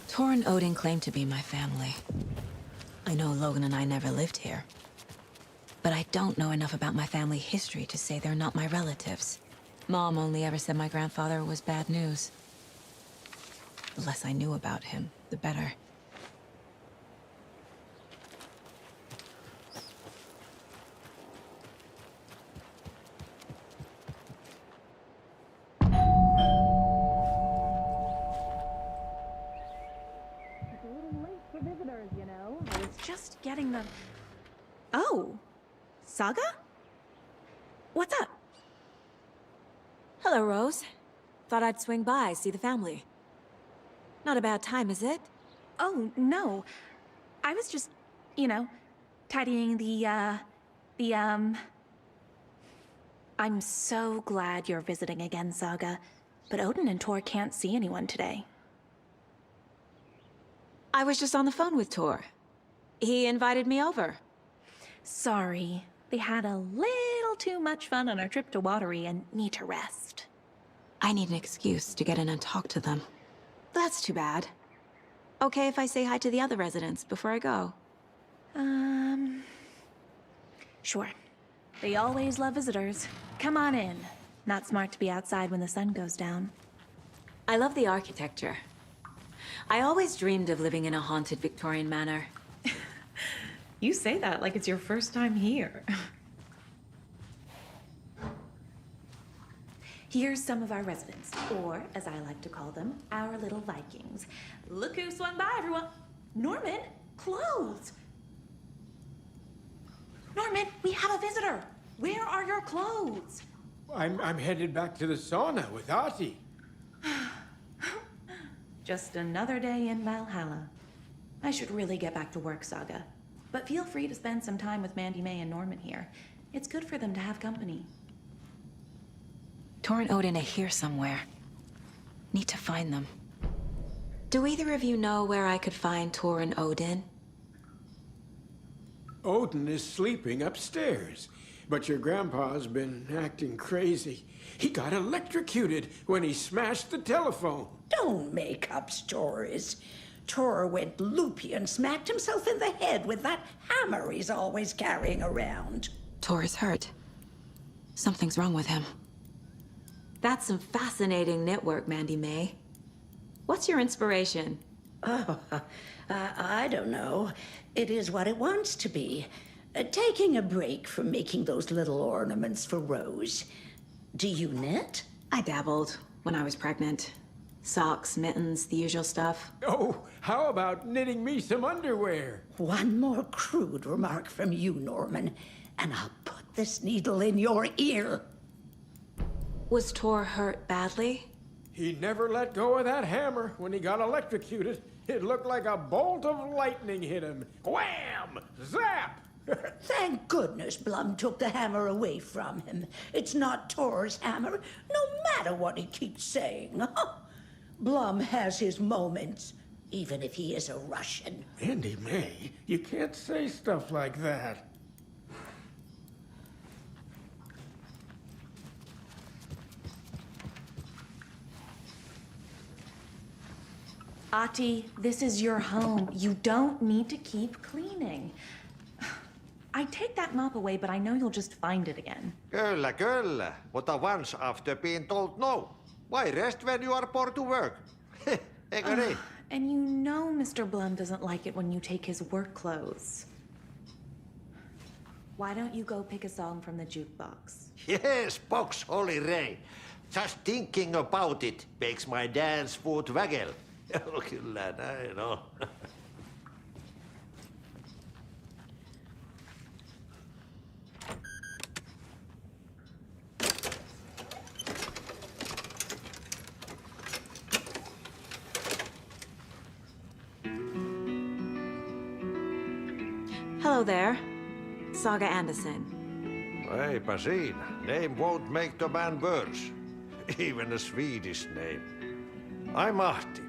Tor and Odin claim to be my family. I know Logan and I never lived here. But I don't know enough about my family history to say they're not my relatives. Mom only ever said my grandfather was bad news. The less I knew about him, the better. Just getting them. Oh, Saga? What's up? Hello, Rose. Thought I'd swing by, see the family. Not a bad time, is it? Oh, no. I was just, you know, tidying I'm so glad you're visiting again, Saga. But Odin and Tor can't see anyone today. I was just on the phone with Tor. He invited me over. Sorry. They had a little too much fun on our trip to Watery and need to rest. I need an excuse to get in and talk to them. That's too bad. Okay if I say hi to the other residents before I go? Sure. They always love visitors. Come on in. Not smart to be outside when the sun goes down. I love the architecture. I always dreamed of living in a haunted Victorian manor. You say that like it's your first time here. Here's some of our residents, or as I like to call them, our little Vikings. Look who swung by, everyone. Norman, clothes. Norman, we have a visitor. Where are your clothes? I'm headed back to the sauna with Ahti. Just another day in Valhalla. I should really get back to work, Saga. But feel free to spend some time with Mandy May and Norman here. It's good for them to have company. Tor and Odin are here somewhere. Need to find them. Do either of you know where I could find Tor and Odin? Odin is sleeping upstairs, but your grandpa's been acting crazy. He got electrocuted when he smashed the telephone. Don't make up stories. Tor went loopy and smacked himself in the head with that hammer he's always carrying around. Tor is hurt. Something's wrong with him. That's some fascinating network, Mandy May. What's your inspiration? Oh, I don't know. It is what it wants to be. Taking a break from making those little ornaments for Rose. Do you knit? I dabbled when I was pregnant. Socks, mittens, the usual stuff. Oh, how about knitting me some underwear? One more crude remark from you, Norman, and I'll put this needle in your ear. Was Tor hurt badly? He never let go of that hammer when he got electrocuted. It looked like a bolt of lightning hit him. Wham! Zap! Thank goodness Blum took the hammer away from him. It's not Tor's hammer, no matter what he keeps saying. Blum has his moments, even if he is a Russian. Mandy May, you can't say stuff like that. Ahti, this is your home. You don't need to keep cleaning. I take that mop away, but I know you'll just find it again. Kyllä, kyllä. Mutta once after being told no. Why rest when you are bored to work? Eikö niin? And you know Mr. Blum doesn't like it when you take his work clothes. Why don't you go pick a song from the jukebox? Yes, box Holy Ray. Just thinking about it makes my dance foot waggle. Kyllä näin on. Hello there. Saga Anderson. Eipä siinä. Name won't make the man worse. Even a Swedish name. I'm Ahti.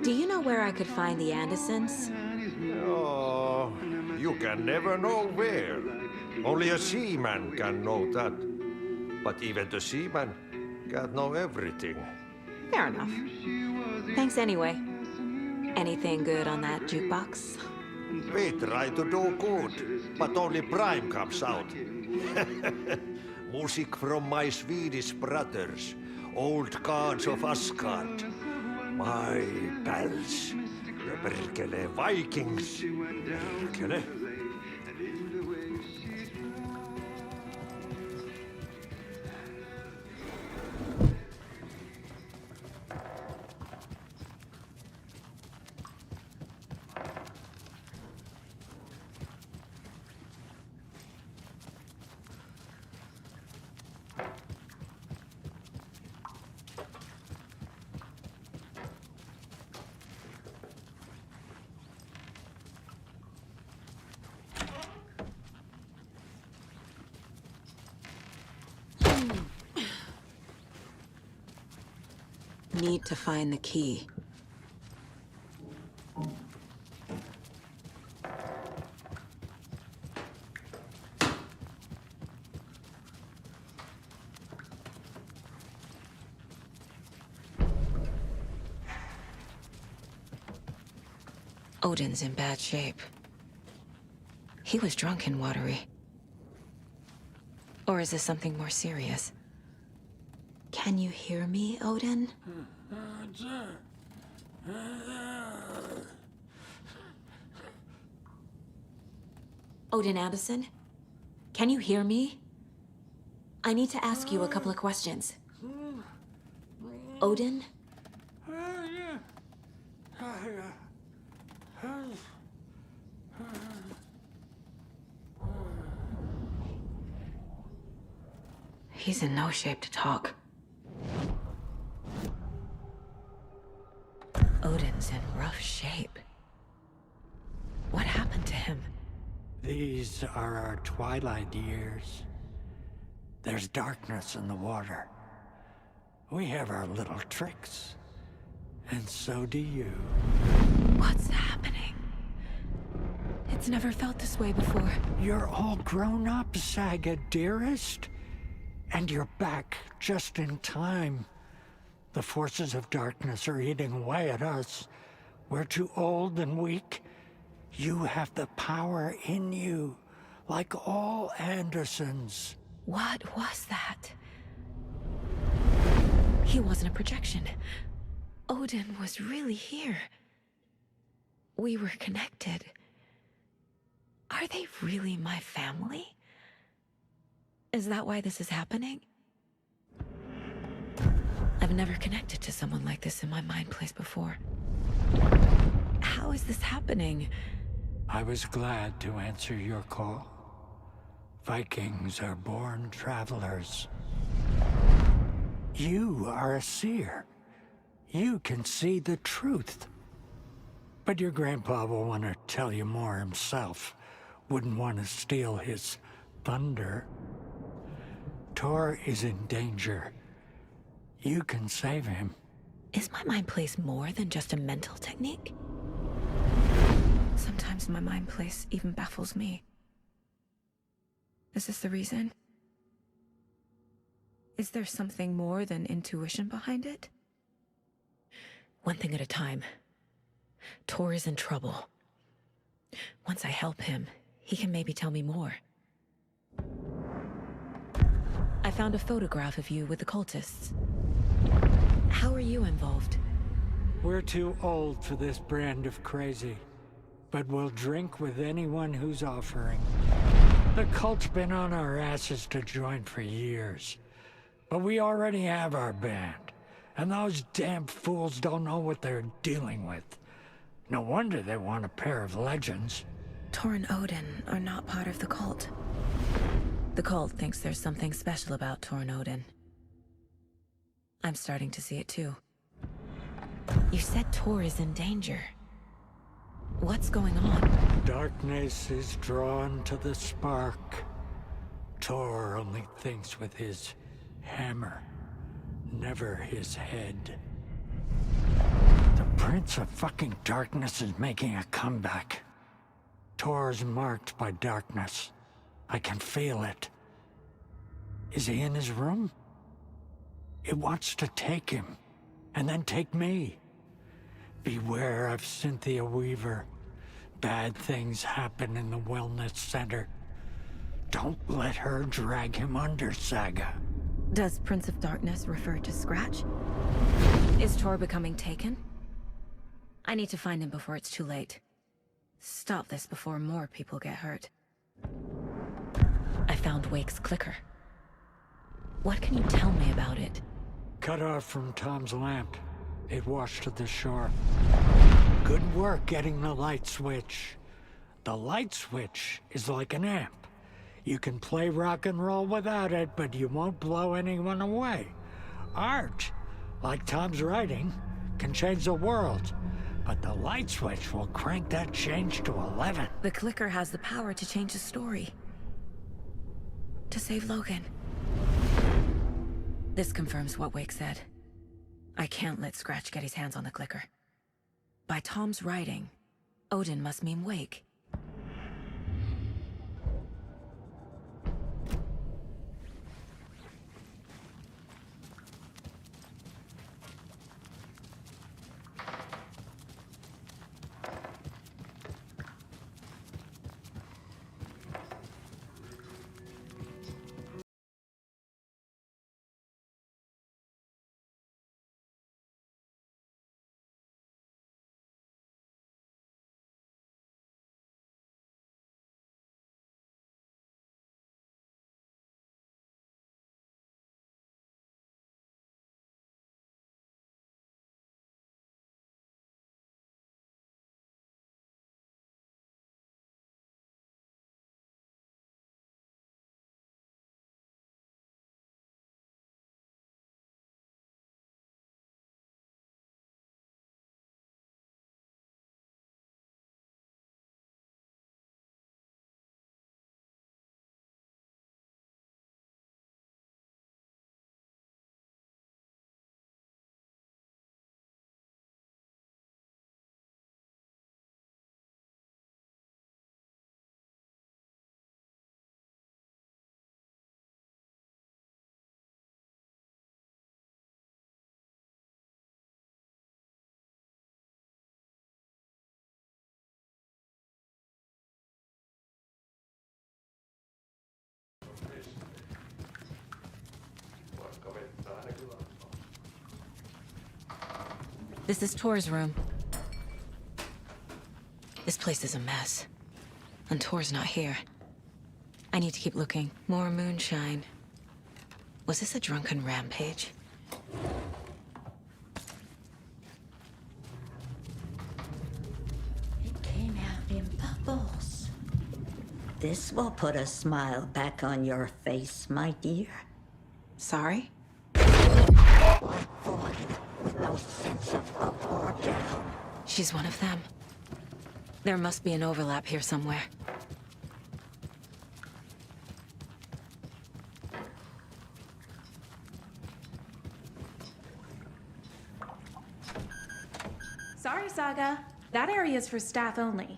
Do you know where I could find the Andersons? Oh, you can never know where. Only a seaman can know that. But even the seaman can't know everything. Fair enough. Thanks anyway. Anything good on that jukebox? We try to do good, but only Prime comes out. Music from my Swedish brothers, old gods of Asgard. My pals, the perkele Vikings. Perkele. Need to find the key. Odin's in bad shape. He was drunk and watery. Or is this something more serious? Can you hear me, Odin? Odin Anderson? Can you hear me? I need to ask you a couple of questions. Odin? He's in no shape to talk. Odin's in rough shape. What happened to him? These are our twilight years. There's darkness in the water. We have our little tricks. And so do you. What's happening? It's never felt this way before. You're all grown up, Saga, dearest. And you're back just in time. The forces of darkness are eating away at us. We're too old and weak. You have the power in you, like all Andersons. What was that? He wasn't a projection. Odin was really here. We were connected. Are they really my family? Is that why this is happening? I've never connected to someone like this in my mind place before. How is this happening? I was glad to answer your call. Vikings are born travelers. You are a seer. You can see the truth. But your grandpa will want to tell you more himself. Wouldn't want to steal his thunder. Tor is in danger. You can save him. Is my mind place more than just a mental technique? Sometimes my mind place even baffles me. Is this the reason? Is there something more than intuition behind it? One thing at a time. Tor is in trouble. Once I help him, he can maybe tell me more. I found a photograph of you with the cultists. How are you involved? We're too old for this brand of crazy. But we'll drink with anyone who's offering. The cult's been on our asses to join for years. But we already have our band. And those damn fools don't know what they're dealing with. No wonder they want a pair of legends. Tor and Odin are not part of the cult. The cult thinks there's something special about Tor and Odin. I'm starting to see it too. You said Tor is in danger. What's going on? Darkness is drawn to the spark. Tor only thinks with his hammer, never his head. The Prince of fucking Darkness is making a comeback. Tor's marked by darkness. I can feel it. Is he in his room? It wants to take him, and then take me. Beware of Cynthia Weaver. Bad things happen in the wellness center. Don't let her drag him under, Saga. Does Prince of Darkness refer to Scratch? Is Tor becoming taken? I need to find him before it's too late. Stop this before more people get hurt. I found Wake's clicker. What can you tell me about it? Cut off from Tom's lamp. It washed to the shore. Good work getting the light switch. The light switch is like an amp. You can play rock and roll without it, but you won't blow anyone away. Art, like Tom's writing, can change the world. But the light switch will crank that change to 11. The clicker has the power to change the story. To save Logan. This confirms what Wake said. I can't let Scratch get his hands on the clicker. By Tom's writing, Odin must mean Wake. This is Tor's room. This place is a mess. And Tor's not here. I need to keep looking. More moonshine. Was this a drunken rampage? It came out in bubbles. This will put a smile back on your face, my dear. Sorry? No sense of up or down. She's one of them. There must be an overlap here somewhere. Sorry, Saga. That area is for staff only.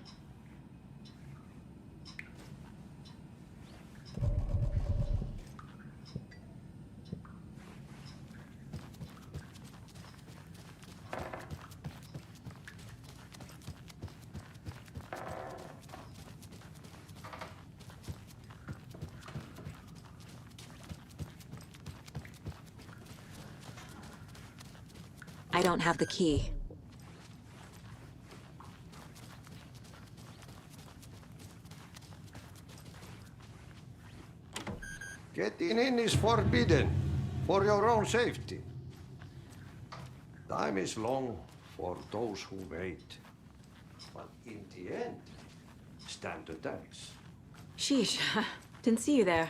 I don't have the key. Getting in is forbidden, for your own safety. Time is long for those who wait. But in the end, stand the thanks. Sheesh. Didn't see you there.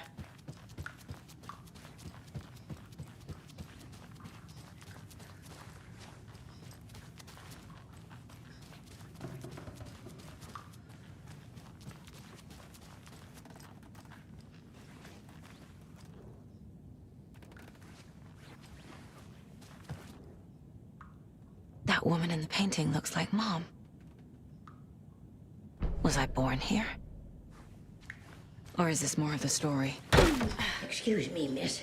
That woman in the painting looks like Mom. Was I born here? Or is this more of the story? Excuse me, miss,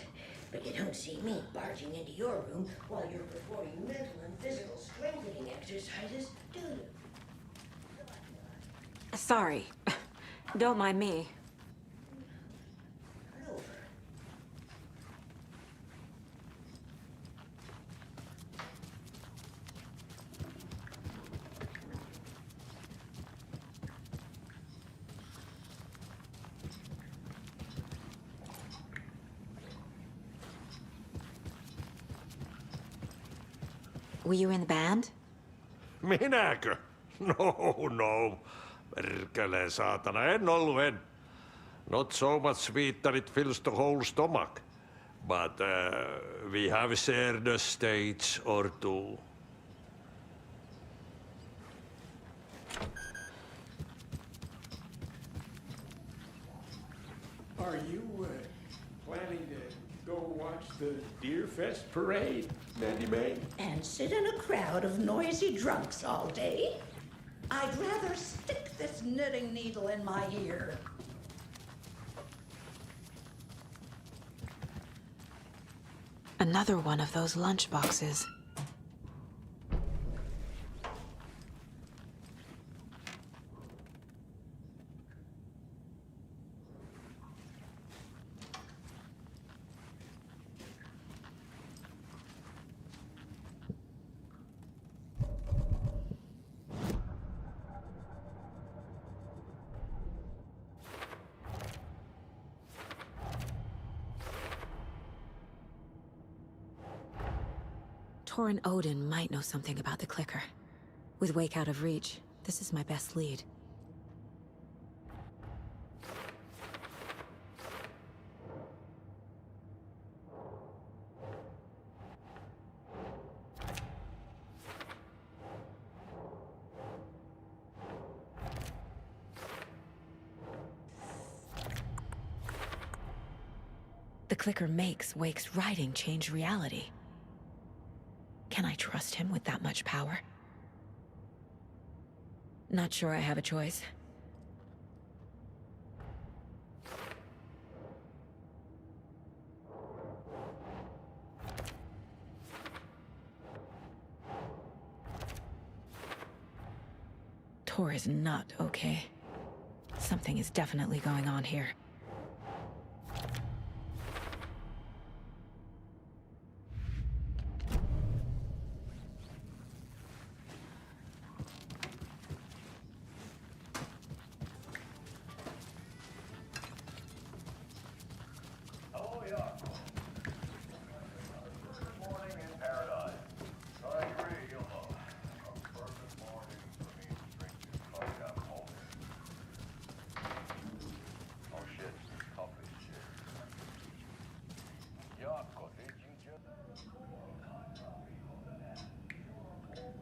but you don't see me barging into your room while you're performing mental and physical strengthening exercises, do you? Sorry. Don't mind me. Turn over. Were you in the band? Minäkö? No. Perkele, saatana, en ollut, en. Not so much sweet that it fills the whole stomach. But we have shared a stage or two. Are you planning to go watch the Deerfest parade, Mandy May? And sit in a crowd of noisy drunks all day? I'd rather stick this knitting needle in my ear. Another one of those lunch boxes. Torin Odin might know something about the clicker. With Wake out of reach, this is my best lead. The clicker makes Wake's writing change reality. Can I trust him with that much power? Not sure I have a choice. Tor is not okay. Something is definitely going on here.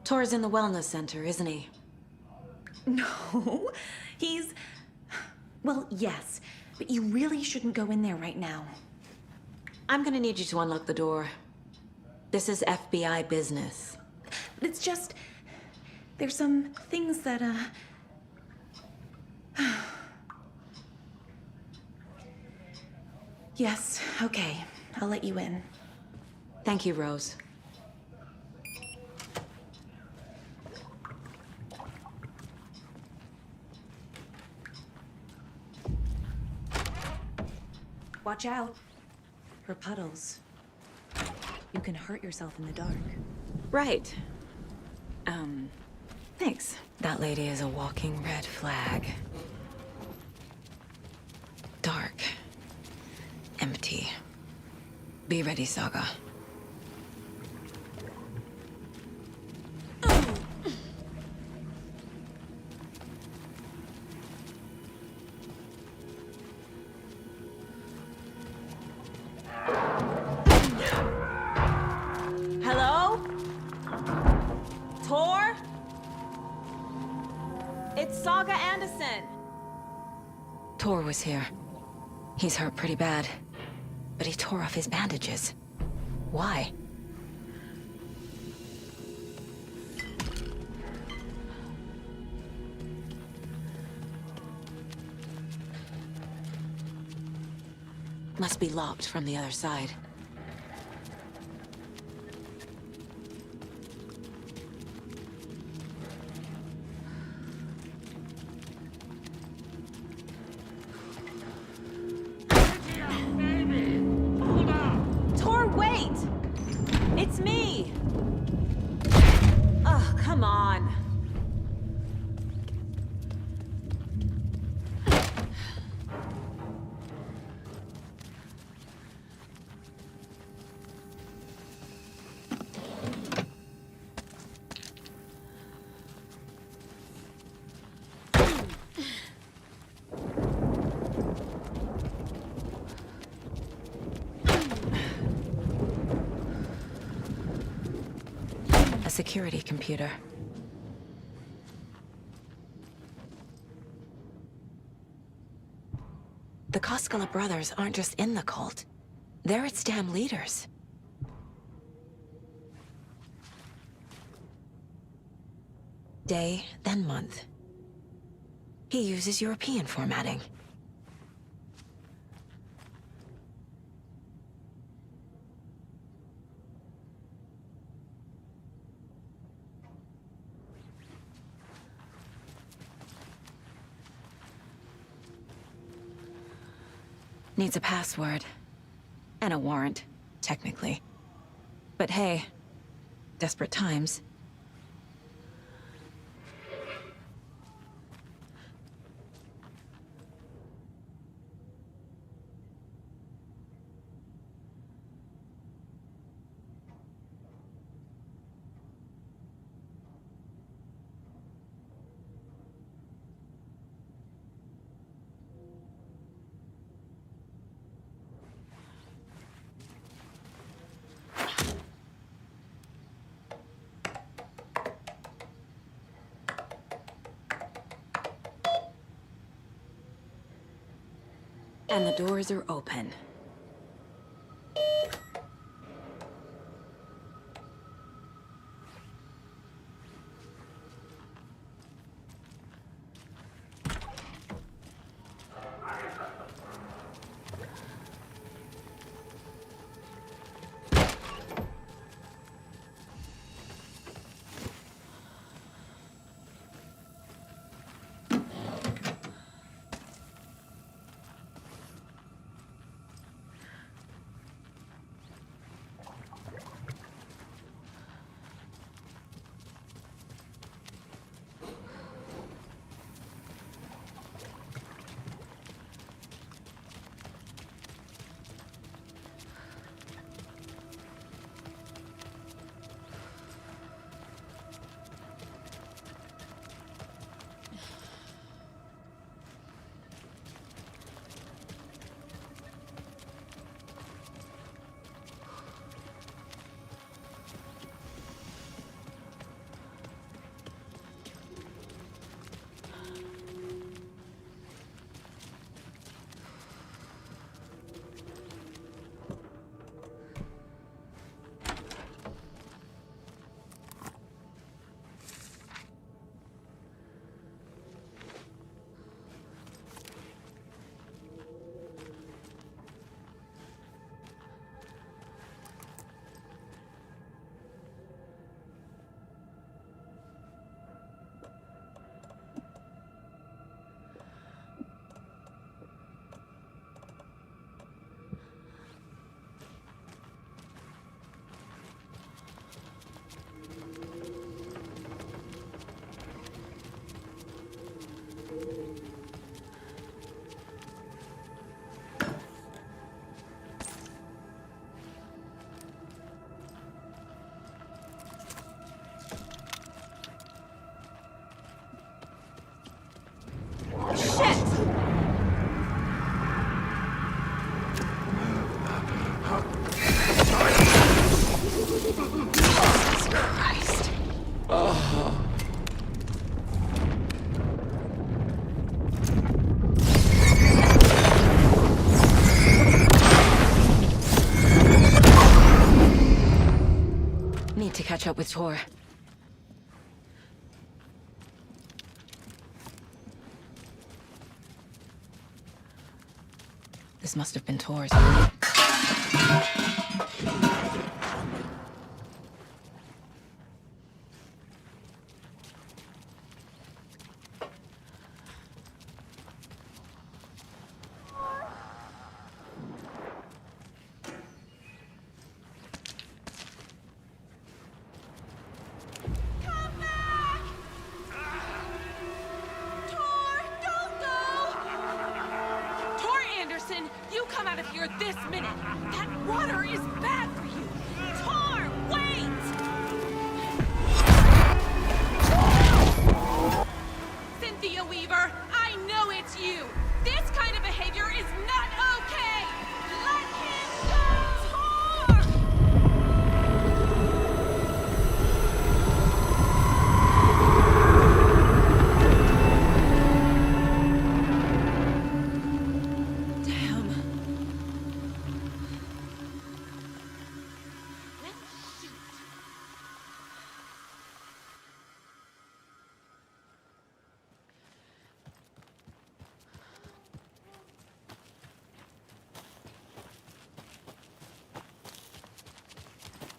Tor's in the wellness center, isn't he? No, he's... Well, yes, but you really shouldn't go in there right now. I'm gonna need you to unlock the door. This is FBI business. It's just... There's some things that, Yes, okay. I'll let you in. Thank you, Rose. Watch out. For puddles. You can hurt yourself in the dark. Right. Thanks. That lady is a walking red flag. Dark. Empty. Be ready, Saga. Hello? Tor? It's Saga Anderson. Tor was here. He's hurt pretty bad. But he tore off his bandages. Why? Must be locked from the other side. Tor, wait! It's me! Oh, come on. A security computer. The Koskela brothers aren't just in the cult. They're its damn leaders. Day, then month. He uses European formatting. Needs a password. And a warrant, technically. But hey, desperate times. And the doors are open. To catch up with Tor. The This must have been Tor's. You come out of here this minute! That water is bad for you! Tor, wait! Cynthia Weaver, I know it's you! This kind of behavior is not okay! Let him go!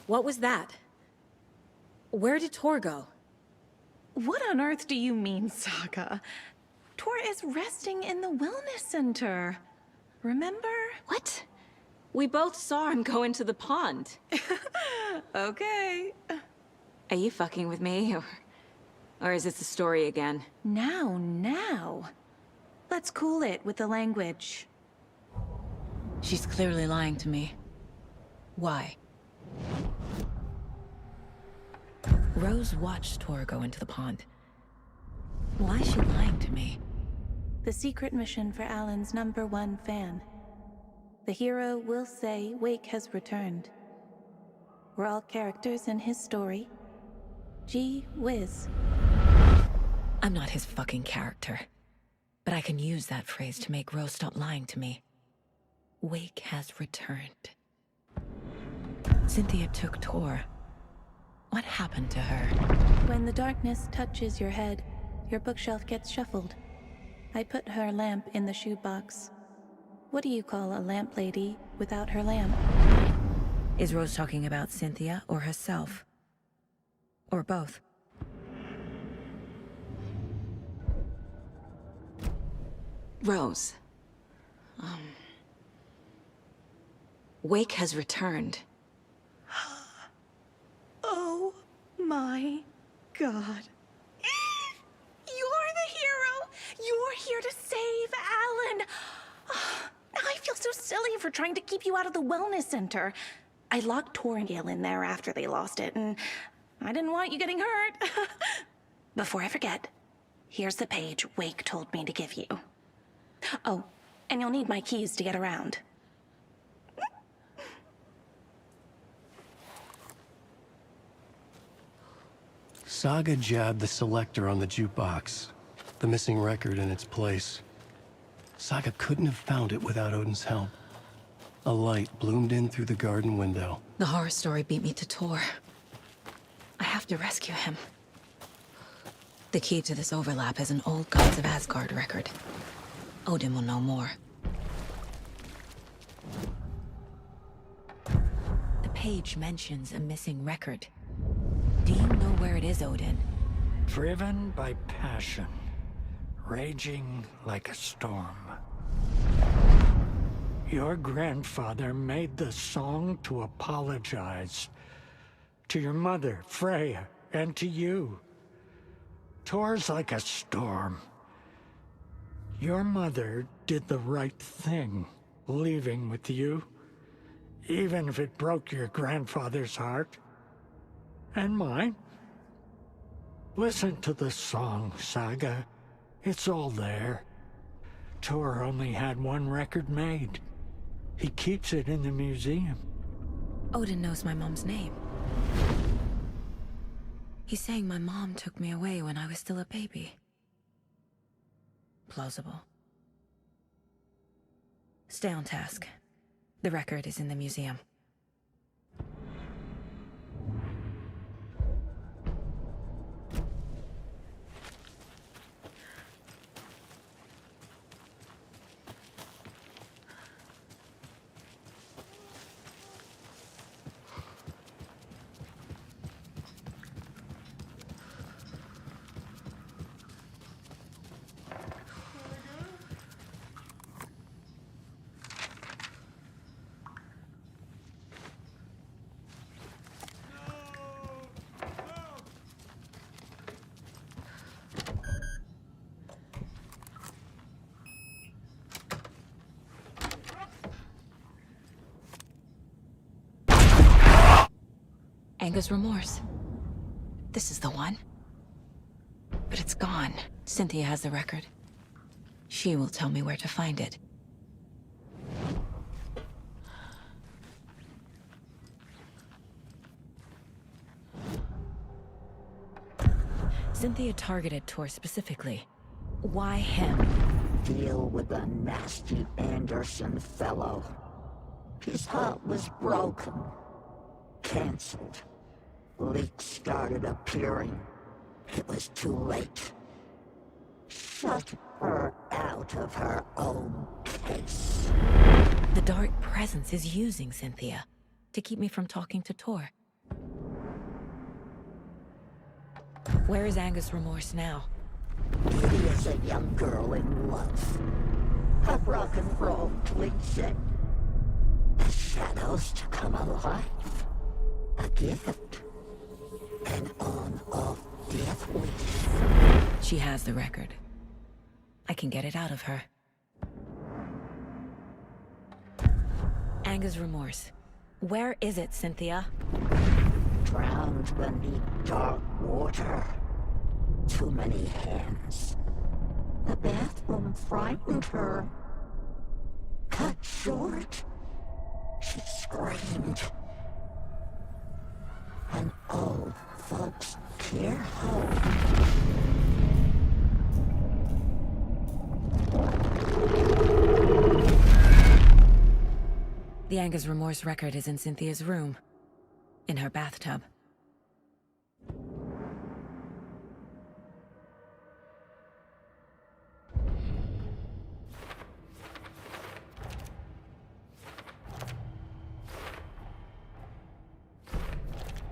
What was that? Where did Tor go? What on earth do you mean, Saga? Tor is resting in the wellness center. Remember? What? We both saw him go into the pond. Okay. Are you fucking with me, or is this a story again? Now. Let's cool it with the language. She's clearly lying to me. Why? Rose watched Tor go into the pond. Why is she lying to me? The secret mission for Alan's #1 fan. The hero will say Wake has returned. We're all characters in his story. Gee whiz. I'm not his fucking character. But I can use that phrase to make Rose stop lying to me. Wake has returned. Cynthia took Tor. What happened to her? When the darkness touches your head, your bookshelf gets shuffled. I put her lamp in the shoebox. What do you call a lamp lady without her lamp? Is Rose talking about Cynthia or herself? Or both? Rose. Wake has returned. Oh my God. You're the hero! You're here to save Alan! I feel so silly for trying to keep you out of the wellness center. I locked Tor and Gale in there after they lost it, and I didn't want you getting hurt. Before I forget, here's the page Wake told me to give you. Oh, and you'll need my keys to get around. Saga jabbed the selector on the jukebox, the missing record in its place. Saga couldn't have found it without Odin's help. A light bloomed in through the garden window. The horror story beat me to Tor. I have to rescue him. The key to this overlap is an old Gods of Asgard record. Odin will know more. The page mentions a missing record. Do you know where it is, Odin? Driven by passion, raging like a storm. Your grandfather made the song to apologize. To your mother, Freya, and to you. Tor's like a storm. Your mother did the right thing, leaving with you, even if it broke your grandfather's heart. And mine. Listen to the song, Saga. It's all there. Tor only had one record made. He keeps it in the museum. Odin knows my mom's name. He's saying my mom took me away when I was still a baby. Plausible. Stay on task. The record is in the museum. Anger's remorse. This is the one. But it's gone. Cynthia has the record. She will tell me where to find it. Cynthia targeted Tor specifically. Why him? Deal with the nasty Anderson fellow. His heart was broken. Cancelled. Leaks started appearing. It was too late. Shut her out of her own case. The dark presence is using Cynthia to keep me from talking to Tor. Where is Anger's remorse now? Beauty is a young girl in love. A rock and roll cliche. The shadows to come alive. A gift. An on-off death wish. She has the record. I can get it out of her. Anger's remorse. Where is it, Cynthia? Drowned beneath dark water. Too many hands. The bathroom frightened her. Cut short. She screamed. An old folks care home. The Anger's remorse record is in Cynthia's room. In her bathtub.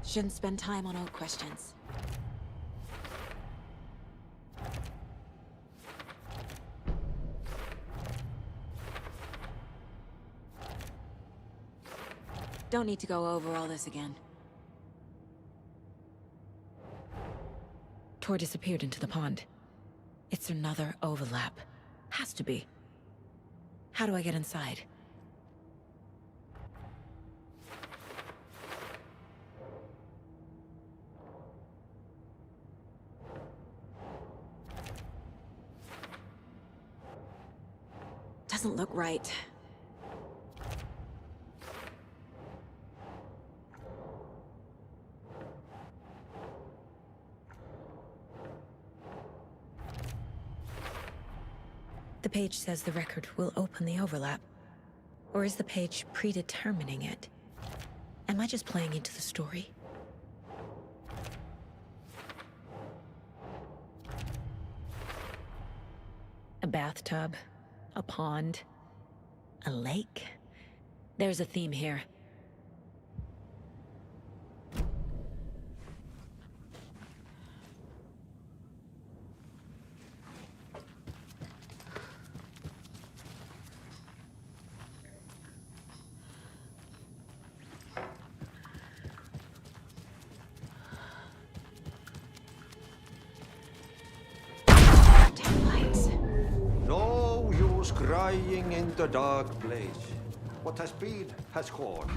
Shouldn't spend time on old questions. Don't need to go over all this again. Tor disappeared into the pond. It's another overlap. Has to be. How do I get inside? Doesn't look right. The page says the record will open the overlap. Or is the page predetermining it? Am I just playing into the story? A bathtub, a pond, a lake. There's a theme here. No use crying in the dark place. What has been has gone.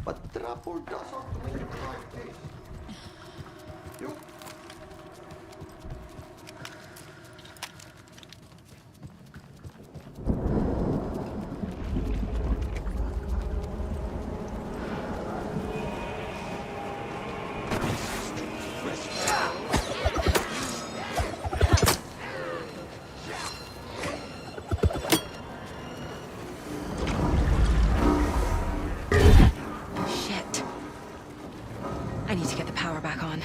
But trouble doesn't make like this. You... Shit. I need to get the power back on.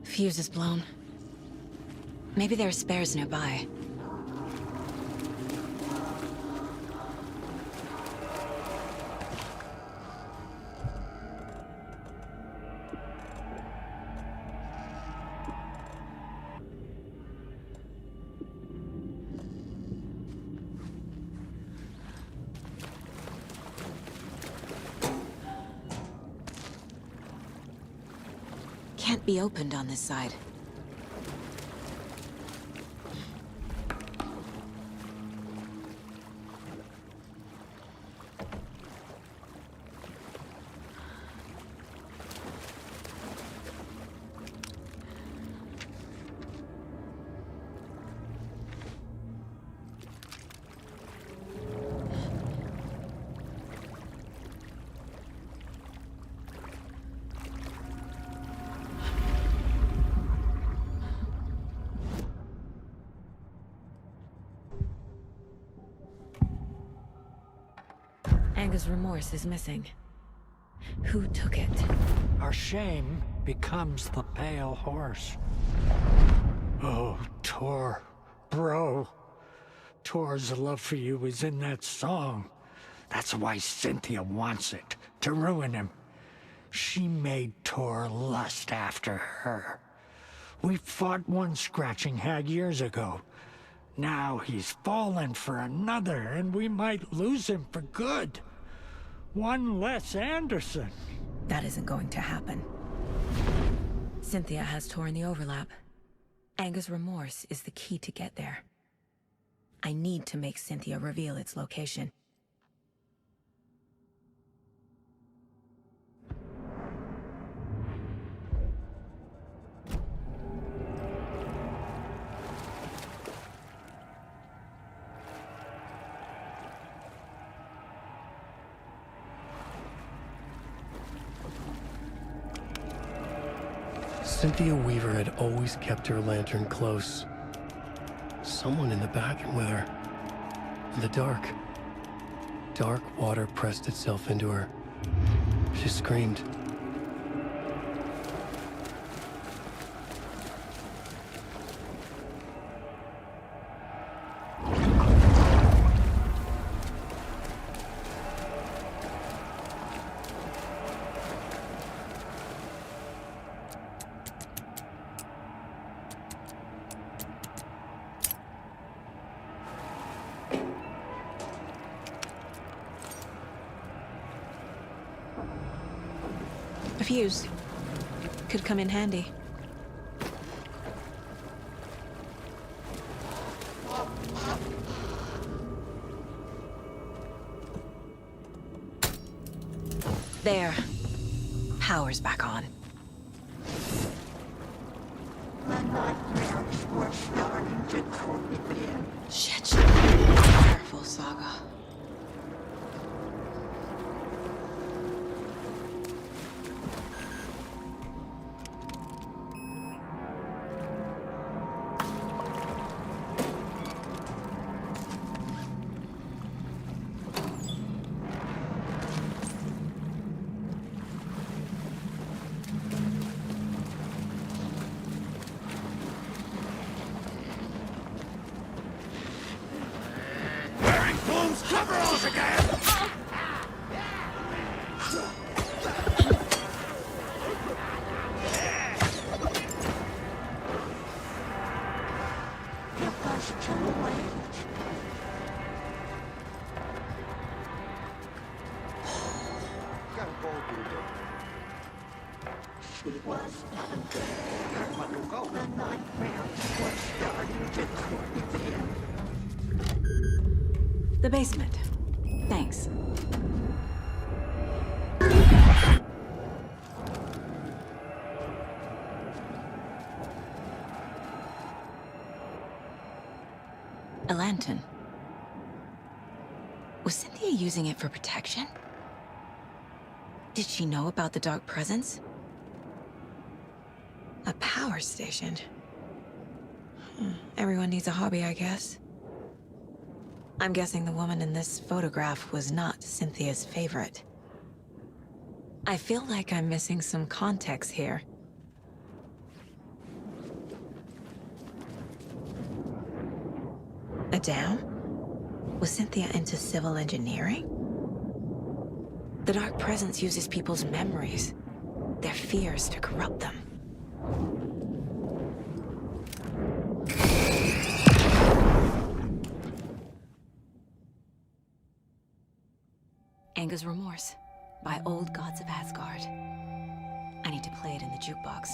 Fuse is blown. Maybe there are spares nearby. can't be opened on this side. Anga's remorse is missing. Who took it? Our shame becomes the pale horse. Oh, Tor. Bro. Tor's love for you is in that song. That's why Cynthia wants it, to ruin him. She made Tor lust after her. We fought one scratching hag years ago. Now he's fallen for another, and we might lose him for good. One less Anderson. That isn't going to happen. Cynthia has Tor in the overlap. Anga's remorse is the key to get there. I need to make Cynthia reveal its location. Cynthia Weaver had always kept her lantern close. Someone in the bathroom with her. In the dark. Dark water pressed itself into her. She screamed. A fuse. Could come in handy. There. Power's back on. Shit. Careful, Saga. The basement. Thanks. A lantern. Was Cynthia using it for protection? Did she know about the dark presence? A power station. Everyone needs a hobby, I guess. I'm guessing the woman in this photograph was not Cynthia's favorite. I feel like I'm missing some context here. A dam? Was Cynthia into civil engineering? The dark presence uses people's memories, their fears to corrupt them. Anga's Remorse by Old Gods of Asgard. I need to play it in the jukebox.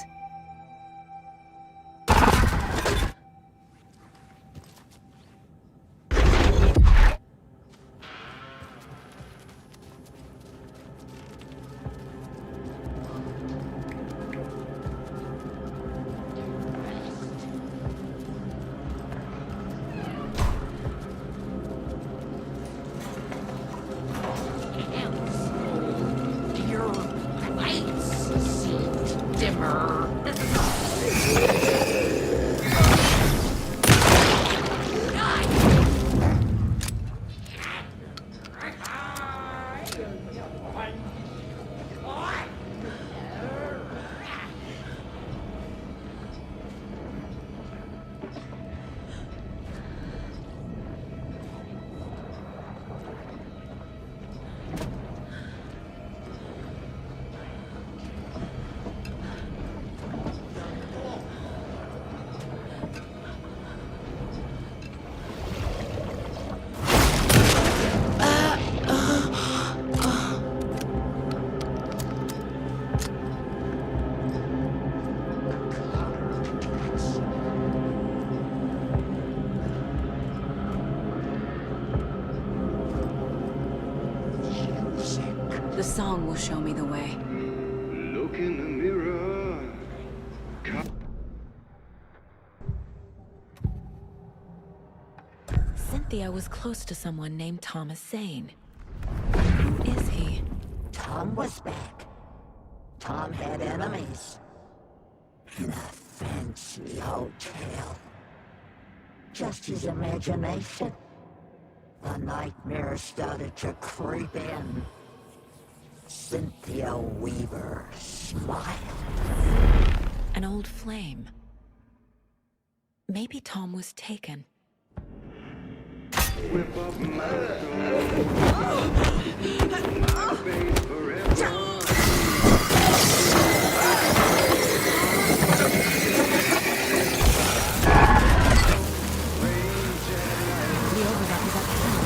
song will show me the way. Look in the mirror. Cynthia was close to someone named Thomas Sane. Who is he? Tom was back. Tom had enemies. In a fancy hotel. Just his imagination. The nightmare started to creep in. Cynthia Weaver smiled. An old flame. Maybe Tom was taken. Whip up my soul. My babe forever. The overlap is at the end.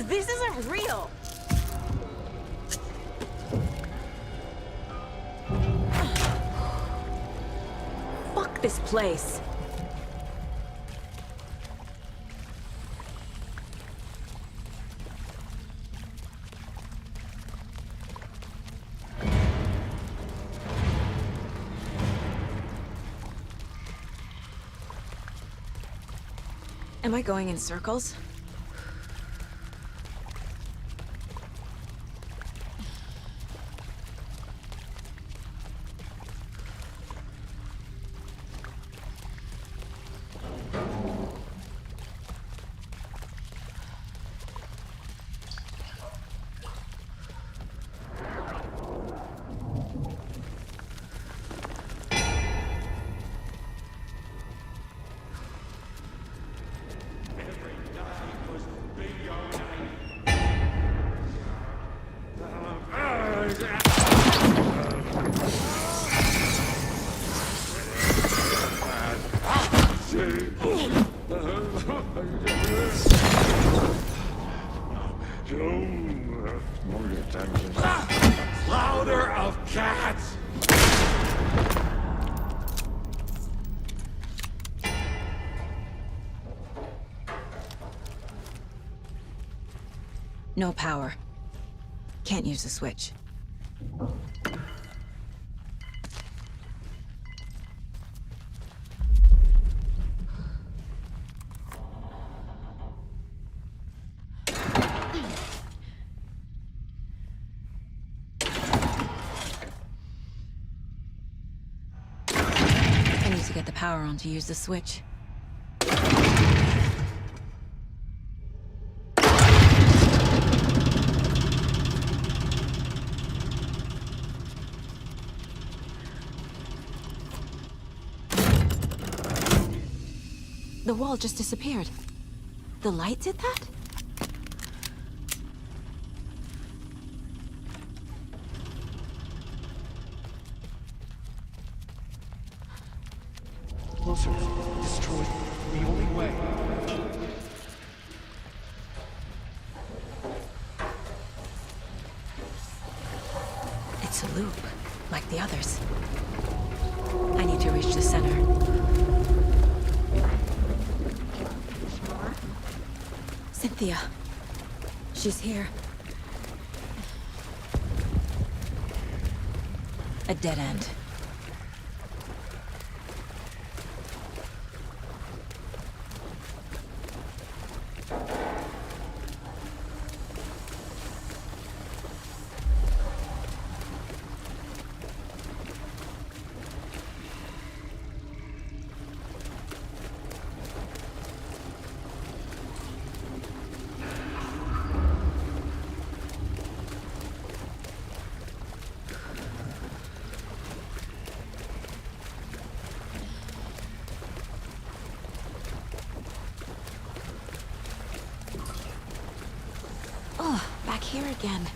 This isn't real. Fuck this place. Am I going in circles? Louder of cats! No power. Can't use the switch. I need to get the power on to use the switch. The wall just disappeared. The light did that? Closer. Destroyed. The only way. It's a loop, like the others. I need to reach the center. Cynthia. She's here. A dead end. again.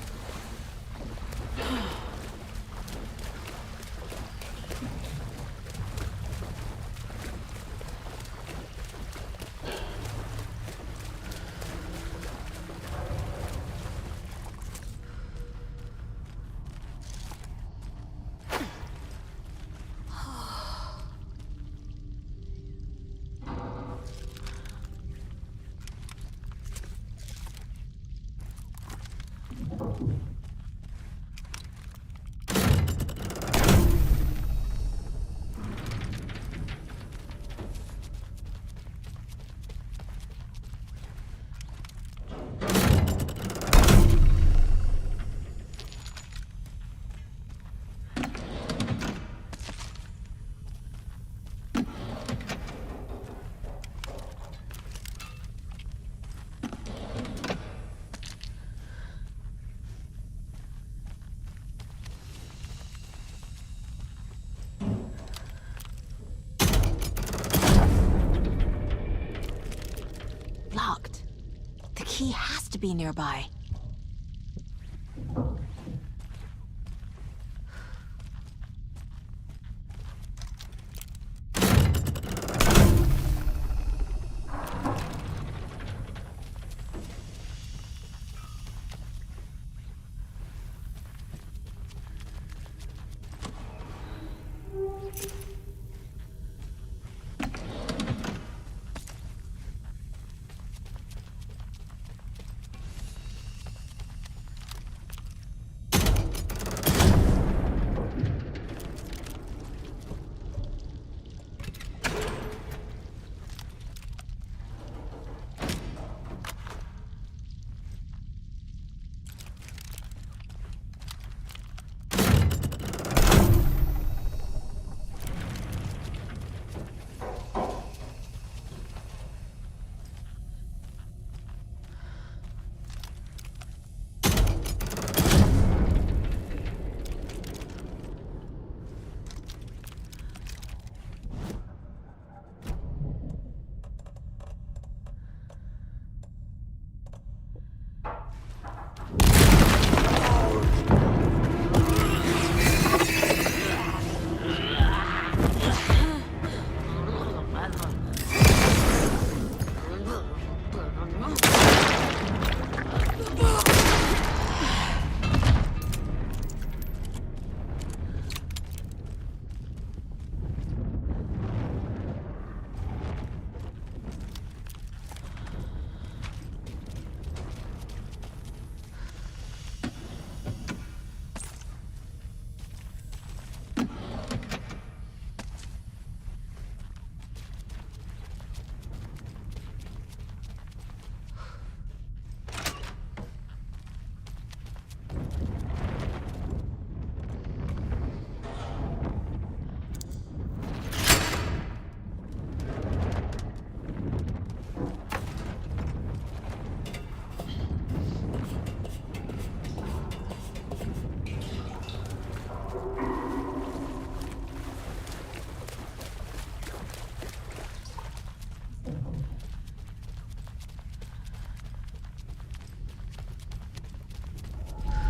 Locked. The key has to be nearby.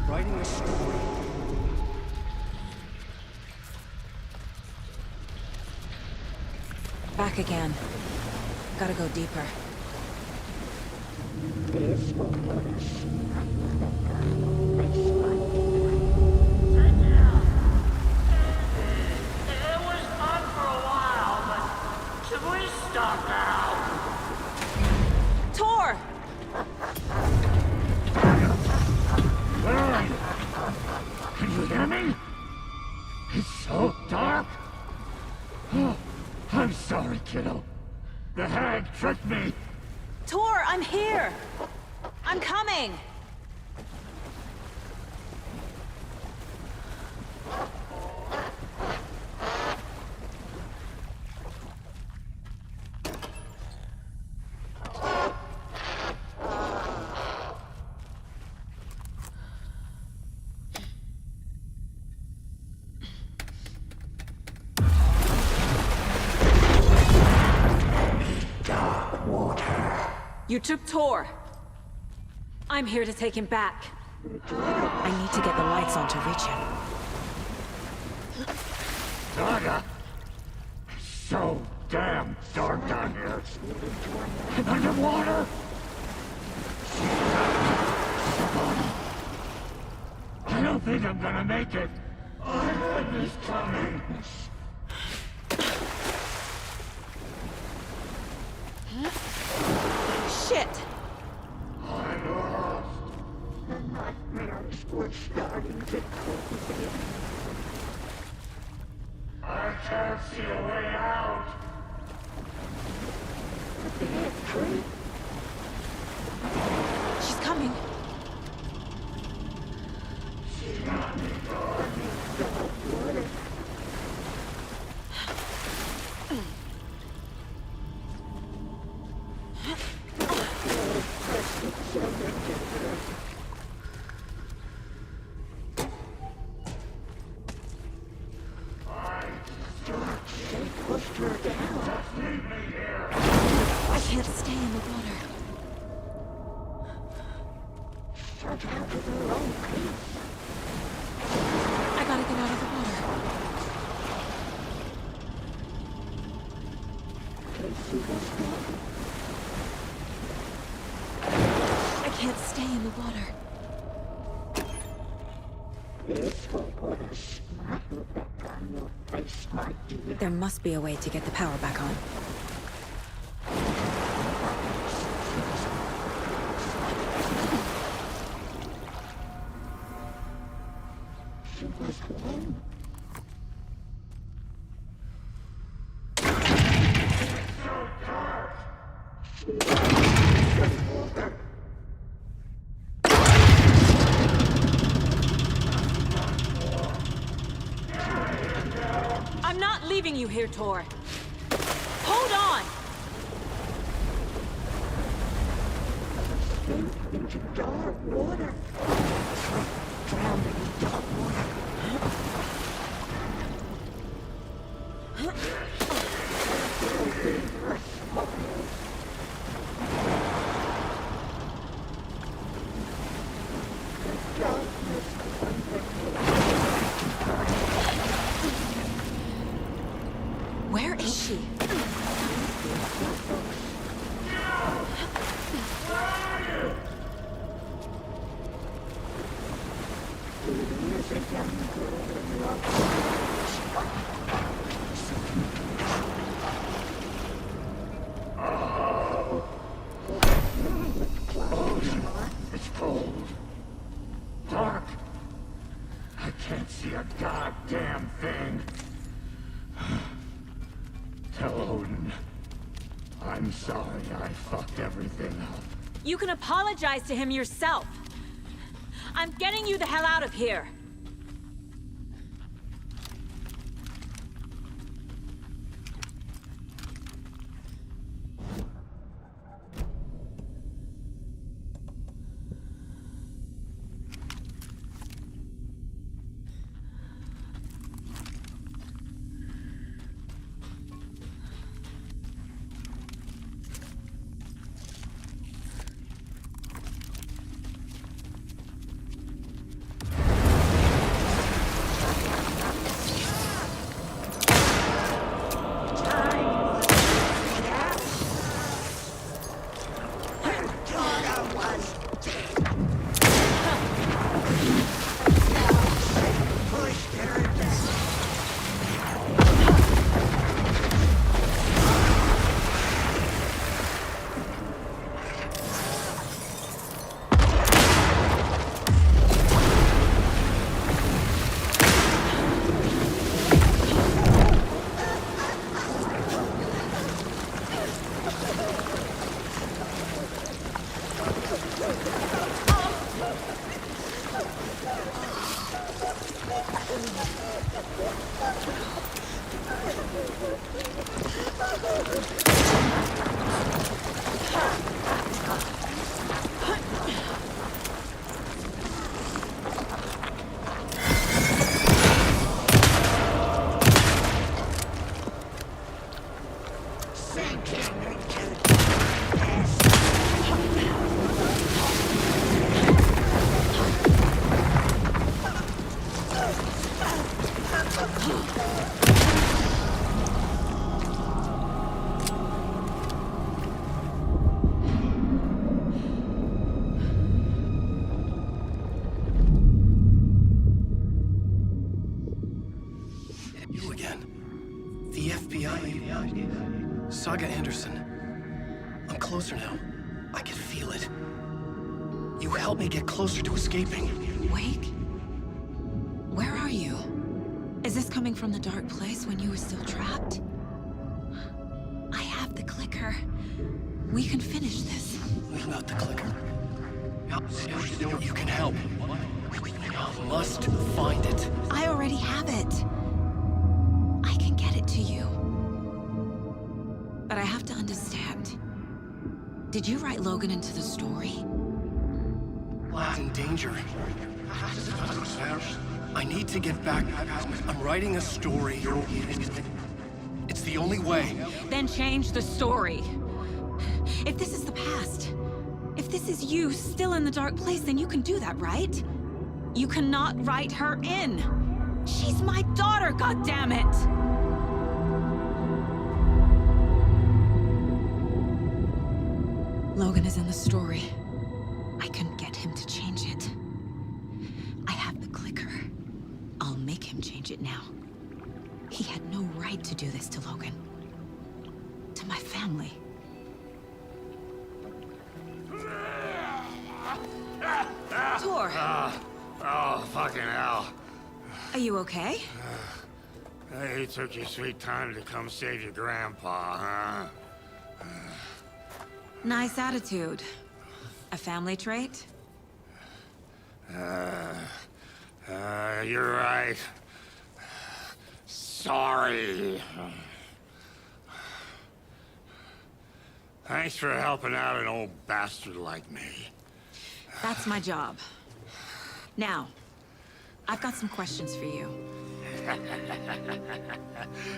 Writing a story. Back again. Gotta go deeper. Tor! Can you hear me? It's so dark. Oh, I'm sorry, kiddo. The hag tricked me. Tor, I'm here! I'm coming! You took Tor. I'm here to take him back. I need to get the lights on to reach him. Saga! So damn dark down here. And underwater! I don't think I'm gonna make it. Island is coming. Shit! I'm lost. The nightmarish were starting to cultivate. I can't see a way out. She's coming. I can't stay in the water. I gotta get out of the water. I can't stay in the water. There must be a way to get the power back on. I'm not leaving you here, Tor. Hold on! Into dark water. Drowned in dark water. Where is she? It's cold. Dark. I can't see a goddamn thing. Tell Odin. I'm sorry I fucked everything up. You can apologize to him yourself. I'm getting you the hell out of here. You again. The FBI. Saga Anderson. I'm closer now. I can feel it. You helped me get closer to escaping. Wake? Where are you? Is this coming from the dark place when you were still trapped? I have the clicker. We can finish this. Not the clicker. You can help. You must find it. I already have it. I can get it to you. But I have to understand. Did you write Logan into the story? In danger. I need to get back. I'm writing a story. It's the only way. Then change the story. If this is the past, if this is you still in the dark place, then you can do that, right? You cannot write her in. She's my daughter, goddammit! Logan is in the story. I can get him to change it. I have the clicker. I'll make him change it now. He had no right to do this to Logan. To my family. Tor! Oh, fucking hell. Are you okay? You took your sweet time to come save your grandpa, huh? Nice attitude. A family trait? You're right. Sorry. Thanks for helping out an old bastard like me. That's my job. Now, I've got some questions for you.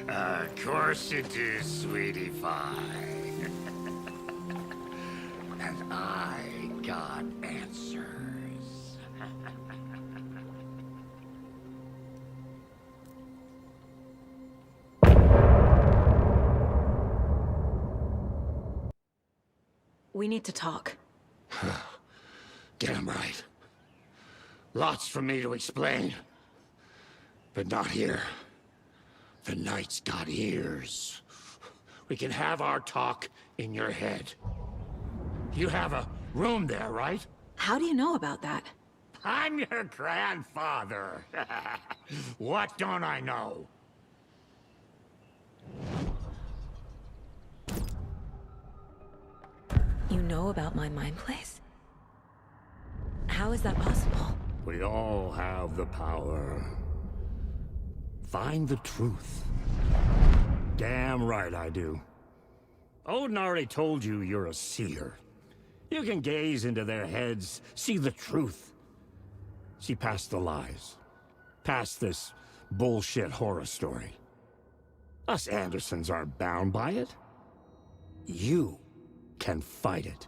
Of course you do, sweetie pie. And I got answers. We need to talk. Damn right. Lots for me to explain. But not here. The night's got ears. We can have our talk in your head. You have a room there, right? How do you know about that? I'm your grandfather. What don't I know? You know about my mind place? How is that possible? We all have the power. Find the truth. Damn right I do. Odin already told you you're a seer. You can gaze into their heads, see the truth. See past the lies. Past this bullshit horror story. Us Andersons aren't bound by it. You can fight it.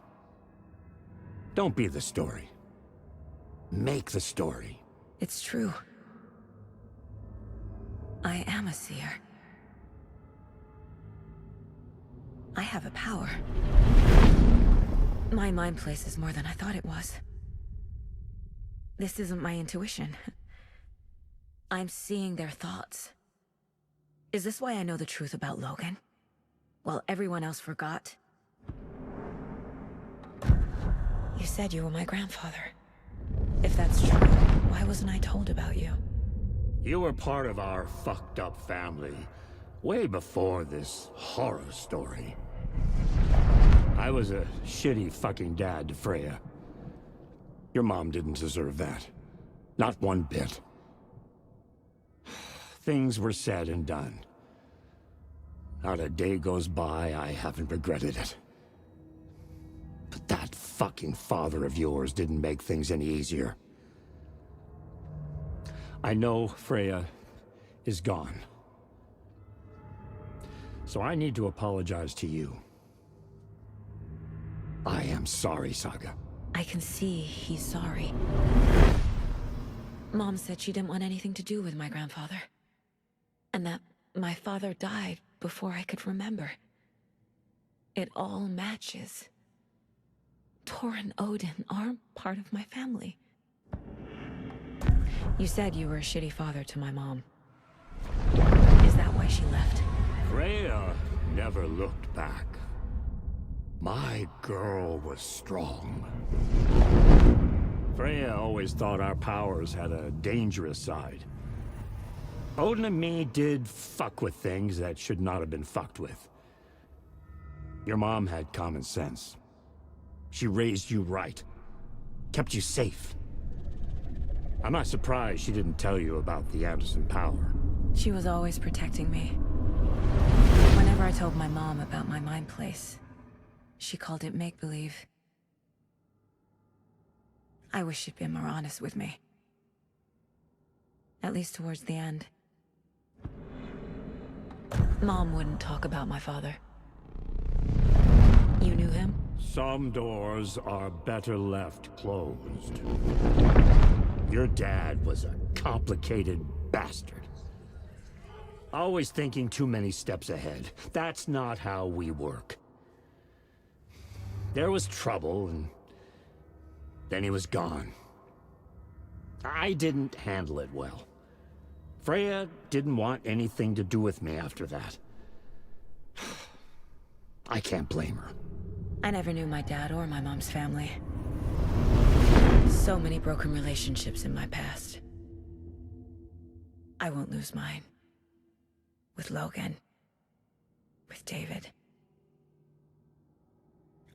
Don't be the story. Make the story. It's true. I am a seer. I have a power. My mind place is more than I thought it was. This isn't my intuition. I'm seeing their thoughts. Is this why I know the truth about Logan? While everyone else forgot? You said you were my grandfather. If that's true, why wasn't I told about you? You were part of our fucked up family, way before this horror story. I was a shitty fucking dad to Freya. Your mom didn't deserve that. Not one bit. Things were said and done. Not a day goes by I haven't regretted it. But that fucking father of yours didn't make things any easier. I know Freya is gone. So I need to apologize to you. I am sorry, Saga. I can see he's sorry. Mom said she didn't want anything to do with my grandfather. And that my father died before I could remember. It all matches. Tor and Odin aren't part of my family. You said you were a shitty father to my mom. Is that why she left? Freya never looked back. My girl was strong. Freya always thought our powers had a dangerous side. Odin and me did fuck with things that should not have been fucked with. Your mom had common sense. She raised you right. Kept you safe. I'm not surprised she didn't tell you about the Anderson power. She was always protecting me. Whenever I told my mom about my mind place, she called it make-believe. I wish she'd been more honest with me. At least towards the end. Mom wouldn't talk about my father. You knew him? Some doors are better left closed. Your dad was a complicated bastard. Always thinking too many steps ahead. That's not how we work. There was trouble, and then he was gone. I didn't handle it well. Freya didn't want anything to do with me after that. I can't blame her. I never knew my dad or my mom's family. So many broken relationships in my past. I won't lose mine. With Logan. With David.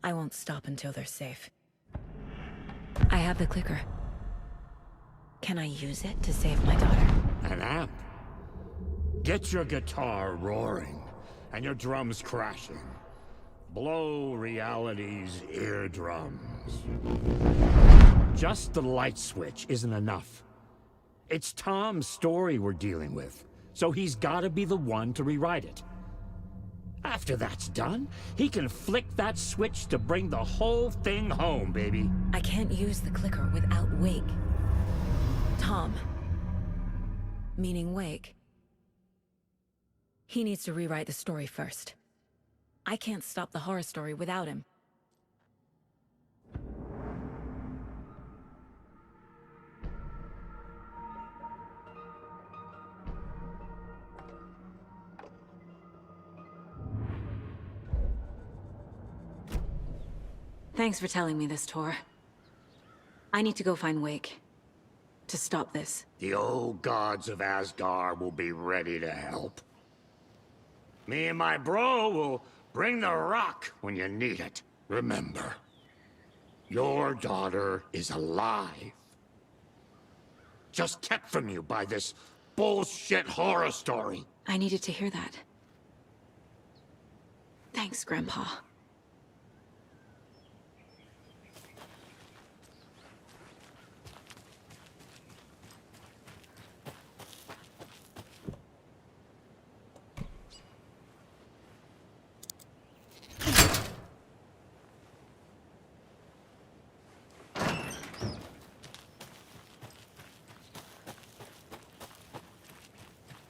I won't stop until they're safe. I have the clicker. Can I use it to save my daughter? An amp? Get your guitar roaring, and your drums crashing. Blow reality's eardrums. Just the light switch isn't enough. It's Tom's story we're dealing with, so he's gotta be the one to rewrite it. After that's done, he can flick that switch to bring the whole thing home, baby. I can't use the clicker without Wake. Tom. Meaning Wake. He needs to rewrite the story first. I can't stop the horror story without him. Thanks for telling me this, Tor. I need to go find Wake. To stop this. The old gods of Asgard will be ready to help. Me and my bro will bring the rock when you need it. Remember, your daughter is alive. Just kept from you by this bullshit horror story. I needed to hear that. Thanks, Grandpa.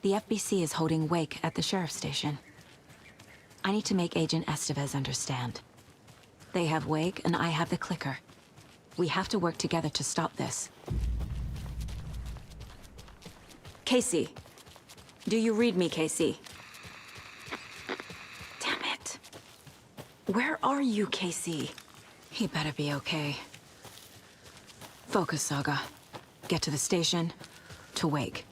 The FBC is holding Wake at the sheriff's station. I need to make Agent Estevez understand. They have Wake, and I have the clicker. We have to work together to stop this. Casey. Do you read me, Casey? Damn it. Where are you, Casey? He better be okay. Focus, Saga. Get to the station, to Wake.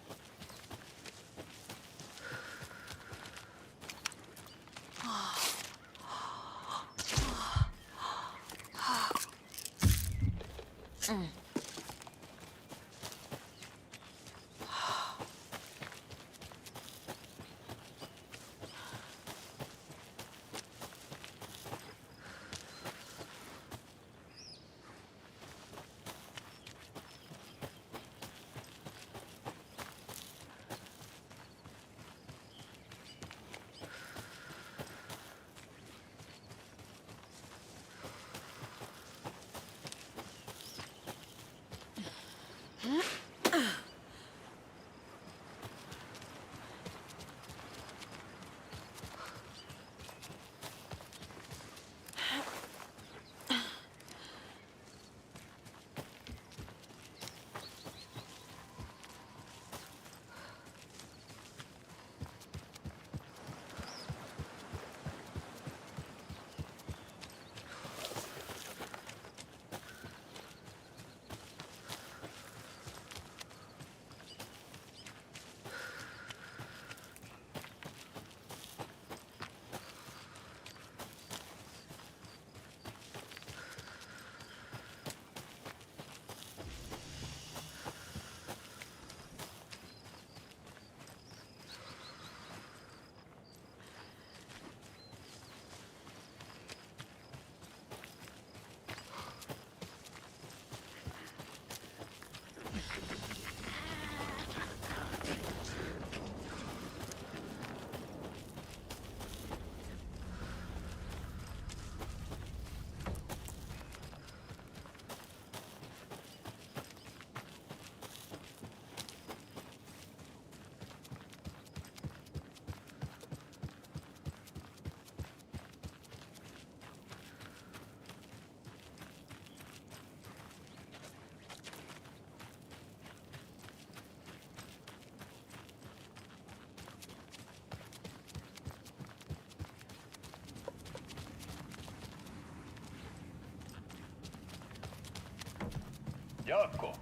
Yako,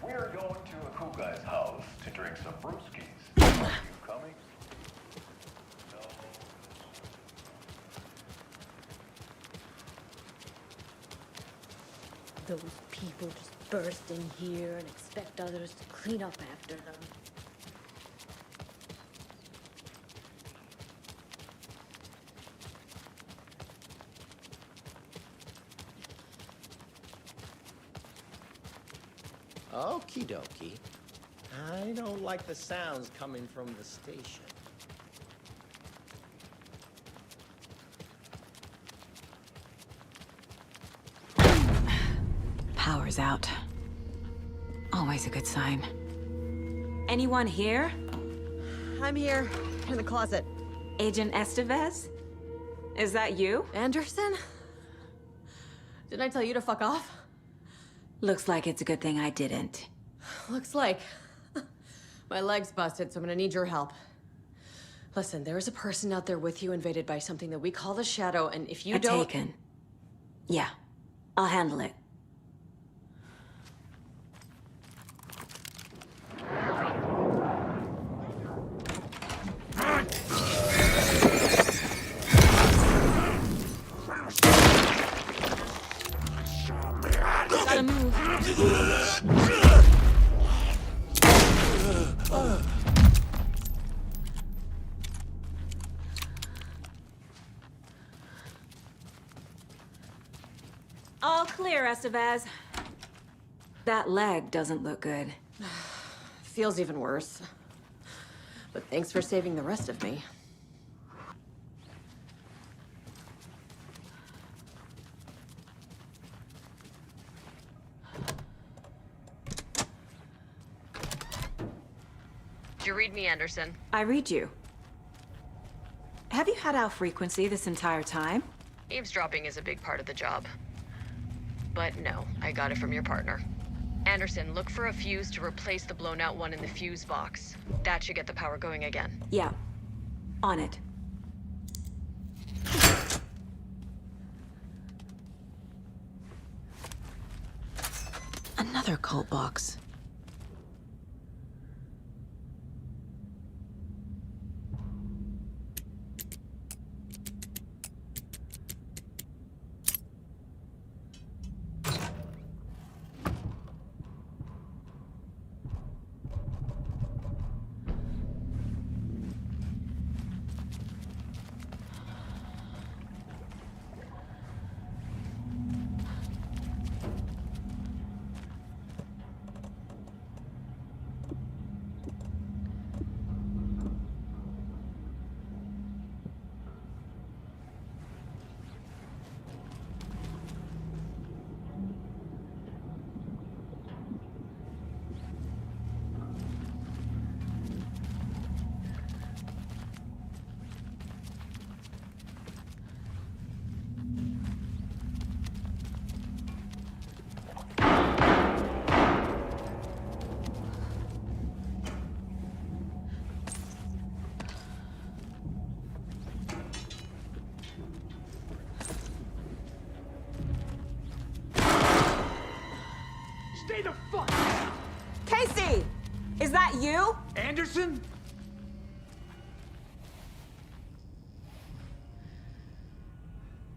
we're going to Akuga's house to drink some brewskis. Are you coming? No. Those people just burst in here and expect others to clean up after them. Okie dokie. I don't like the sounds coming from the station. Power's out. Always a good sign. Anyone here? I'm here, in the closet. Agent Estevez? Is that you? Anderson? Didn't I tell you to fuck off? Looks like it's a good thing I didn't. Looks like. My leg's busted, so I'm gonna need your help. Listen, there is a person out there with you invaded by something that we call the Shadow, and if you don't... Taken. Yeah, I'll handle it. Gotta move. All clear, Estevez. That leg doesn't look good. Feels even worse. But thanks for saving the rest of me. Did you read me, Anderson? I read you. Have you had our frequency this entire time? Eavesdropping is a big part of the job. But no, I got it from your partner. Anderson, look for a fuse to replace the blown out one in the fuse box. That should get the power going again. Yeah. On it. Another cult box. Stay the fuck down! Casey! Is that you? Anderson?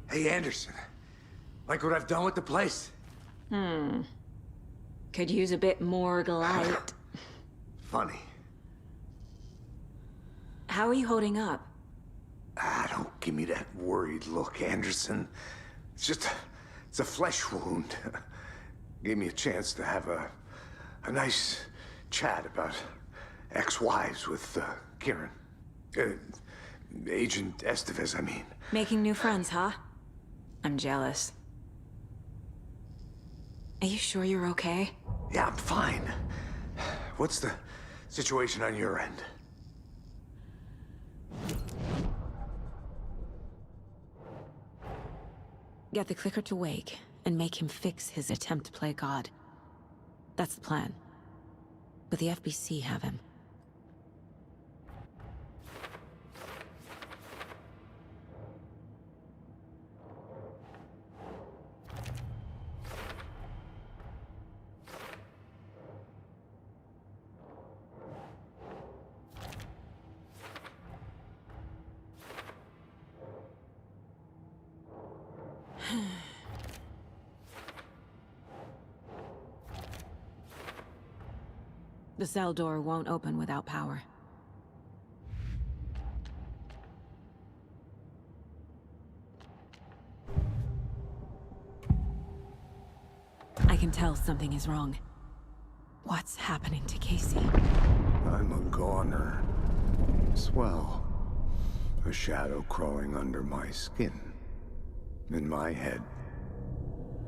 Hey, Anderson. Like what I've done with the place? Could use a bit more light. Funny. How are you holding up? Don't give me that worried look, Anderson. It's a flesh wound. Gave me a chance to have a nice chat about ex-wives with Kieran. Agent Estevez, I mean. Making new friends, huh? I'm jealous. Are you sure you're okay? Yeah, I'm fine. What's the situation on your end? Get the clicker to wake and make him fix his attempt to play God. That's the plan. But the FBC have him. The cell door won't open without power. I can tell something is wrong. What's happening to Casey? I'm a goner. Swell. A shadow crawling under my skin. In my head.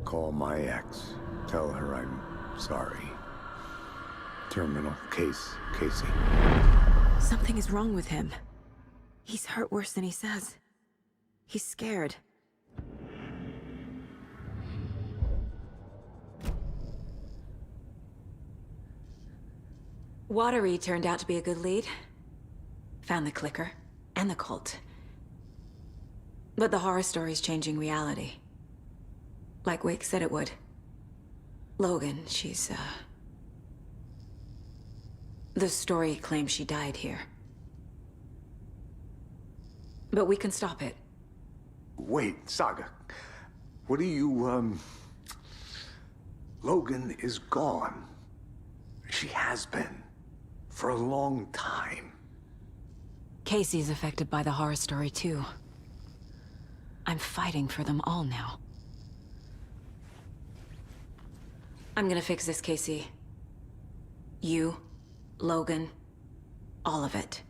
Call my ex. Tell her I'm sorry. Terminal case, Casey. Something is wrong with him. He's hurt worse than he says. He's scared. Watery turned out to be a good lead. Found the clicker and the cult. But the horror story's changing reality. Like Wake said it would. Logan, she's, The story claims she died here. But we can stop it. Wait, Saga. What do you, Logan is gone. She has been. For a long time. Casey's affected by the horror story, too. I'm fighting for them all now. I'm gonna fix this, Casey. You, Logan, all of it.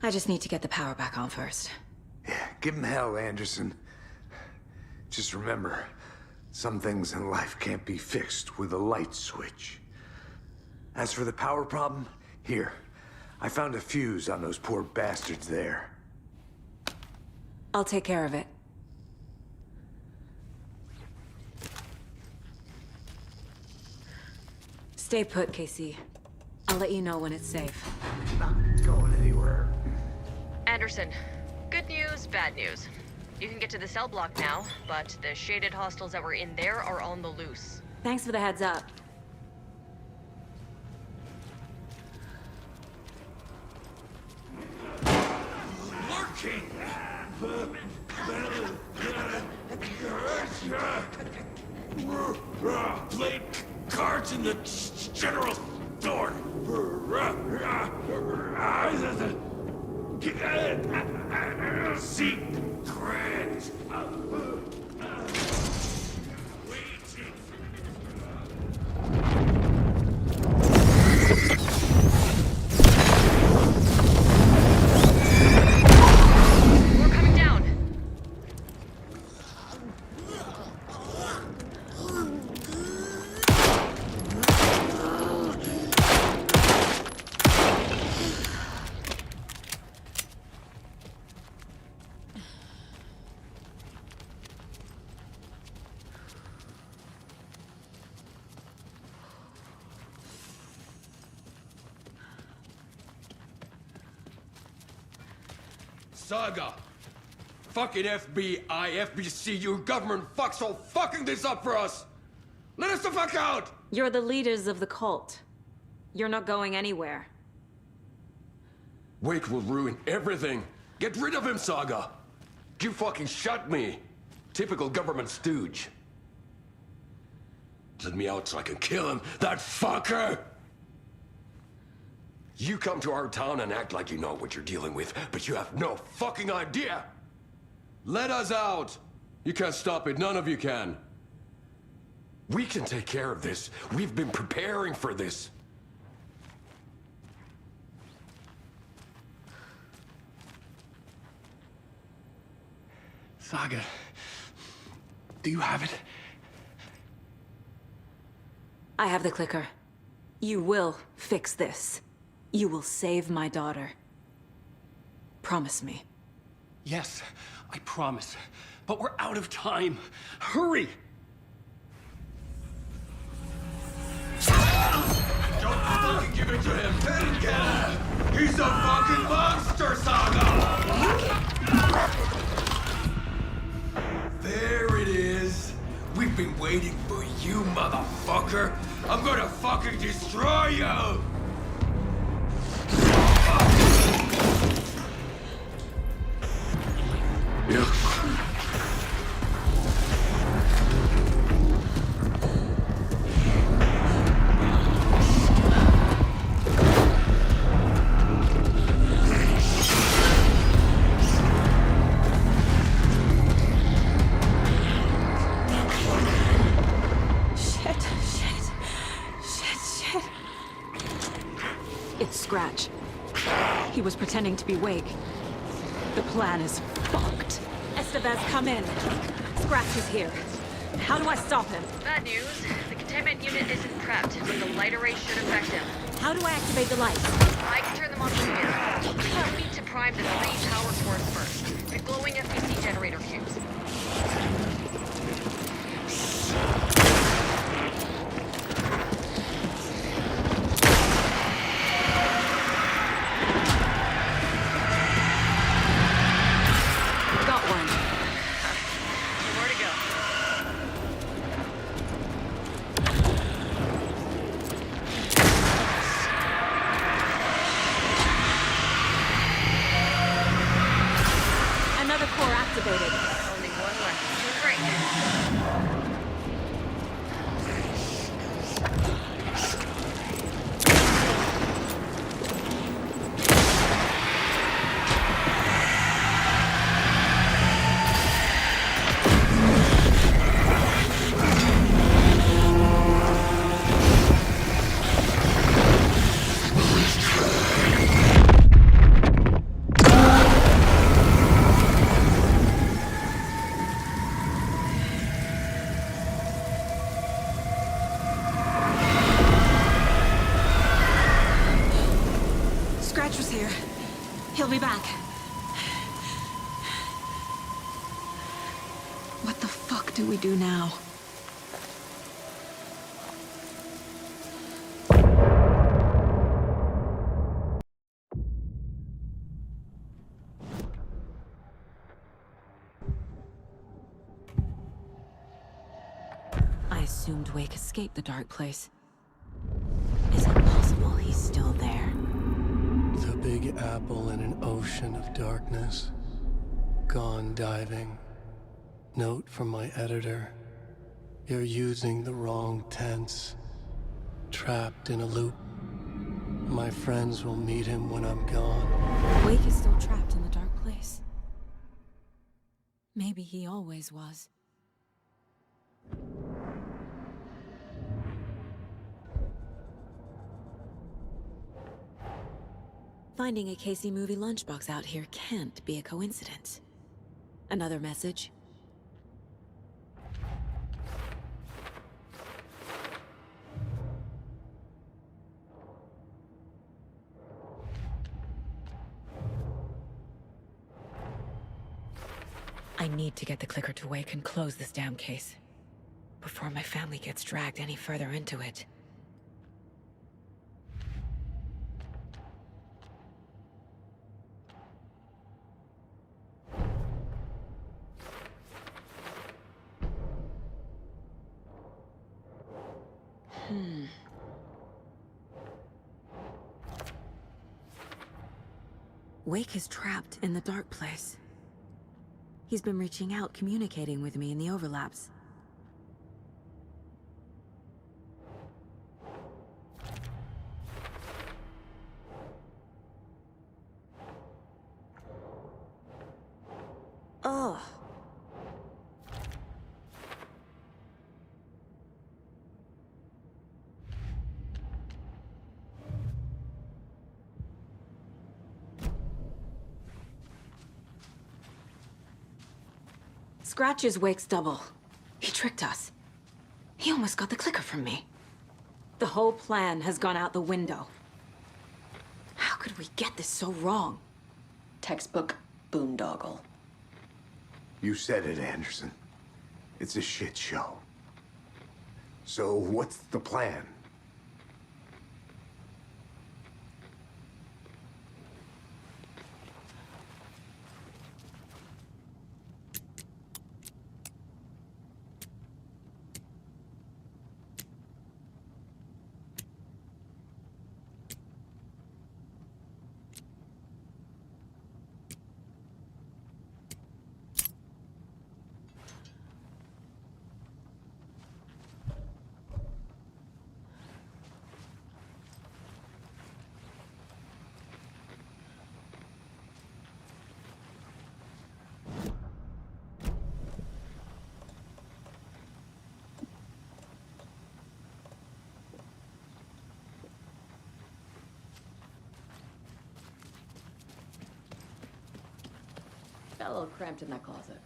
I just need to get the power back on first. Yeah, give him hell, Anderson. Just remember, some things in life can't be fixed with a light switch. As for the power problem, here. I found a fuse on those poor bastards there. I'll take care of it. Stay put, Casey. I'll let you know when it's safe. Not going anywhere. Anderson, good news, bad news. You can get to the cell block now, but the shaded hostiles that were in there are on the loose. Thanks for the heads up. Lurking! Played cards in the general store. Secret. We're coming down. Saga! Fucking FBI, FBC, you government fucks all fucking this up for us! Let us the fuck out! You're the leaders of the cult. You're not going anywhere. Wake will ruin everything. Get rid of him, Saga! You fucking shot me! Typical government stooge. Let me out so I can kill him, that fucker! You come to our town and act like you know what you're dealing with, but you have no fucking idea! Let us out! You can't stop it, none of you can. We can take care of this. We've been preparing for this. Saga, do you have it? I have the clicker. You will fix this. You will save my daughter. Promise me. Yes, I promise. But we're out of time. Hurry! Don't fucking give it to him! He's a fucking monster, Saga! There it is. We've been waiting for you, motherfucker. I'm gonna fucking destroy you! He was pretending to be Wake. The plan is fucked. Estevez, come in. Scratch is here. How do I stop him? Bad news. The containment unit isn't prepped, but the light array should affect him. How do I activate the lights? I can turn them on from here. You need to prime the 3 power cores first. The glowing FPC generator fuse. Got one. More to go. Another core activated. Only one left. Doing great. Scratch was here. He'll be back. What the fuck do we do now? I assumed Wake escaped the dark place. Is it possible he's still there? The Big Apple in an ocean of darkness. Gone diving. Note from my editor. You're using the wrong tense. Trapped in a loop. My friends will meet him when I'm gone. Wake is still trapped in the dark place. Maybe he always was. Finding a Casey movie lunchbox out here can't be a coincidence. Another message? I need to get the clicker to Wake and close this damn case before my family gets dragged any further into it. Wake is trapped in the dark place. He's been reaching out, communicating with me in the overlaps. Ugh. Scratch is Wake's double. He tricked us. He almost got the clicker from me. The whole plan has gone out the window. How could we get this so wrong? Textbook boondoggle. You said it, Anderson. It's a shit show. So what's the plan? Got a little cramped in that closet.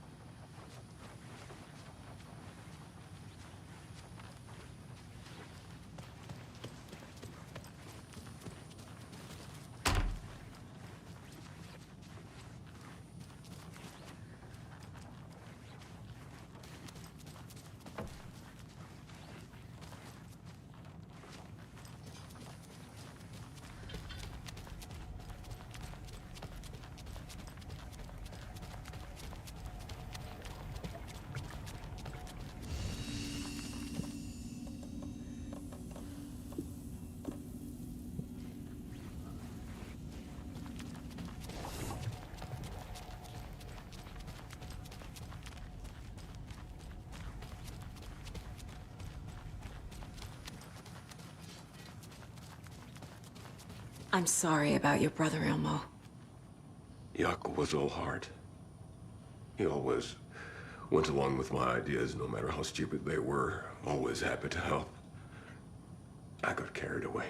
I'm sorry about your brother, Ilmo. Jaakko was all heart. He always went along with my ideas, no matter how stupid they were. Always happy to help. I got carried away.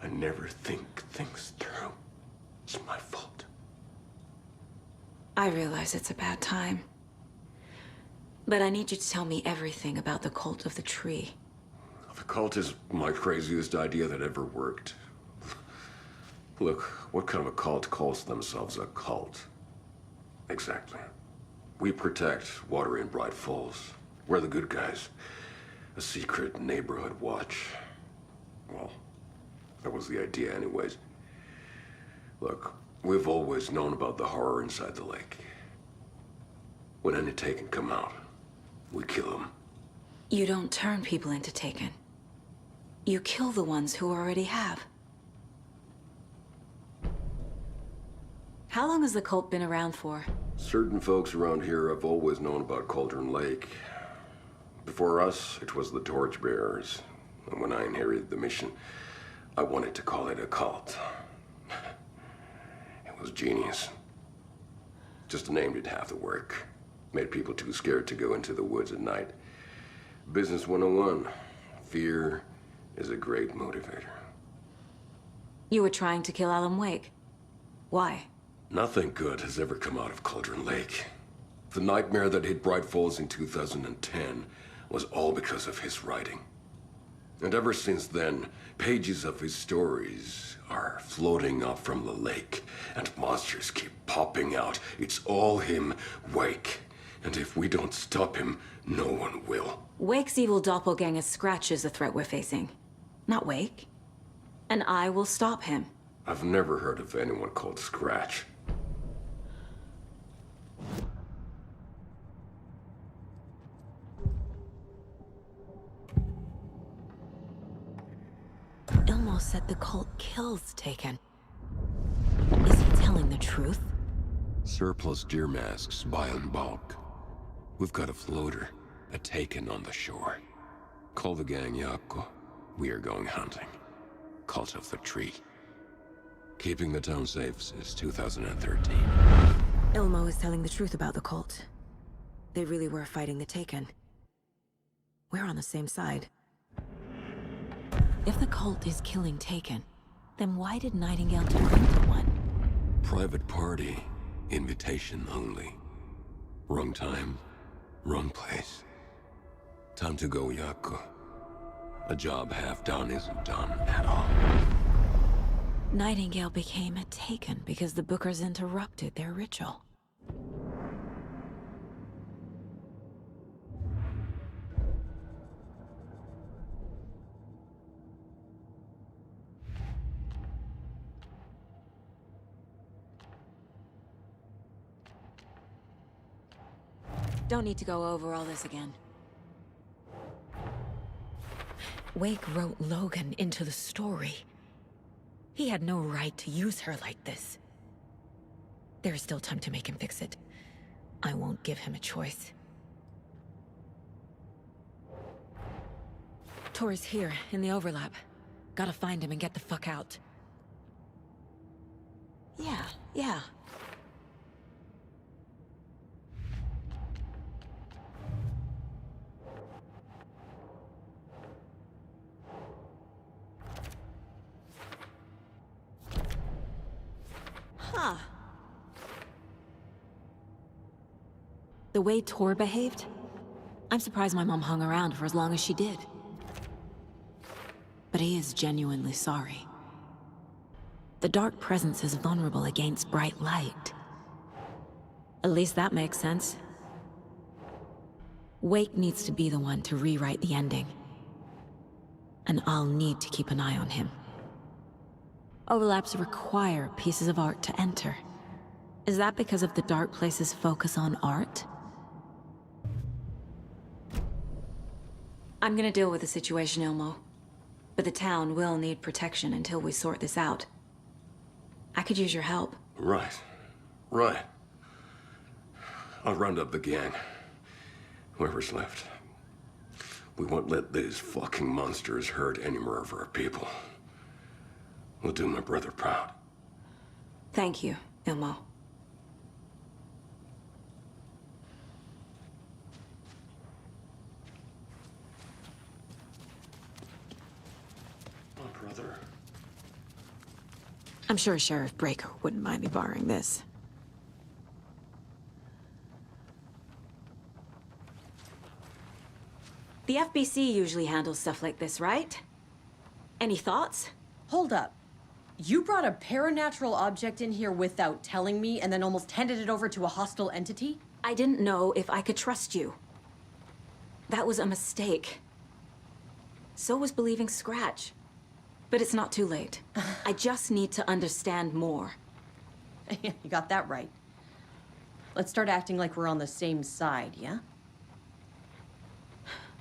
I never think things through. It's my fault. I realize it's a bad time. But I need you to tell me everything about the cult of the tree. The cult is my craziest idea that ever worked. Look, what kind of a cult calls themselves a cult? Exactly. We protect water in Bright Falls. We're the good guys. A secret neighborhood watch. Well, that was the idea anyways. Look, we've always known about the horror inside the lake. When any Taken come out, we kill them. You don't turn people into Taken. You kill the ones who already have. How long has the cult been around for? Certain folks around here have always known about Cauldron Lake. Before us, it was the Torchbearers. And when I inherited the mission, I wanted to call it a cult. It was genius. Just a name did half the work. Made people too scared to go into the woods at night. Business 101. Fear is a great motivator. You were trying to kill Alan Wake. Why? Nothing good has ever come out of Cauldron Lake. The nightmare that hit Bright Falls in 2010 was all because of his writing. And ever since then, pages of his stories are floating up from the lake, and monsters keep popping out. It's all him, Wake. And if we don't stop him, no one will. Wake's evil doppelganger Scratch is the threat we're facing, not Wake. And I will stop him. I've never heard of anyone called Scratch. Ilmo said the cult kills Taken. Is he telling the truth? Surplus deer masks buy in bulk. We've got a floater, a Taken on the shore. Call the gang Jaakko. We are going hunting. Cult of the Tree. Keeping the town safe since 2013. Ilmo is telling the truth about the cult. They really were fighting the Taken. We're on the same side. If the cult is killing Taken, then why did Nightingale turn into one? Private party. Invitation only. Wrong time, wrong place. Time to go, Jaakko. A job half done isn't done at all. Nightingale became a Taken because the Bookers interrupted their ritual. Don't need to go over all this again. Wake wrote Logan into the story. He had no right to use her like this. There is still time to make him fix it. I won't give him a choice. Tor's here, in the overlap. Gotta find him and get the fuck out. Yeah. Huh. The way Tor behaved, I'm surprised my mom hung around for as long as she did. But he is genuinely sorry. The dark presence is vulnerable against bright light. At least that makes sense. Wake needs to be the one to rewrite the ending. And I'll need to keep an eye on him. Overlaps require pieces of art to enter. Is that because of the dark place's focus on art? I'm gonna deal with the situation, Ilmo. But the town will need protection until we sort this out. I could use your help. Right. Right. I'll round up the gang. Whoever's left. We won't let these fucking monsters hurt any more of our people. We'll do my brother proud. Thank you, Ilmo. My brother. I'm sure Sheriff Breaker wouldn't mind me borrowing this. The FBC usually handles stuff like this, right? Any thoughts? Hold up. You brought a paranatural object in here without telling me and then almost handed it over to a hostile entity? I didn't know if I could trust you. That was a mistake. So was believing Scratch. But it's not too late. I just need to understand more. You got that right. Let's start acting like we're on the same side, yeah?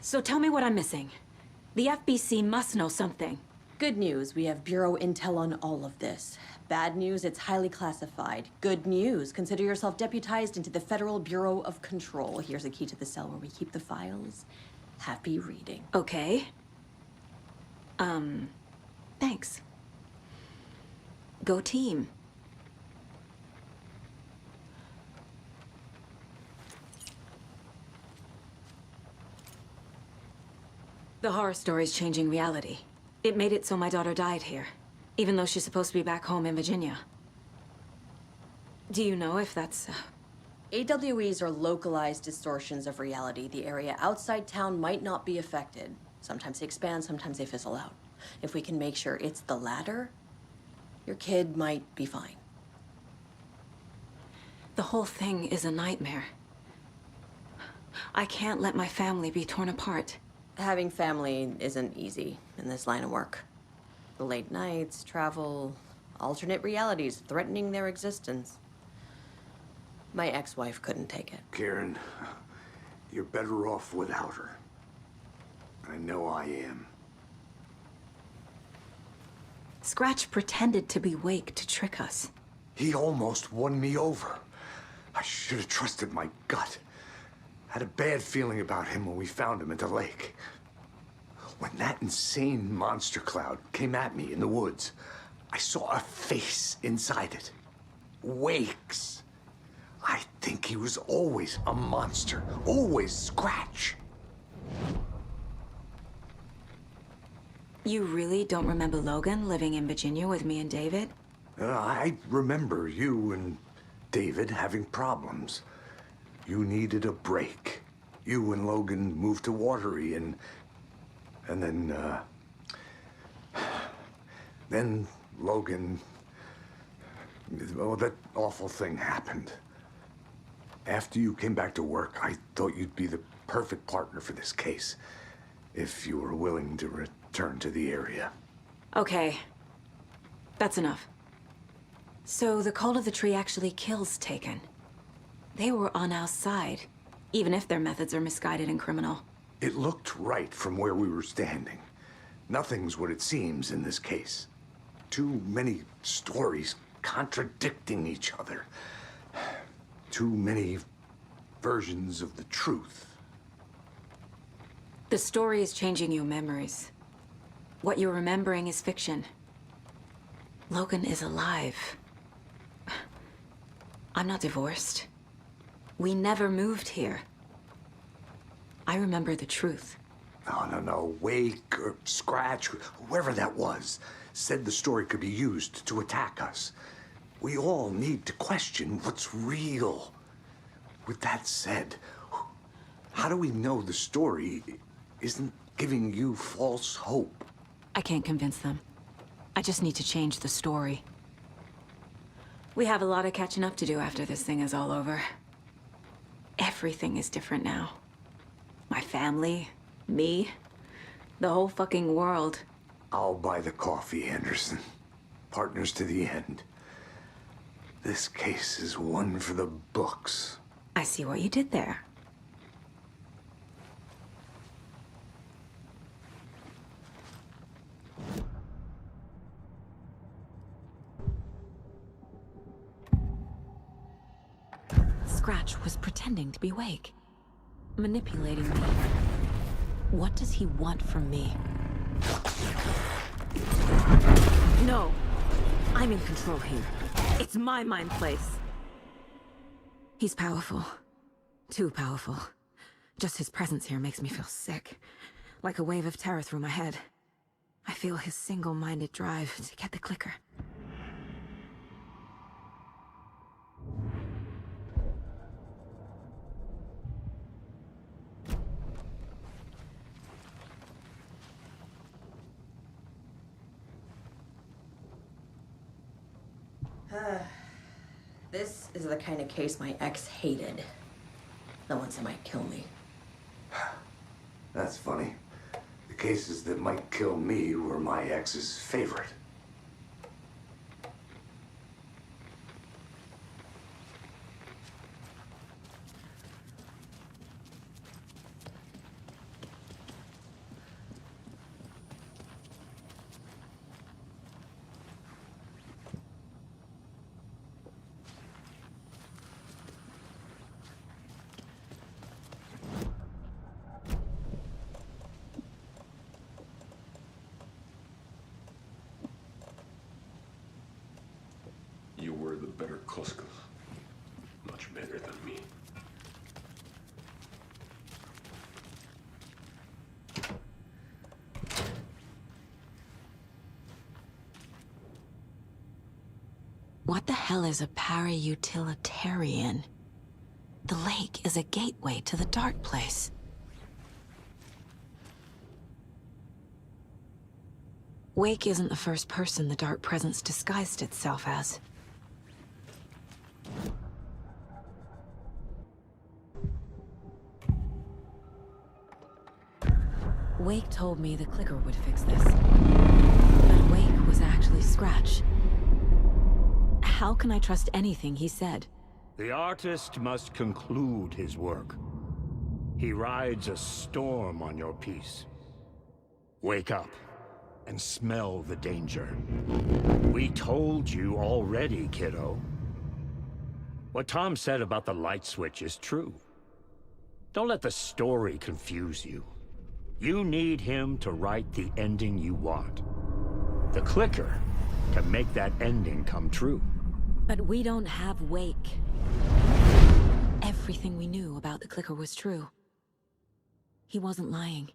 So tell me what I'm missing. The FBC must know something. Good news, we have Bureau intel on all of this. Bad news, it's highly classified. Good news, consider yourself deputized into the Federal Bureau of Control. Here's a key to the cell where we keep the files. Happy reading. Okay. Thanks. Go team. The horror story's changing reality. It made it so my daughter died here, even though she's supposed to be back home in Virginia. Do you know if that's... AWEs are localized distortions of reality. The area outside town might not be affected. Sometimes they expand, sometimes they fizzle out. If we can make sure it's the latter, your kid might be fine. The whole thing is a nightmare. I can't let my family be torn apart. Having family isn't easy in this line of work. The late nights, travel, alternate realities threatening their existence. My ex-wife couldn't take it. Karen, you're better off without her. I know I am. Scratch pretended to be Wake to trick us. He almost won me over. I should have trusted my gut. Had a bad feeling about him when we found him at the lake. When that insane monster cloud came at me in the woods, I saw a face inside it. Wake's. I think he was always a monster. Always Scratch. You really don't remember Logan living in Virginia with me and David? I remember you and David having problems. You needed a break. You and Logan moved to Watery and then Logan, oh, that awful thing happened. After you came back to work, I thought you'd be the perfect partner for this case, if you were willing to return to the area. Okay. That's enough. So the Cult of the Tree actually kills Taken. They were on our side, even if their methods are misguided and criminal. It looked right from where we were standing. Nothing's what it seems in this case. Too many stories contradicting each other. Too many versions of the truth. The story is changing your memories. What you're remembering is fiction. Logan is alive. I'm not divorced. We never moved here. I remember the truth. No. Wake or Scratch, whoever that was, said the story could be used to attack us. We all need to question what's real. with that said, how do we know the story isn't giving you false hope? I can't convince them. I just need to change the story. We have a lot of catching up to do after this thing is all over. Everything is different now. My family, me, the whole fucking world. I'll buy the coffee, Anderson. Partners to the end. This case is one for the books. I see what you did there. Scratch was pretending to be Wake, manipulating me. What does he want from me? No, I'm in control here. It's my mind place. He's powerful. Too powerful. Just his presence here makes me feel sick. Like a wave of terror through my head. I feel his single-minded drive to get the clicker. This is the kind of case my ex hated. The ones that might kill me. That's funny. The cases that might kill me were my ex's favorite. You were the better Kuska. Much better than me. What the hell is a para-utilitarian? The lake is a gateway to the dark place. Wake isn't the first person the dark presence disguised itself as. Wake told me the clicker would fix this. But Wake was actually Scratch. How can I trust anything he said? The artist must conclude his work. He rides a storm on your piece. Wake up and smell the danger. We told you already, kiddo. What Tom said about the light switch is true. Don't let the story confuse you. You need him to write the ending you want. The clicker can make that ending come true. But we don't have Wake. Everything we knew about the clicker was true. He wasn't lying.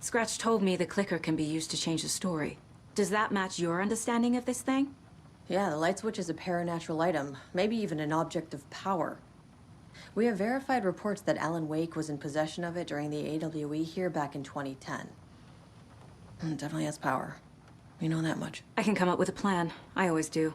Scratch told me the clicker can be used to change the story. Does that match your understanding of this thing? Yeah, the light switch is a paranatural item, maybe even an object of power. We have verified reports that Alan Wake was in possession of it during the AWE here back in 2010. It definitely has power. We know that much. I can come up with a plan. I always do.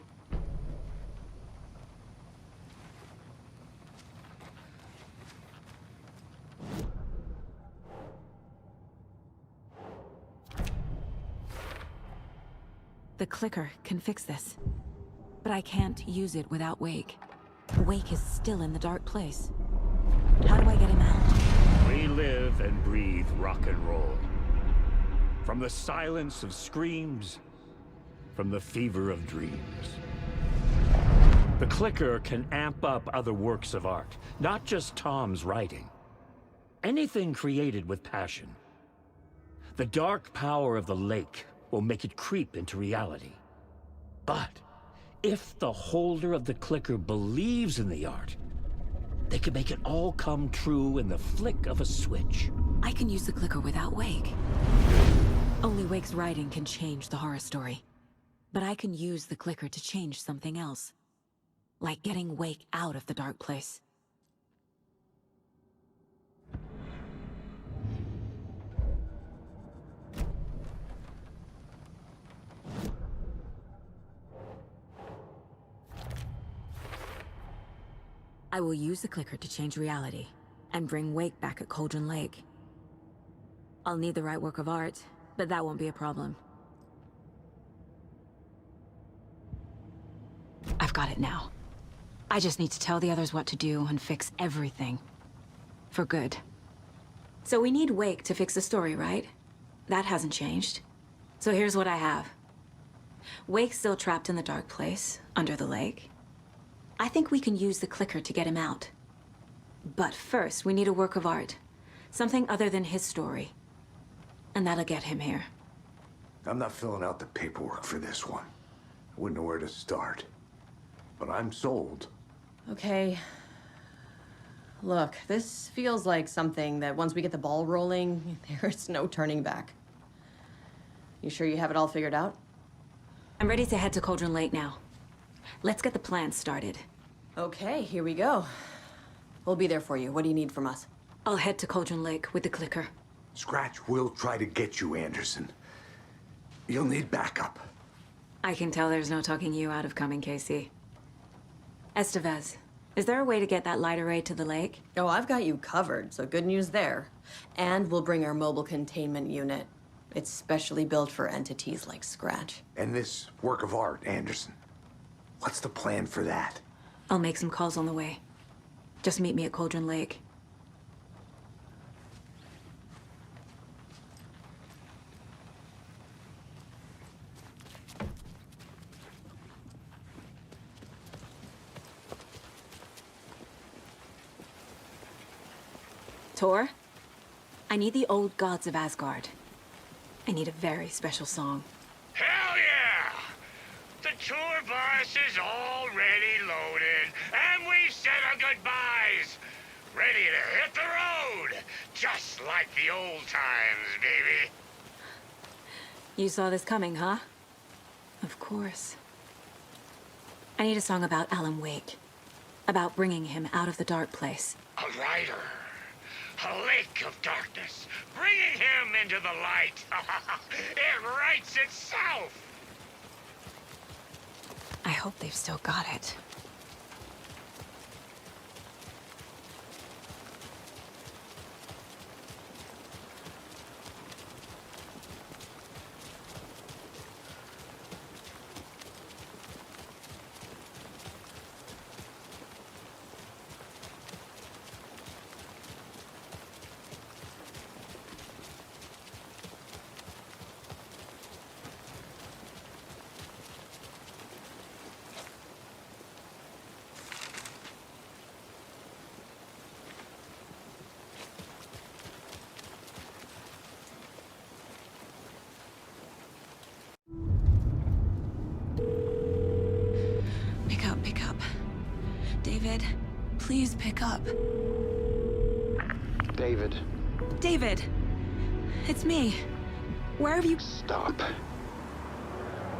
clicker can fix this. But I can't use it without Wake. Wake is still in the dark place. How do I get him out? We live and breathe rock and roll. From the silence of screams, from the fever of dreams. The clicker can amp up other works of art, not just Tom's writing. Anything created with passion. The dark power of the lake will make it creep into reality. But if the holder of the clicker believes in the art, they can make it all come true in the flick of a switch. I can use the clicker without Wake. Only Wake's writing can change the horror story. But I can use the clicker to change something else. Like getting Wake out of the dark place. I will use the clicker to change reality, and bring Wake back at Cauldron Lake. I'll need the right work of art, but that won't be a problem. I've got it now. I just need to tell the others what to do and fix everything. For good. So we need Wake to fix the story, right? That hasn't changed. So here's what I have. Wake's still trapped in the dark place, under the lake. I think we can use the clicker to get him out. But first, we need a work of art. Something other than his story. And that'll get him here. I'm not filling out the paperwork for this one. I wouldn't know where to start. But I'm sold. Okay. Look, this feels like something that once we get the ball rolling, there's no turning back. You sure you have it all figured out? I'm ready to head to Cauldron Lake now. Let's get the plan started. Okay, here we go. We'll be there for you. What do you need from us? I'll head to Cauldron Lake with the clicker. Scratch will try to get you, Anderson. You'll need backup. I can tell there's no talking you out of coming, Casey. Estevez, is there a way to get that light array to the lake? Oh, I've got you covered, so good news there. And we'll bring our mobile containment unit. It's specially built for entities like Scratch. And this work of art, Anderson. What's the plan for that? I'll make some calls on the way. Just meet me at Cauldron Lake. Tor, I need the old gods of Asgard. I need a very special song. Hell yeah! The tour bus is already loaded, and we've said our goodbyes. Ready to hit the road, just like the old times, baby. You saw this coming, huh? Of course. I need a song about Alan Wake. About bringing him out of the dark place. A rider. A lake of darkness, bringing him into the light. It writes itself. I hope they've still got it. Pick up. David, please pick up. David. David! It's me. Where have you... Stop.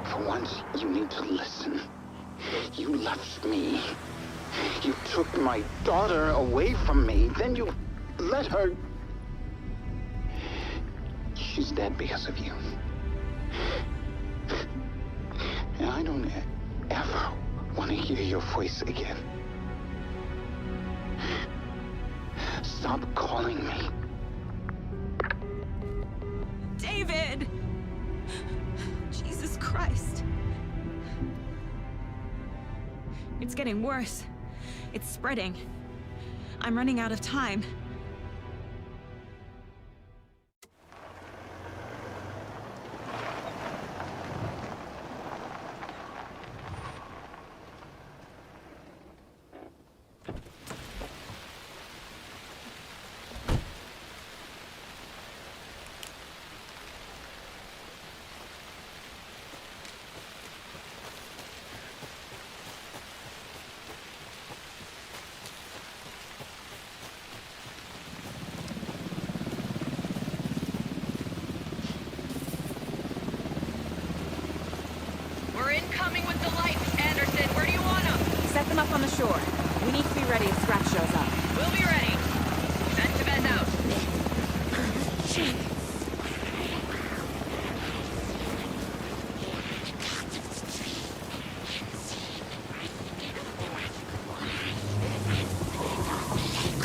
For once, you need to listen. You left me. You took my daughter away from me. Then you let her... She's dead because of you. And I don't ever want to hear your voice again. Stop calling me. David! Jesus Christ. It's getting worse. It's spreading. I'm running out of time. We're incoming with the lights, Anderson. Where do you want them? Set them up on the shore. We need to be ready if Scratch shows up. We'll be ready. Vent to vent out.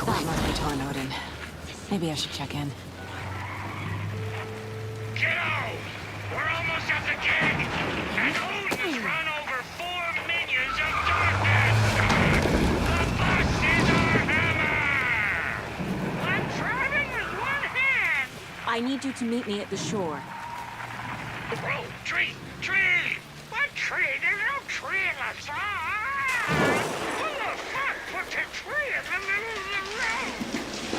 That must be Tornodin. Maybe I should check in. Kiddo! We're almost at the gig! And Odin's run over 4 minions of darkness! The bus is our hammer! I'm driving with one hand! I need you to meet me at the shore. Bro, tree! Tree! What tree? There's no tree in the side! Who the fuck put a tree in the middle of the road?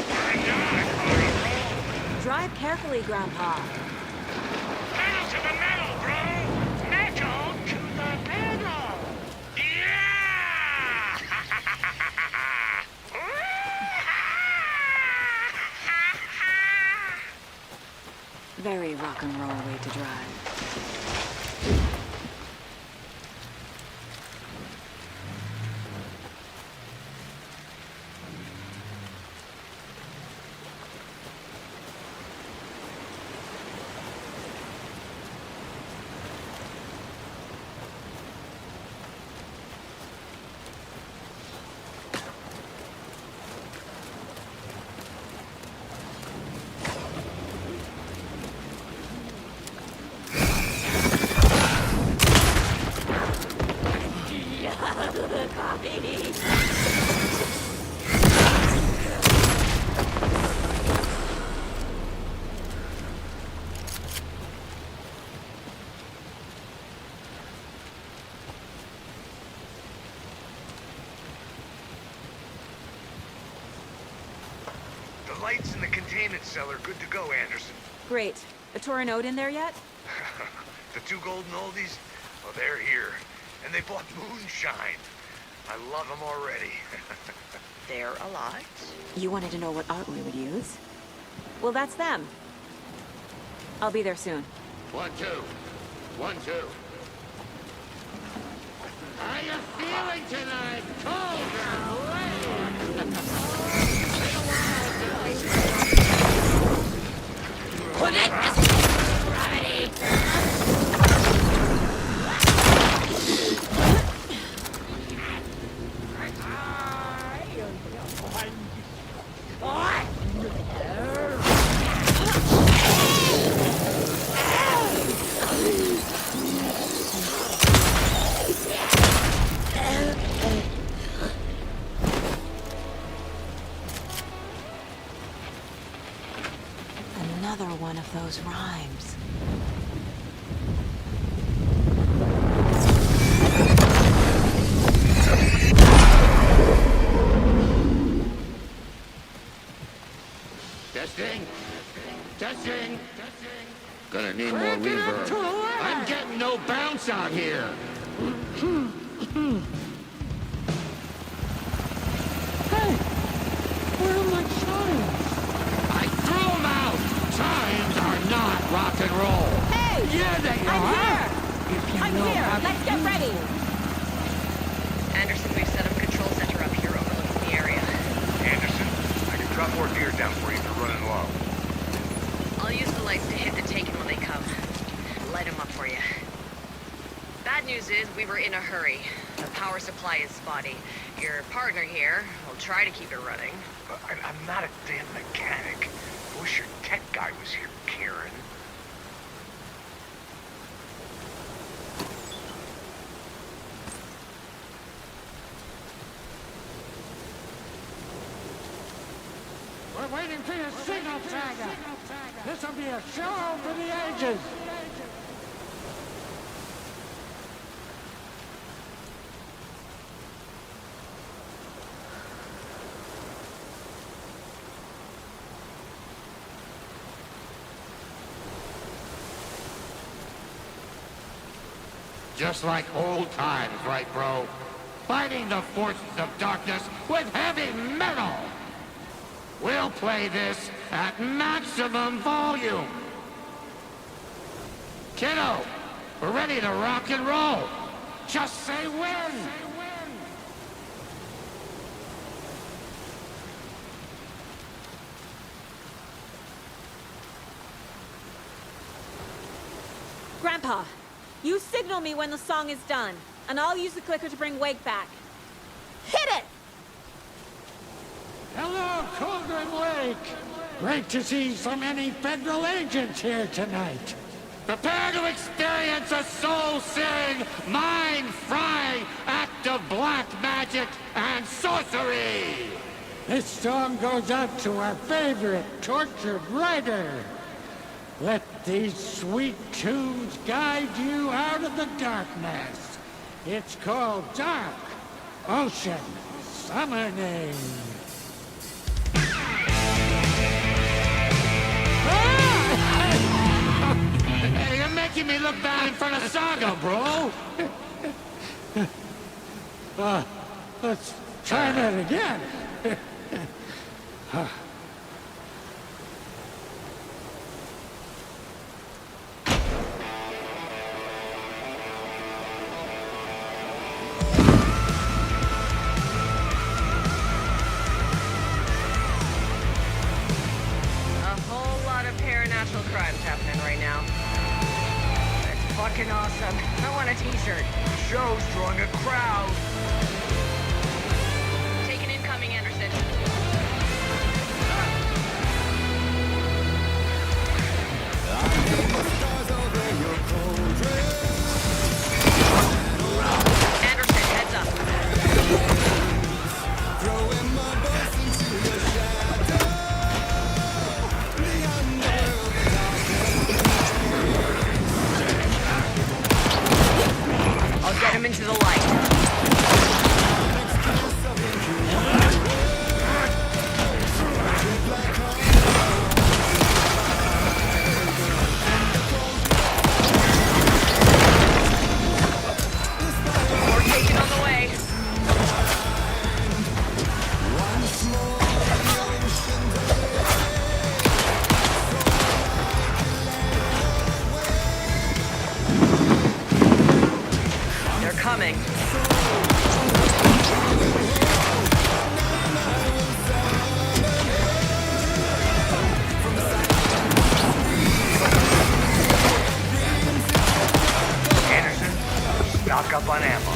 I'm not on a road! Drive carefully, Grandpa. Pedal to the metal, bro! Metal to the pedal! Yeah! Very rock and roll way to drive. The lights in the containment cell are good to go, Anderson. Great. A Tornodin in there yet? The 2 golden oldies? Well, they're here. And they bought moonshine. I love them already. They're alive. You wanted to know what art we would use? Well, that's them. I'll be there soon. 1, 2. 1, 2. How you feeling tonight, Another one of those rhymes. Testing. Testing. Gonna need more reverb. I'm getting no bounce out here. Hey! Where are my chimes? I threw them out! Chimes are not rock and roll! Hey! Yeah, they I'm are! here! If you I'm know here! how to Let's get ready! Anderson, we've set up a control center up here overlooking the area. Anderson, I can drop more deer down for you if you're running low. I'll use the lights to hit the Taken when they come. Light them up for you. Bad news is we were in a hurry. The power supply is spotty. Your partner here will try to keep it running. I'm not a damn mechanic. I wish your tech guy was here, Karen. be a single Saga. This'll be a show for the ages. Just like old times, right, bro? Fighting the forces of darkness with heavy metal! We'll play this at maximum volume! Kiddo, we're ready to rock and roll! Just say when! Grandpa, you signal me when the song is done, and I'll use the clicker to bring Wake back. Hit it! Hello, Cauldron Lake. Great to see so many federal agents here tonight. Prepare to experience a soul-searing, mind-frying act of black magic and sorcery! This song goes out to our favorite tortured writer. Let these sweet tunes guide you out of the darkness. It's called Dark Ocean Summoning. Hey, you're making me look bad in front of Saga, bro! Let's try that again. Natural crimes happening right now. That's fucking awesome. I want a t-shirt. Show's drawing a crowd. Take an incoming, Anderson. Anderson, heads up. I'll get him into the light. More taken on the way. They're coming. Anderson, stock up on ammo.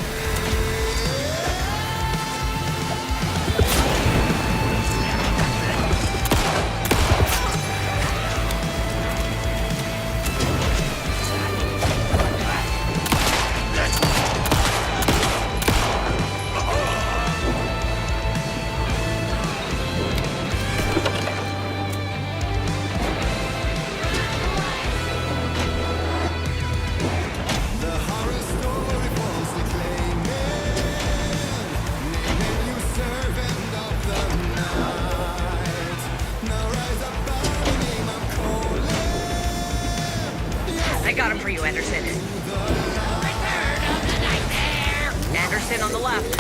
I got him for you, Anderson. Anderson on the left.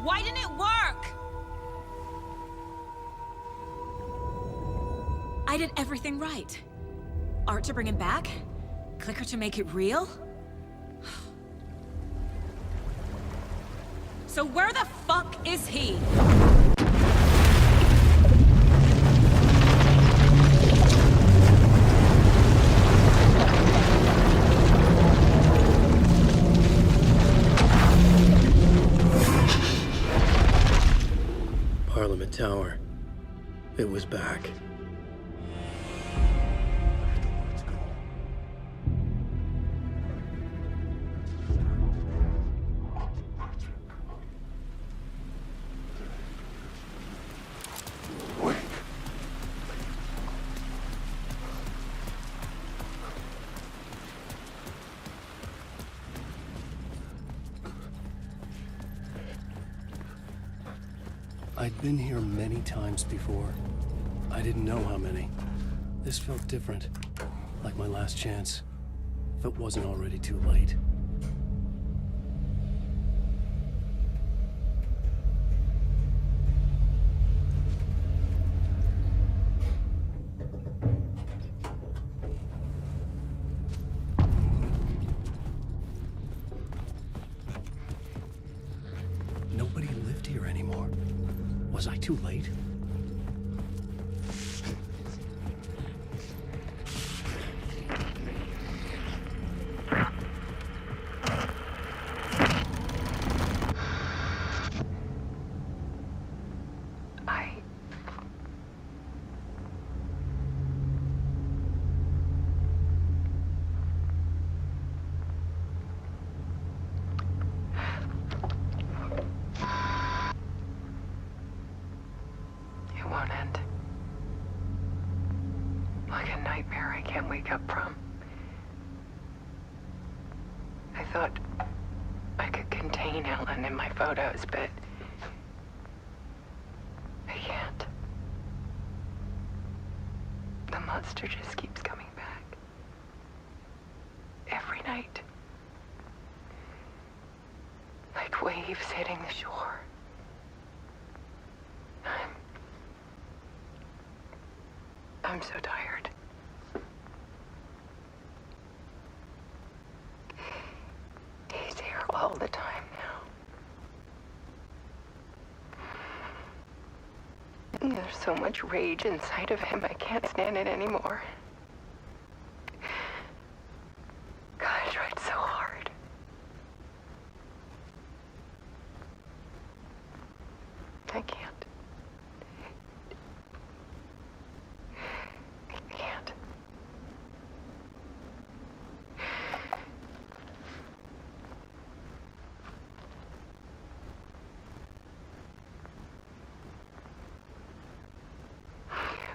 Why didn't it work? I did everything right. Art to bring him back? Clicker to make it real? So where the fuck is he? Parliament Tower. It was back. I'd been here many times before. I didn't know how many. This felt different, like my last chance, if it wasn't already too late. Nobody lived here anymore. Was I too late? It won't end. Like a nightmare I can't wake up from. I thought I could contain Ellen in my photos, but I can't. The monster just keeps coming back. Every night. Like waves hitting the shore. I'm so tired. He's here all the time now. And there's so much rage inside of him, I can't stand it anymore. God, I tried so hard. I can't.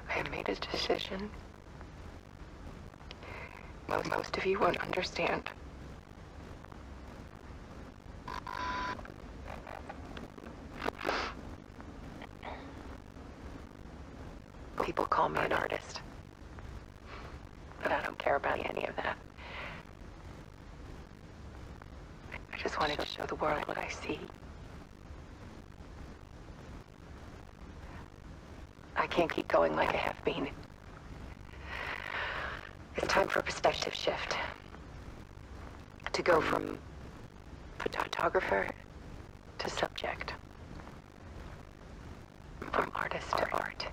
I made a decision. Most of you won't understand. People call me an artist. But I don't care about any of that. I just wanted to show the world what I see. I can't keep going like I have been. It's time for a perspective shift. To go from photographer to subject. From artist to art.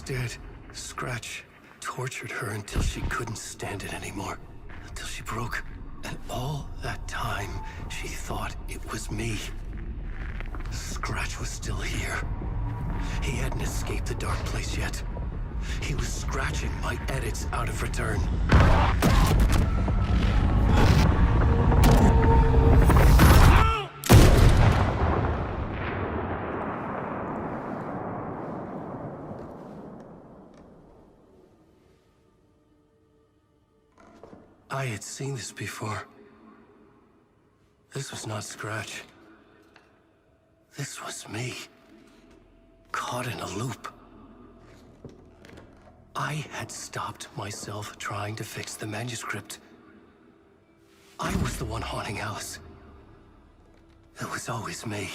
did. Scratch tortured her until she couldn't stand it anymore. Until she broke. And all that time, she thought it was me. Scratch was still here. He hadn't escaped the dark place yet. He was scratching my edits out of return. I had seen this before. This was not Scratch. This was me. Caught in a loop. I had stopped myself trying to fix the manuscript. I was the one haunting Alice. It was always me.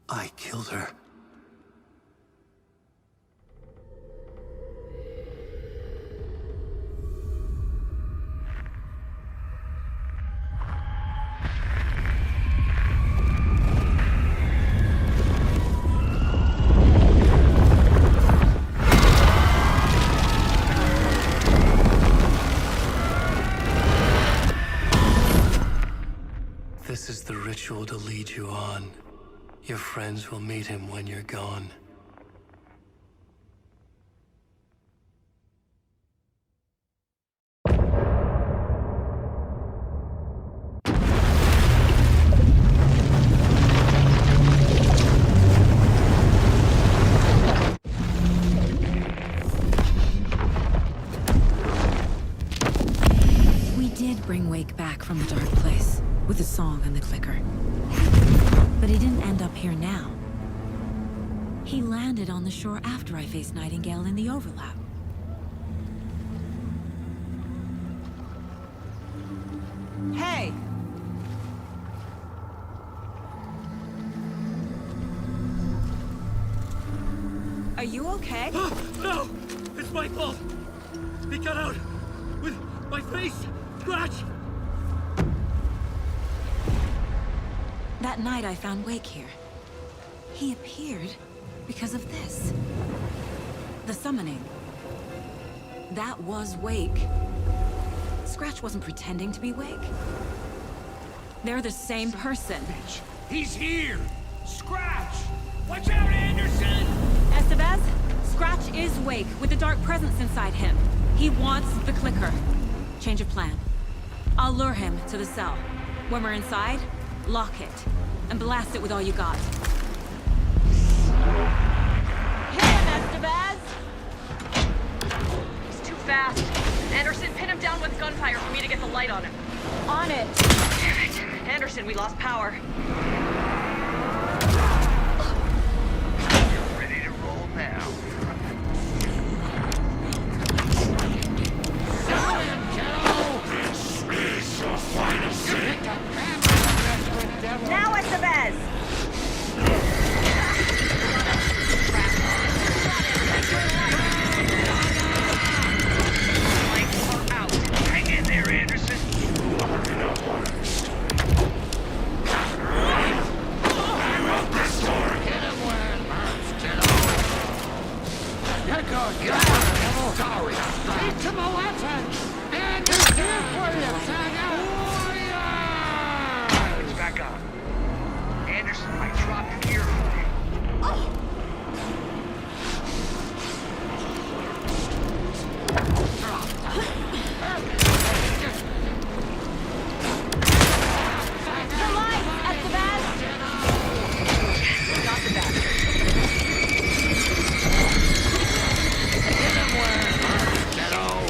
I killed her. This is the ritual to lead you on. Your friends will meet him when you're gone. We did bring Wake back from the dark place. With the song and the clicker. But he didn't end up here now. He landed on the shore after I faced Nightingale in the overlap. Hey! Are you okay? No! It's my fault! He got out! With my face! Scratch! That night I found Wake here. He appeared because of this. The summoning. That was Wake. Scratch wasn't pretending to be Wake. They're the same person. He's here! Scratch! Watch out, Anderson! Estevez, Scratch is Wake with the dark presence inside him. He wants the clicker. Change of plan. I'll lure him to the cell. When we're inside, lock it, and blast it with all you got. Hit him, Estevez! He's too fast. Anderson, pin him down with gunfire for me to get the light on him. On it! Damn it. Anderson, we lost power. You're ready to roll now. This is your final scene. Now, Estevez! Lights are out. Hang in there, Anderson. I wrote this story. Get him where it hurts, kiddo. You're good. You're good. Sorry. Speak to my weapon! And he's here for you, Saga! It's back on. Anderson, I dropped gear for you. The light, Estevez! Got the bastard.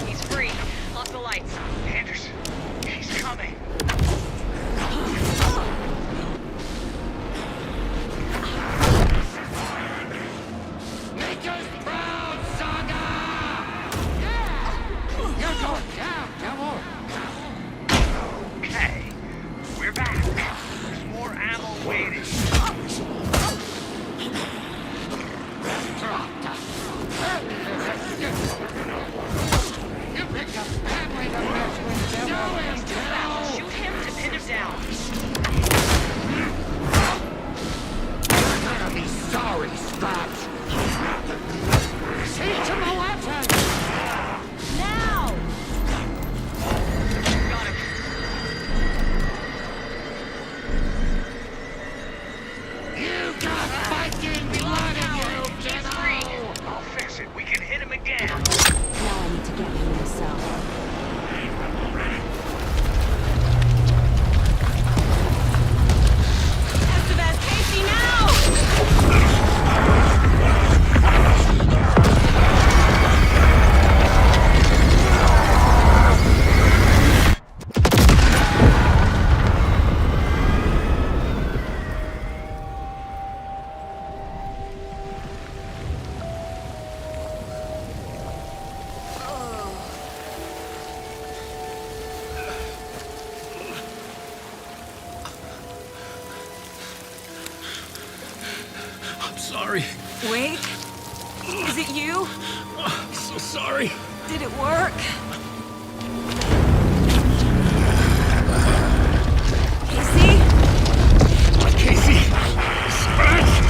He's free. Off the lights. Anderson, he's coming. Make us proud, Saga! Yeah! You're going down, devil! Okay, we're back. There's more ammo waiting. You picked a family to mess with, devil! sorry. Wait. Is it you? I'm so sorry. Did it work? Casey! Scratch!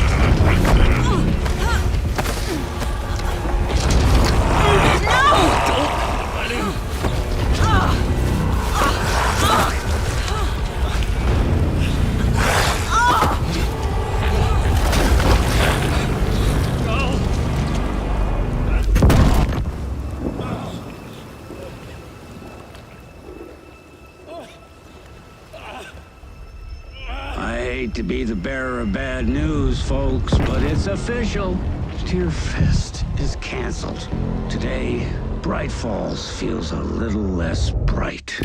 I hate to be the bearer of bad news, folks, but it's official. Deerfest is canceled. Today, Bright Falls feels a little less bright.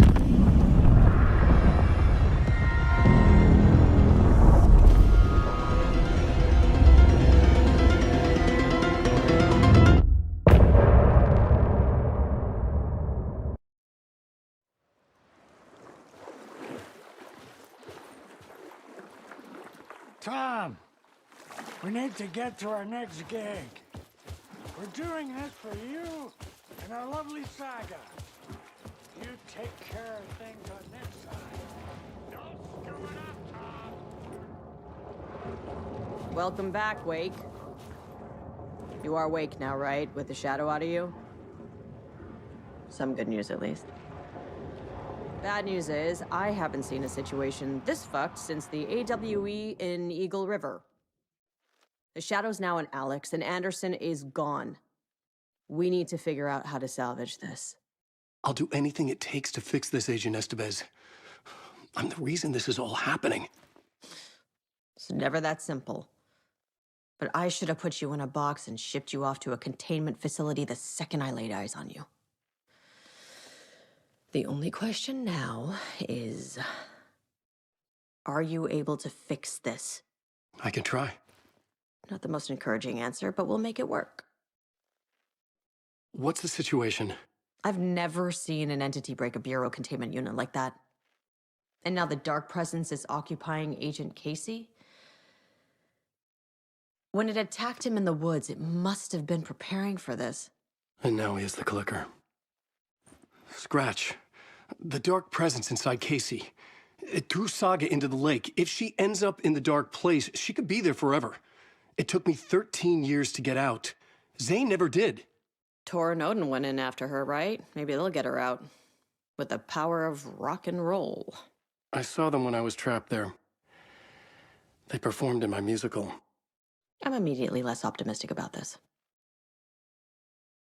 Tom, we need to get to our next gig. We're doing this for you and our lovely Saga. You take care of things on this side. Don't screw it up, Tom. Welcome back, Wake. You are Wake now, right? With the shadow out of you? Some good news, at least. Bad news is, I haven't seen a situation this fucked since the AWE in Eagle River. The shadow's now in Alex, and Anderson is gone. We need to figure out how to salvage this. I'll do anything it takes to fix this, Agent Estevez. I'm the reason this is all happening. It's never that simple. But I should have put you in a box and shipped you off to a containment facility the second I laid eyes on you. The only question now is, are you able to fix this? I can try. Not the most encouraging answer, but we'll make it work. What's the situation? I've never seen an entity break a bureau containment unit like that. And now the dark presence is occupying Agent Casey? When it attacked him in the woods, it must have been preparing for this. And now he has the clicker. Scratch. The dark presence inside Casey. It threw Saga into the lake. If she ends up in the dark place, she could be there forever. It took me 13 years to get out. Zane never did. Tor and Odin went in after her, right? Maybe they'll get her out. With the power of rock and roll. I saw them when I was trapped there. They performed in my musical. I'm immediately less optimistic about this.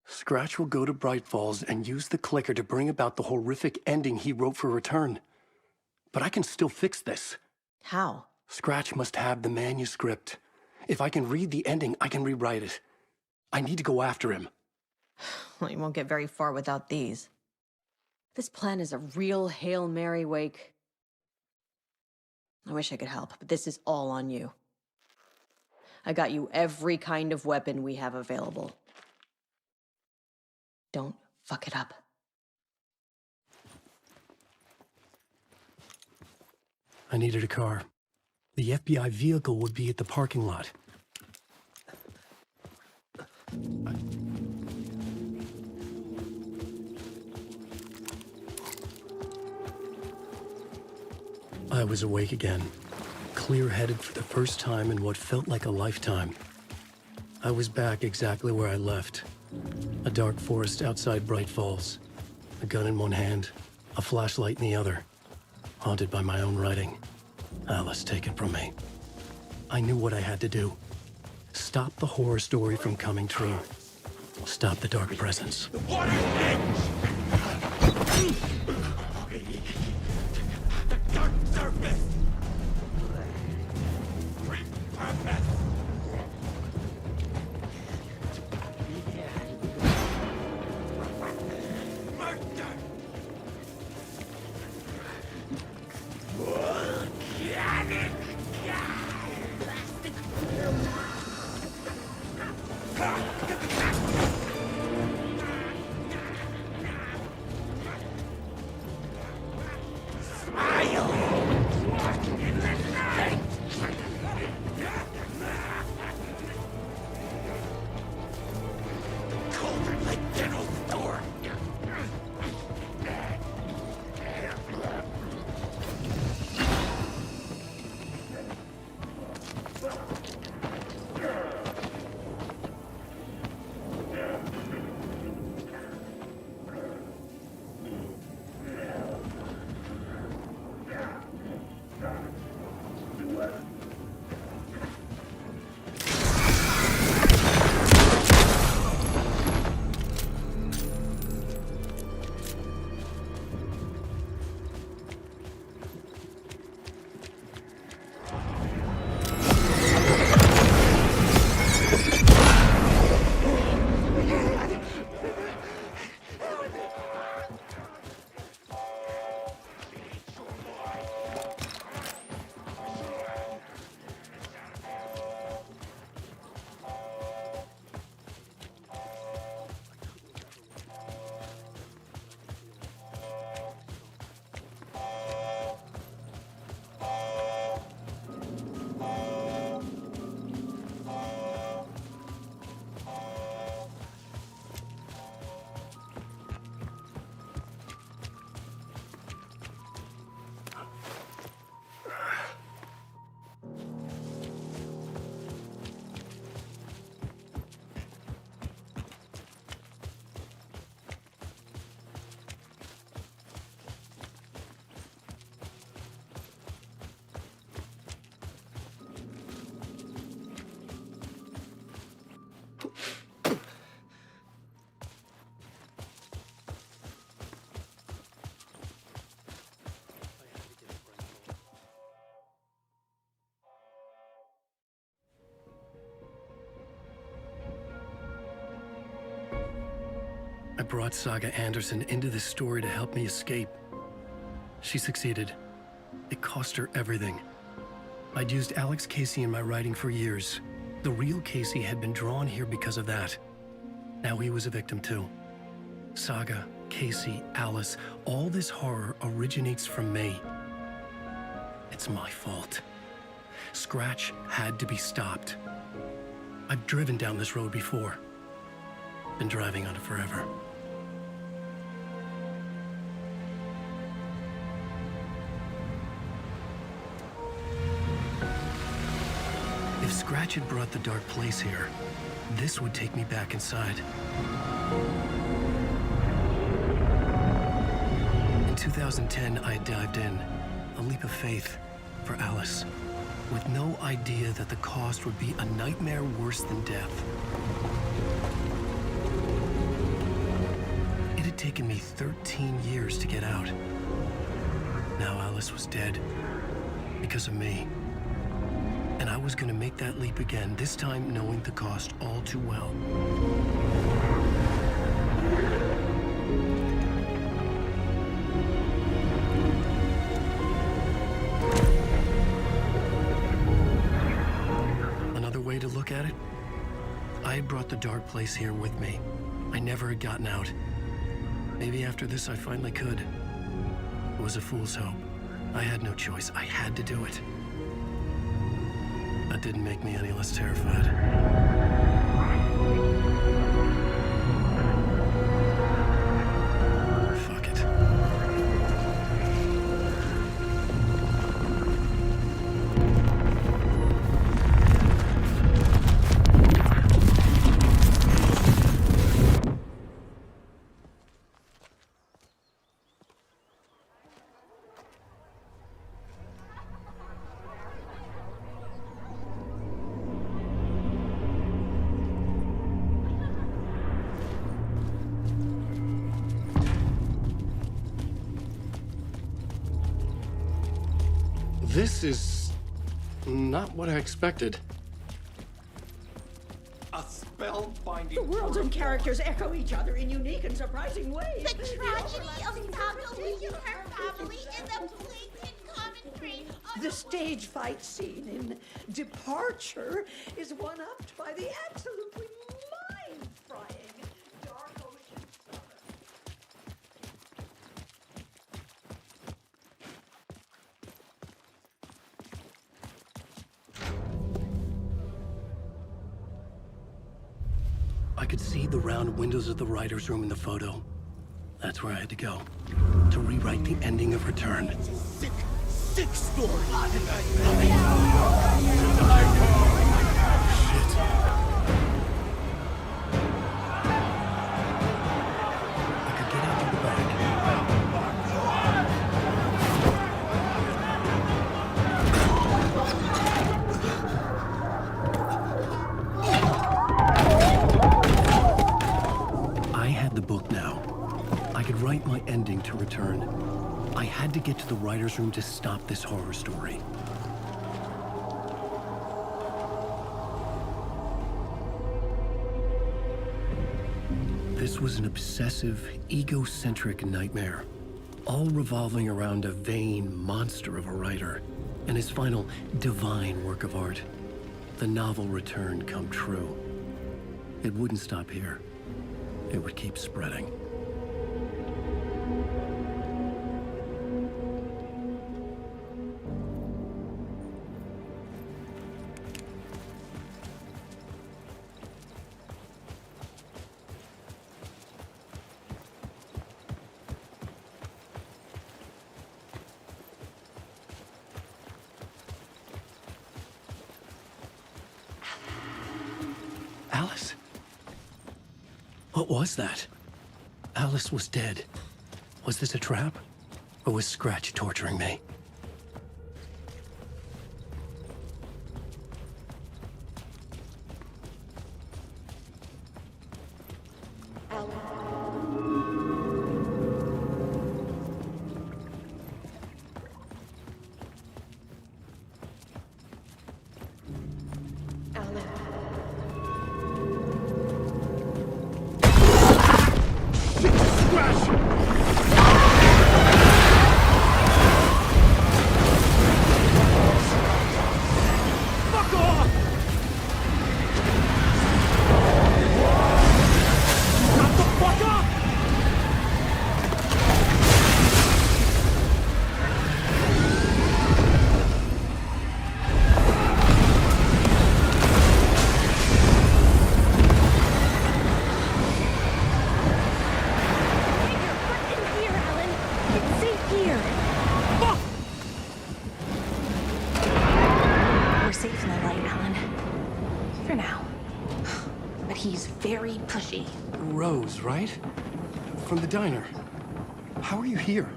Scratch will go to Bright Falls and use the clicker to bring about the horrific ending he wrote for Return. But I can still fix this. How? Scratch must have the manuscript. If I can read the ending, I can rewrite it. I need to go after him. Well, you won't get very far without these. This plan is a real Hail Mary, Wake. I wish I could help, but this is all on you. I got you every kind of weapon we have available. Don't fuck it up. I needed a car. The FBI vehicle would be at the parking lot. I was awake again, clear-headed for the first time in what felt like a lifetime. I was back exactly where I left. A dark forest outside Bright Falls. A gun in one hand, a flashlight in the other. Haunted by my own writing. Alice taken from me. I knew what I had to do. Stop the horror story from coming true. Stop the dark presence. The water's edge! The dark surface! Purpose! I brought Saga Anderson into this story to help me escape. She succeeded. It cost her everything. I'd used Alex Casey in my writing for years. The real Casey had been drawn here because of that. Now he was a victim too. Saga, Casey, Alice, all this horror originates from me. It's my fault. Scratch had to be stopped. I've driven down this road before. Been driving on it forever. If Scratch had brought the dark place here, this would take me back inside. In 2010, I had dived in, a leap of faith for Alice, with no idea that the cost would be a nightmare worse than death. It had taken me 13 years to get out. Now Alice was dead, because of me. And I was gonna make that leap again, this time knowing the cost all too well. Another way to look at it, I had brought the dark place here with me. I never had gotten out. Maybe after this I finally could. It was a fool's hope. I had no choice. I had to do it. That didn't make me any less terrified. Fuck it. This is not what I expected. A spellbinding. The worlds and characters echo each other in unique and surprising ways. The tragedy of Saga losing her family is a blatant commentary on The stage fight scene in Departure is one-upped by the absolutely mind-frying Dark Ocean Summer. I could see the round windows of the writer's room in the photo. That's where I had to go, to rewrite the ending of Return. Sick story. I had the book now. I could write my ending to Return. I had to get to the writer's room to stop this horror story. This was an obsessive, egocentric nightmare, all revolving around a vain monster of a writer and his final divine work of art, the novel Return come true. It wouldn't stop here. It would keep spreading. Alice? What was that? Alice was dead. Was this a trap? Or was Scratch torturing me? very pushy. Rose, right? From the diner. How are you here?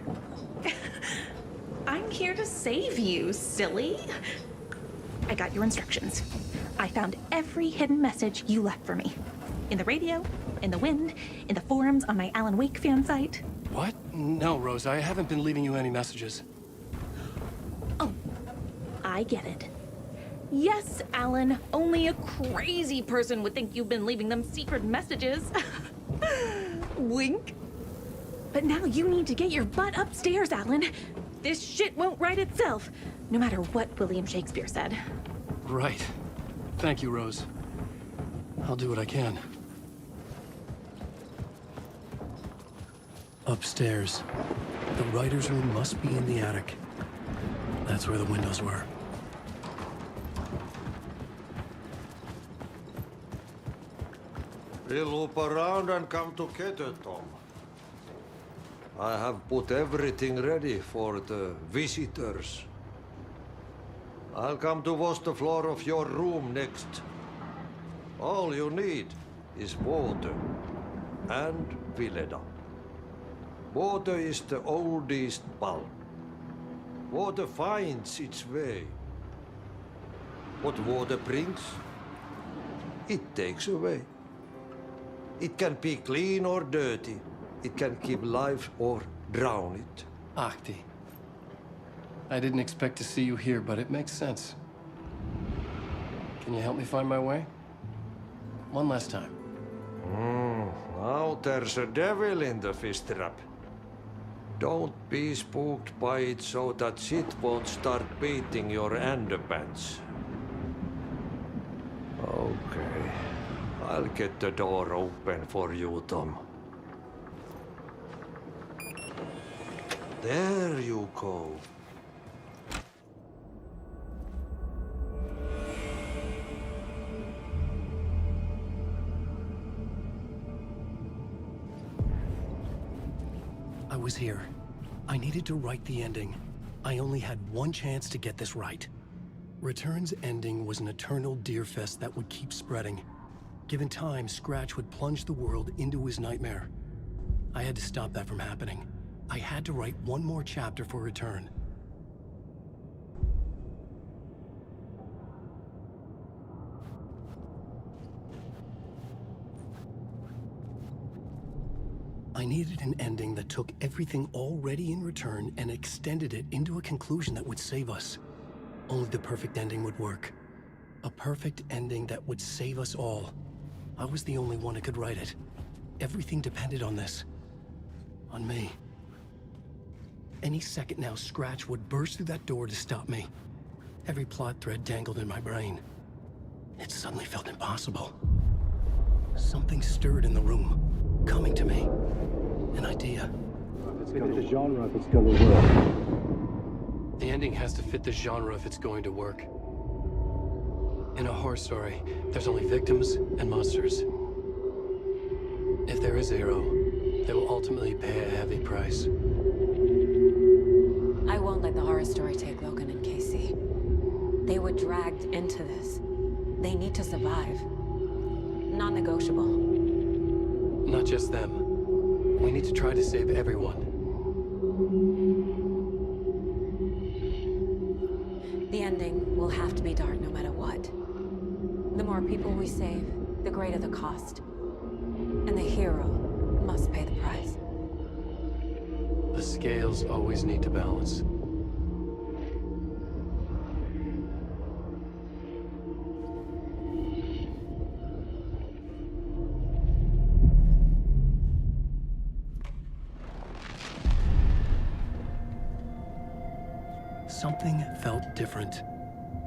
I'm here to save you, silly. I got your instructions. I found every hidden message you left for me. In the radio, in the wind, in the forums on my Alan Wake fan site. What? No, Rose, I haven't been leaving you any messages. Oh, I get it. Yes, Alan, only a crazy person would think you've been leaving them secret messages. Wink. But now you need to get your butt upstairs, Alan. This shit won't right itself, no matter what William Shakespeare said. Right. Thank you, Rose. I'll do what I can. Upstairs. The writer's room must be in the attic. That's where the windows were. We'll loop around and come together, Tom. I have put everything ready for the visitors. I'll come to wash the floor of your room next. All you need is water and Vileda. Water is the oldest bulb. Water finds its way. What water brings, it takes away. It can be clean or dirty. It can keep life or drown it. Ahti. I didn't expect to see you here, but it makes sense. Can you help me find my way? One last time. Now there's a devil in the fish trap. Don't be spooked by it so that shit won't start beating your underpants. Okay. I'll get the door open for you, Tom. There you go. I was here. I needed to write the ending. I only had one chance to get this right. Return's ending was an eternal Deerfest that would keep spreading. Given time, Scratch would plunge the world into his nightmare. I had to stop that from happening. I had to write one more chapter for Return. I needed an ending that took everything already in Return and extended it into a conclusion that would save us. Only the perfect ending would work. A perfect ending that would save us all. I was the only one who could write it. Everything depended on this. On me. Any second now, Scratch would burst through that door to stop me. Every plot thread dangled in my brain. It suddenly felt impossible. Something stirred in the room, coming to me. An idea. Fit the genre if it's gonna work. The ending has to fit the genre if it's going to work. In a horror story, there's only victims and monsters. If there is a hero, they will ultimately pay a heavy price. I won't let the horror story take Logan and Casey. They were dragged into this. They need to survive. Non-negotiable. Not just them. We need to try to save everyone. The ending will have to be dark no matter what. The more people we save, the greater the cost. And the hero must pay the price. The scales always need to balance. Something felt different.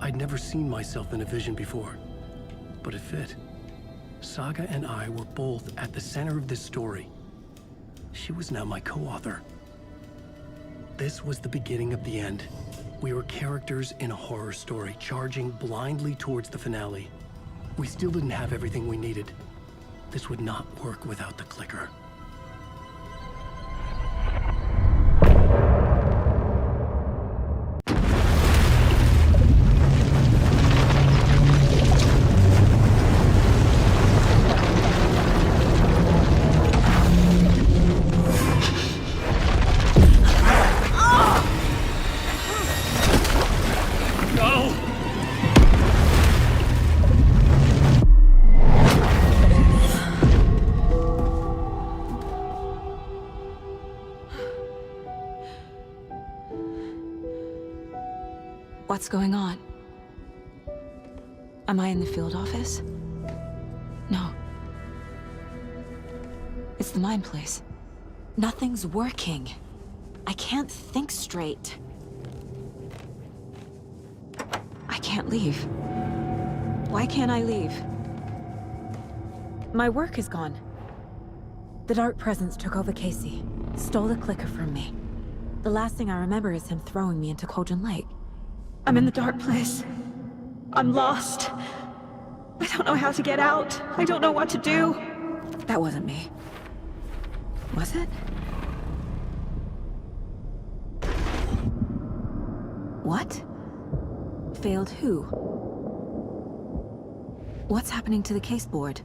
I'd never seen myself in a vision before, but it fit. Saga and I were both at the center of this story. She was now my co-author. This was the beginning of the end. We were characters in a horror story, charging blindly towards the finale. We still didn't have everything we needed. This would not work without the clicker. What's going on? Am I in the field office? No. It's the mine place. Nothing's working. I can't think straight. I can't leave. Why can't I leave? My work is gone. The Dark Presence took over Casey, stole the clicker from me. The last thing I remember is him throwing me into Cauldron Lake. I'm in the dark place. I'm lost. I don't know how to get out. I don't know what to do. That wasn't me. Was it? What? Failed who? What's happening to the case board?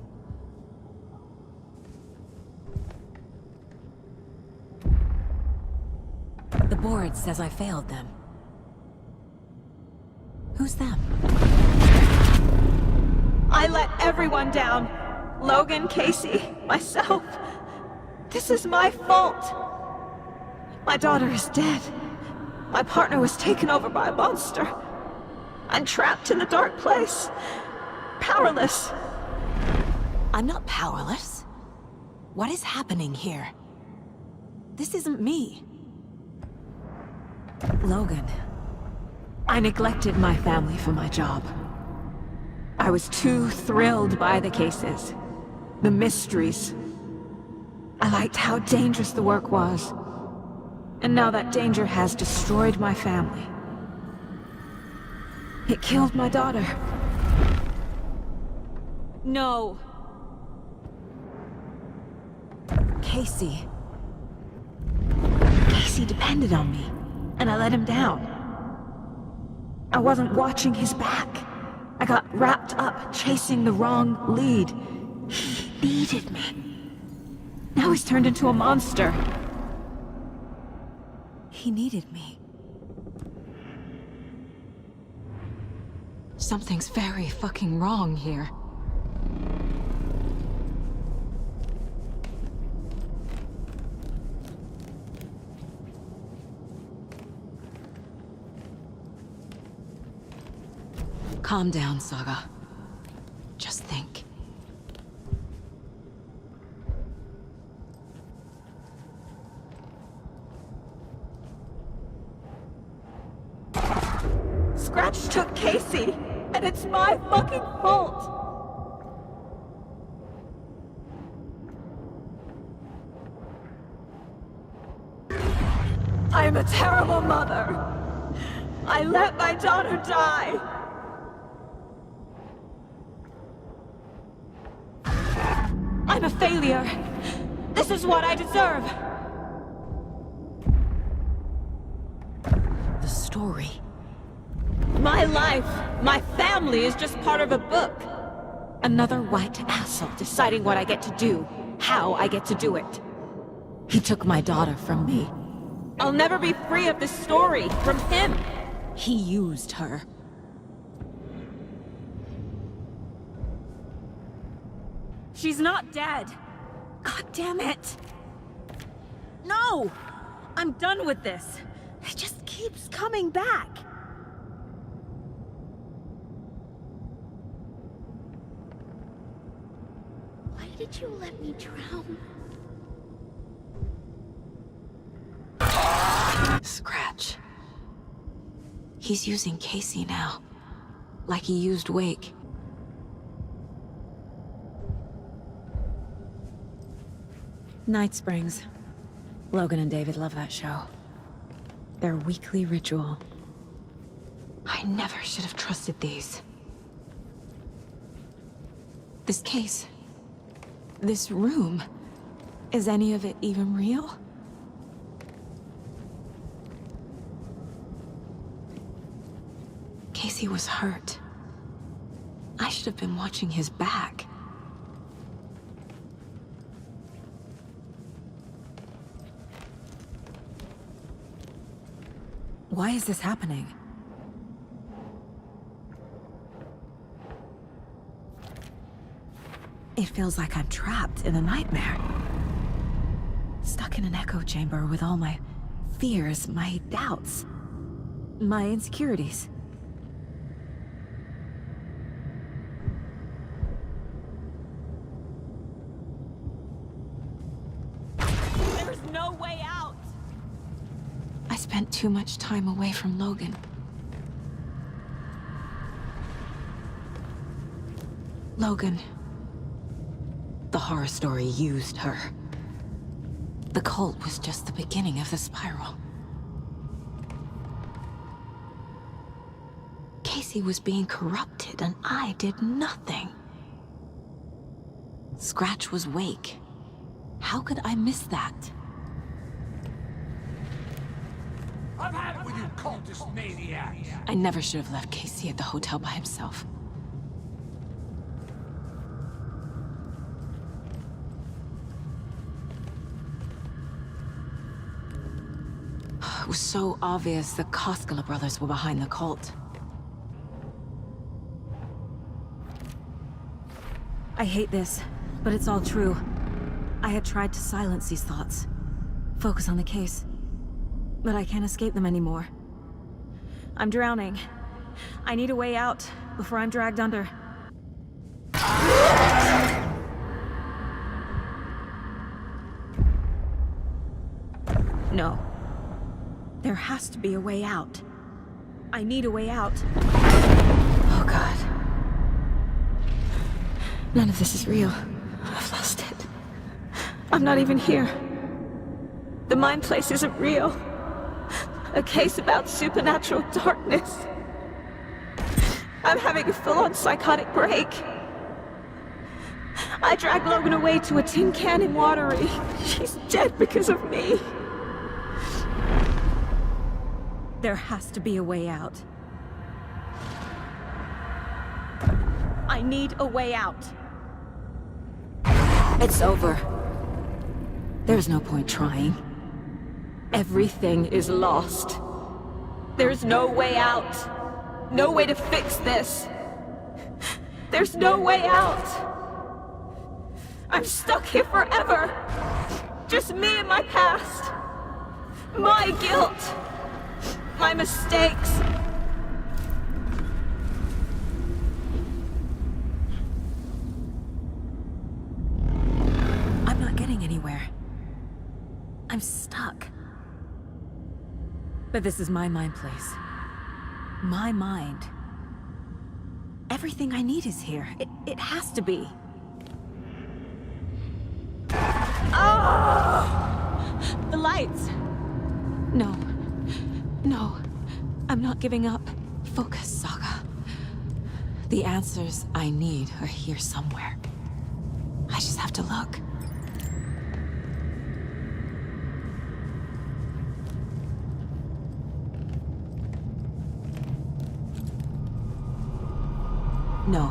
The board says I failed them. Who's them? I let everyone down. Logan, Casey, myself. This is my fault. My daughter is dead. My partner was taken over by a monster. I'm trapped in the dark place. Powerless. I'm not powerless. What is happening here? This isn't me. Logan, I neglected my family for my job. I was too thrilled by the cases, the mysteries. I liked how dangerous the work was. And now that danger has destroyed my family. It killed my daughter. No. Casey. Casey depended on me, and I let him down. I wasn't watching his back. I got wrapped up chasing the wrong lead. He needed me. Now he's turned into a monster. He needed me. Something's very fucking wrong here. Calm down, Saga. Just think. Scratch took Casey, and it's my fucking fault. I'm a terrible mother. I let my daughter die. I'm a failure. This is what I deserve. The story. My life, my family is just part of a book. Another white asshole deciding what I get to do, how I get to do it. He took my daughter from me. I'll never be free of this story from him. He used her. She's not dead. God damn it. No! I'm done with this. It just keeps coming back. Why did you let me drown? Scratch. He's using Casey now. Like he used Wake. Night Springs. Logan and David love that show. Their weekly ritual. I never should have trusted these. This case. This room. Is any of it even real? Casey was hurt. I should have been watching his back. Why is this happening? It feels like I'm trapped in a nightmare. Stuck in an echo chamber with all my fears, my doubts, my insecurities. too much time away from Logan. Logan. The horror story used her. The cult was just the beginning of the spiral. Casey was being corrupted, and I did nothing. Scratch was Wake. How could I miss that? I've had it with you cultist maniacs! I never should have left Casey at the hotel by himself. It was so obvious the Koskela brothers were behind the cult. I hate this, but it's all true. I had tried to silence these thoughts. Focus on the case. But I can't escape them anymore. I'm drowning. I need a way out before I'm dragged under. No. There has to be a way out. I need a way out. Oh God. None of this is real. I've lost it. I'm not even here. The mind place isn't real. A case about supernatural darkness. I'm having a full-on psychotic break. I dragged Logan away to a tin can in Watery. She's dead because of me. There has to be a way out. I need a way out. It's over. There's no point trying. Everything is lost. There's no way out. No way to fix this. There's no way out. I'm stuck here forever. Just me and my past. My guilt. My mistakes. I'm not getting anywhere. I'm stuck. But this is my mind place. My mind. Everything I need is here. It has to be. Oh! The lights! No. No. I'm not giving up. Focus, Saga. The answers I need are here somewhere. I just have to look. No,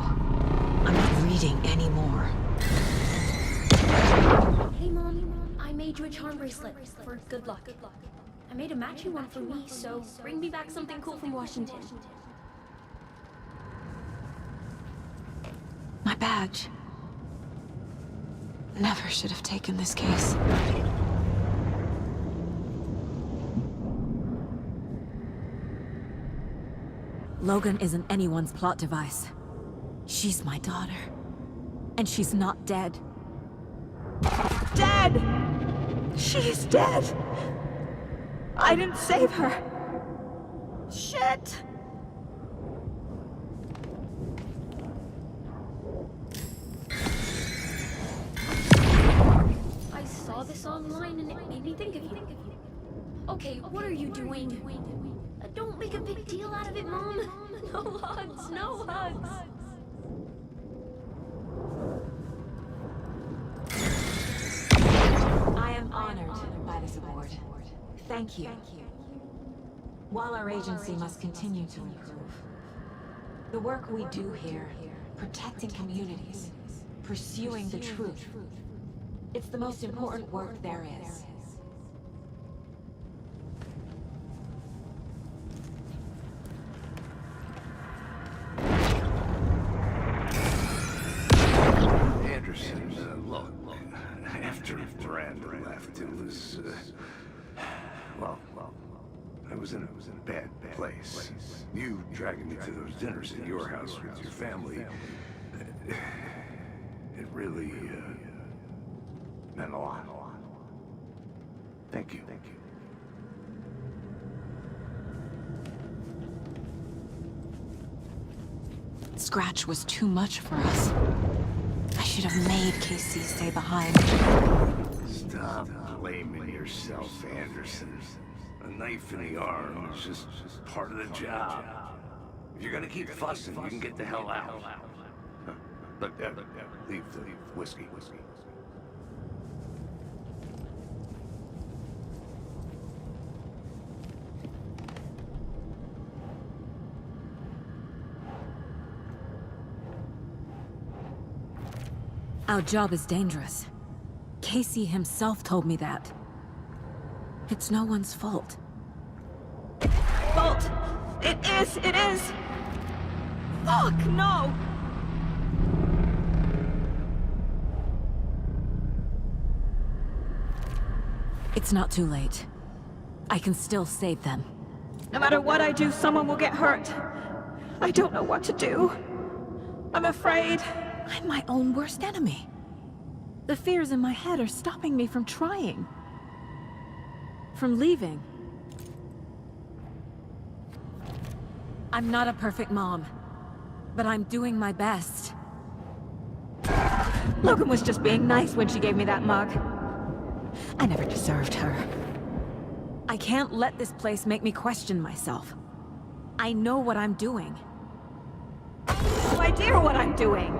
I'm not reading anymore. Hey Mom, I made you a charm bracelet for good luck. I made a matching one for me, so bring me back something cool from Washington. My badge. Never should have taken this case. Logan isn't anyone's plot device. She's my daughter. And she's not dead. Dead! She's dead! I didn't save her. Shit! I saw this online and it made me think of you. Okay, what are you doing? Don't make a big deal out of it, Mom. No hugs, no hugs. I am honored by this award. Thank you. While our agency must continue to improve, the work we do here, protecting communities, pursuing the truth, it's the most important work there is. Anderson, look, after Miranda left, it was, well, I was in a bad place. You dragging me to those dinners at your house with your family, it really, meant a lot. Thank you. Scratch was too much for us. I should have made Casey stay behind. Stop blaming yourself, Anderson. A knife in the arm is just part of the job. If you're gonna keep fussing, you can get the hell out. Look, leave the whiskey. Our job is dangerous. Casey himself told me that. It's no one's fault. Fault! It is! Fuck, no! It's not too late. I can still save them. No matter what I do, someone will get hurt. I don't know what to do. I'm afraid. I'm my own worst enemy. The fears in my head are stopping me from trying. From leaving. I'm not a perfect mom, but I'm doing my best. Logan was just being nice when she gave me that mug. I never deserved her. I can't let this place make me question myself. I know what I'm doing. No idea what I'm doing.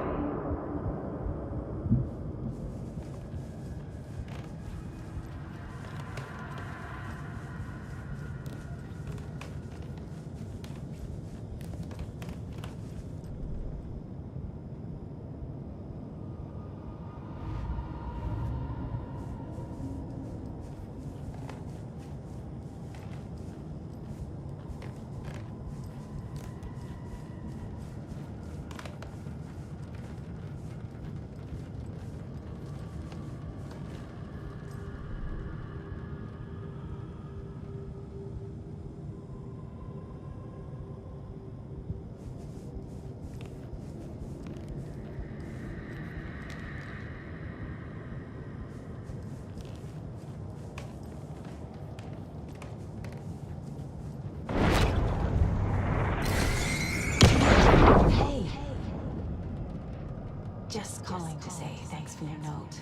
Just calling to say thanks for your note.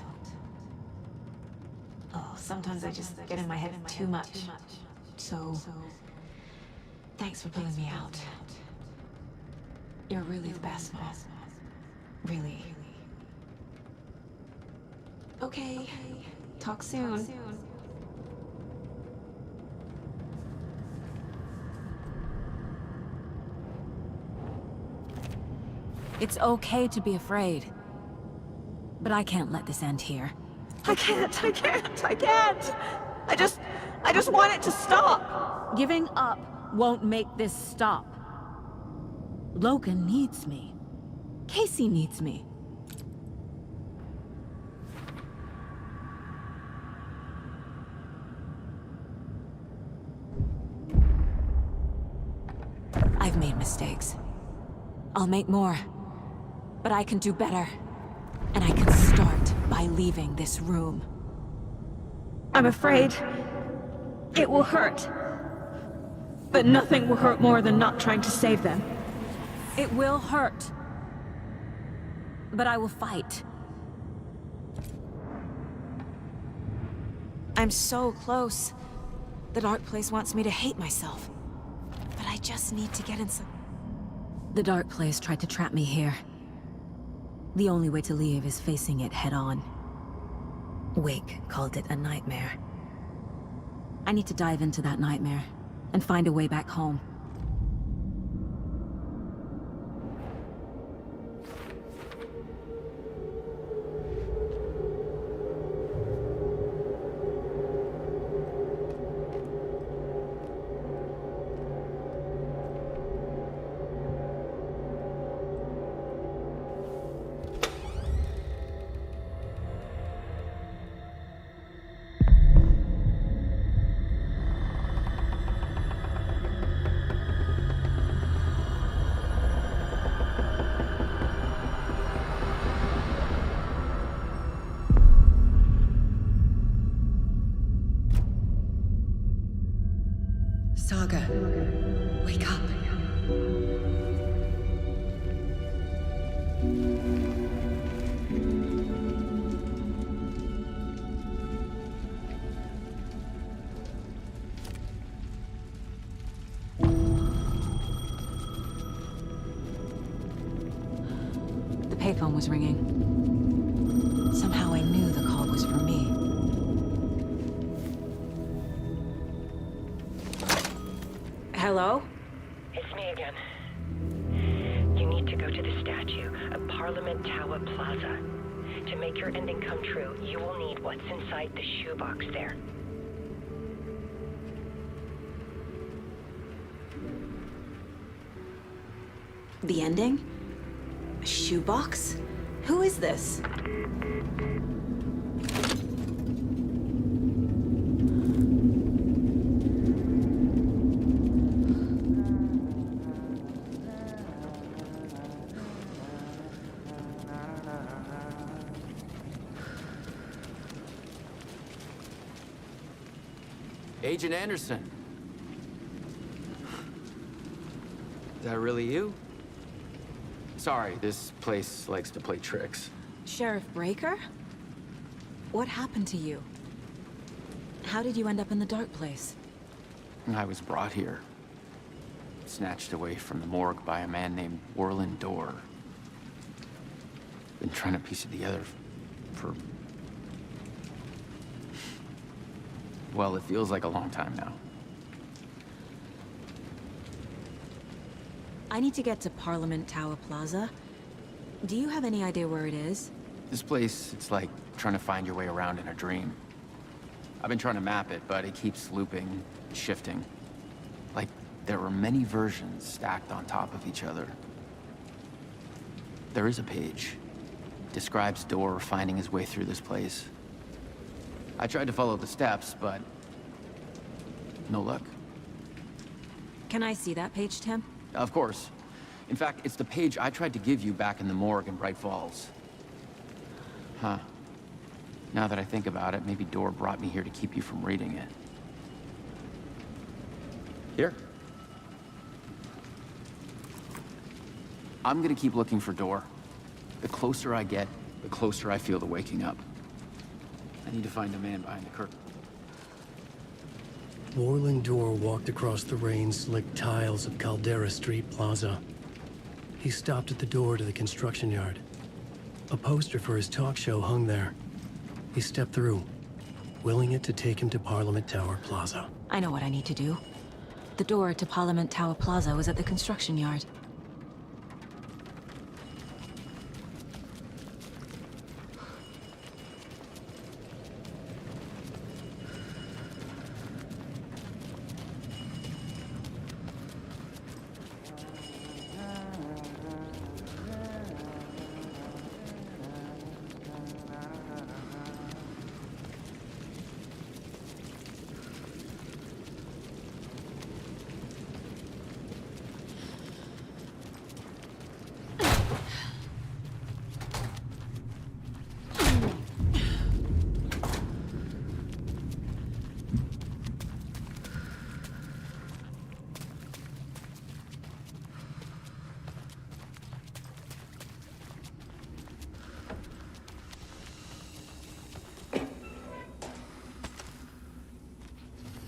Oh, sometimes I just get in my head too much. So, thanks for pulling me out. You're really the best, Mom. Really. Okay. Talk soon. It's okay to be afraid. But I can't let this end here. I can't. I just want it to stop. Giving up won't make this stop. Logan needs me. Casey needs me. I've made mistakes. I'll make more. But I can do better. And I can start by leaving this room. I'm afraid it will hurt. But nothing will hurt more than not trying to save them. It will hurt. But I will fight. I'm so close. The dark place wants me to hate myself. But I just need to get inside. The dark place tried to trap me here. The only way to leave is facing it head-on. Wake called it a nightmare. I need to dive into that nightmare and find a way back home. Saga, wake up. The payphone was ringing. Somehow I knew the call was for me. Hello? It's me again. You need to go to the statue at Parliament Tower Plaza. To make your ending come true, you will need what's inside the shoebox there. The ending? A shoebox? Who is this? Agent Anderson. Is that really you? Sorry, this place likes to play tricks. Sheriff Breaker? What happened to you? How did you end up in the dark place? I was brought here. Snatched away from the morgue by a man named Warland Dorr. Been trying to piece it together for... well, it feels like a long time now. I need to get to Parliament Tower Plaza. Do you have any idea where it is? This place, it's like trying to find your way around in a dream. I've been trying to map it, but it keeps looping, shifting. Like there are many versions stacked on top of each other. There is a page. Describes Dorr finding his way through this place. I tried to follow the steps, but no luck. Can I see that page, Tim? Of course. In fact, it's the page I tried to give you back in the morgue in Bright Falls. Huh. Now that I think about it, maybe Dorr brought me here to keep you from reading it. Here. I'm gonna keep looking for Dorr. The closer I get, the closer I feel to waking up. I need to find the man behind the curtain. Warland Dorr walked across the rain-slicked tiles of Caldera Street Plaza. He stopped at the door to the construction yard. A poster for his talk show hung there. He stepped through, willing it to take him to Parliament Tower Plaza. I know what I need to do. The door to Parliament Tower Plaza was at the construction yard.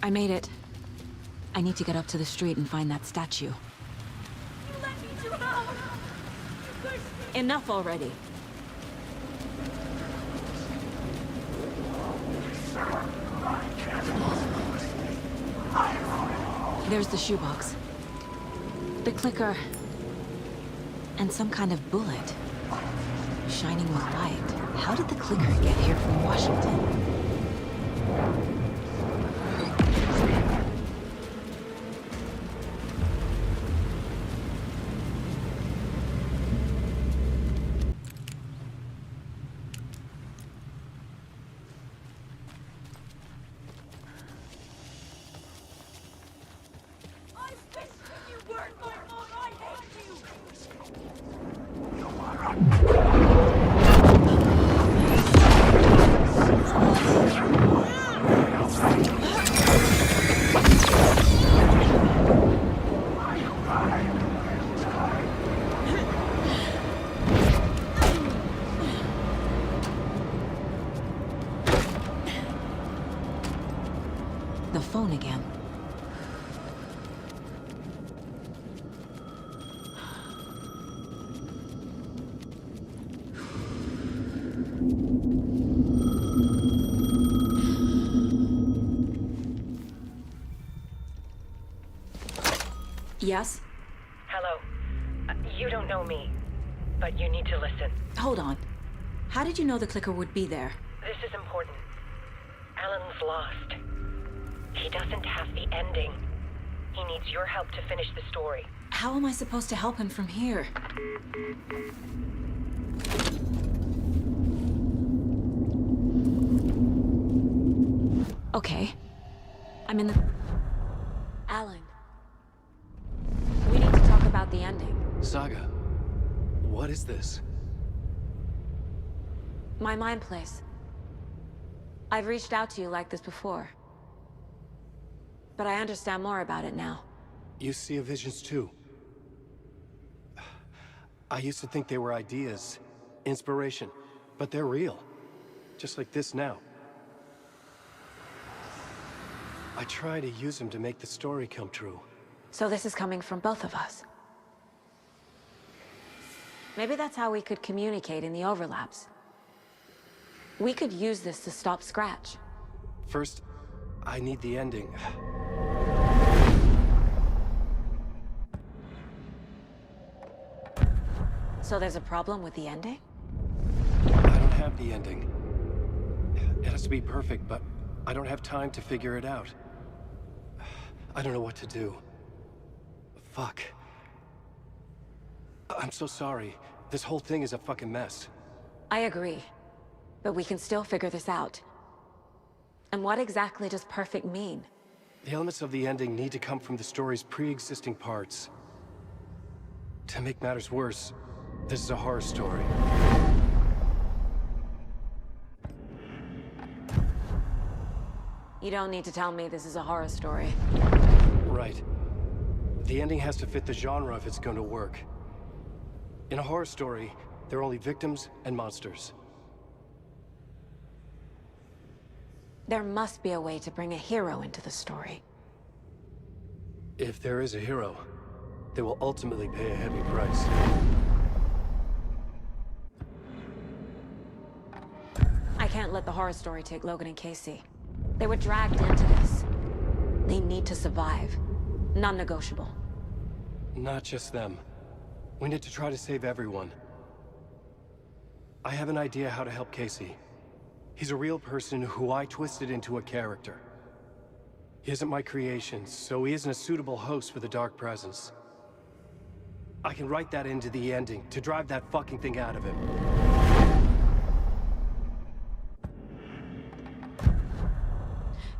I made it. I need to get up to the street and find that statue. Enough already. There's the shoebox. The clicker. And some kind of bullet. Shining with light. How did the clicker get here from Washington? Yes? Hello. You don't know me, but you need to listen. Hold on. How did you know the clicker would be there? This is important. Alan's lost. He doesn't have the ending. He needs your help to finish the story. How am I supposed to help him from here? Okay. I'm in the... Alan. We need to talk about the ending. Saga, what is this? My mind place. I've reached out to you like this before. But I understand more about it now. You see visions too. I used to think they were ideas, inspiration, but they're real. Just like this now. I try to use them to make the story come true. So this is coming from both of us. Maybe that's how we could communicate in the overlaps. We could use this to stop Scratch. First, I need the ending. So there's a problem with the ending? I don't have the ending. It has to be perfect, but I don't have time to figure it out. I don't know what to do. Fuck. I'm so sorry. This whole thing is a fucking mess. I agree. But we can still figure this out. And what exactly does perfect mean? The elements of the ending need to come from the story's pre-existing parts. To make matters worse, this is a horror story. You don't need to tell me this is a horror story. Right. The ending has to fit the genre if it's going to work. In a horror story, there are only victims and monsters. There must be a way to bring a hero into the story. If there is a hero, they will ultimately pay a heavy price. I can't let the horror story take Logan and Casey. They were dragged into this. They need to survive. Non-negotiable. Not just them. We need to try to save everyone. I have an idea how to help Casey. He's a real person who I twisted into a character. He isn't my creation, so he isn't a suitable host for the Dark Presence. I can write that into the ending to drive that fucking thing out of him.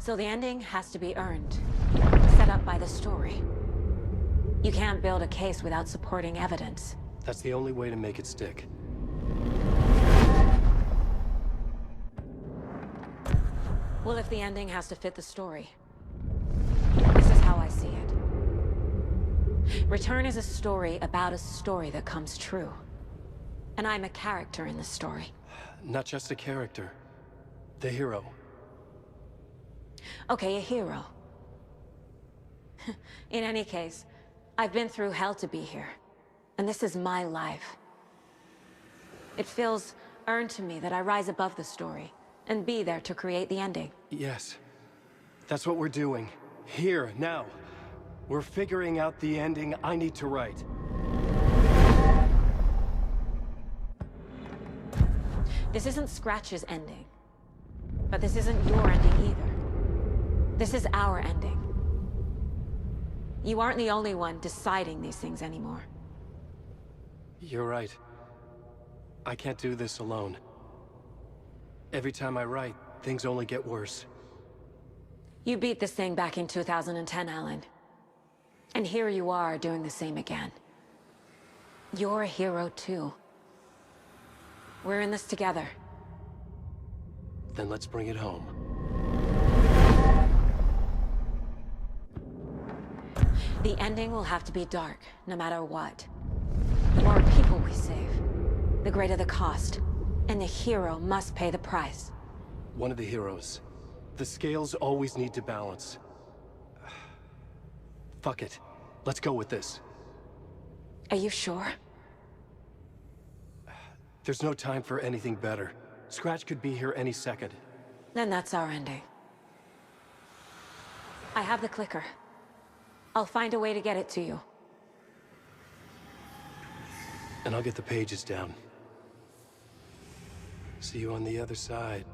So the ending has to be earned. Set up by the story. You can't build a case without supporting evidence. That's the only way to make it stick. Well, if the ending has to fit the story, this is how I see it. Return is a story about a story that comes true. And I'm a character in the story. Not just a character. The hero. Okay, a hero. In any case, I've been through hell to be here. And this is my life. It feels earned to me that I rise above the story and be there to create the ending. Yes. That's what we're doing. Here, now. We're figuring out the ending I need to write. This isn't Scratch's ending. But this isn't your ending either. This is our ending. You aren't the only one deciding these things anymore. You're right. I can't do this alone. Every time I write, things only get worse. You beat this thing back in 2010, Alan. And here you are doing the same again. You're a hero too. We're in this together. Then let's bring it home. The ending will have to be dark, no matter what. The more people we save, the greater the cost. And the hero must pay the price. One of the heroes. The scales always need to balance. Fuck it. Let's go with this. Are you sure? There's no time for anything better. Scratch could be here any second. Then that's our ending. I have the clicker. I'll find a way to get it to you. and I'll get the pages down. See you on the other side.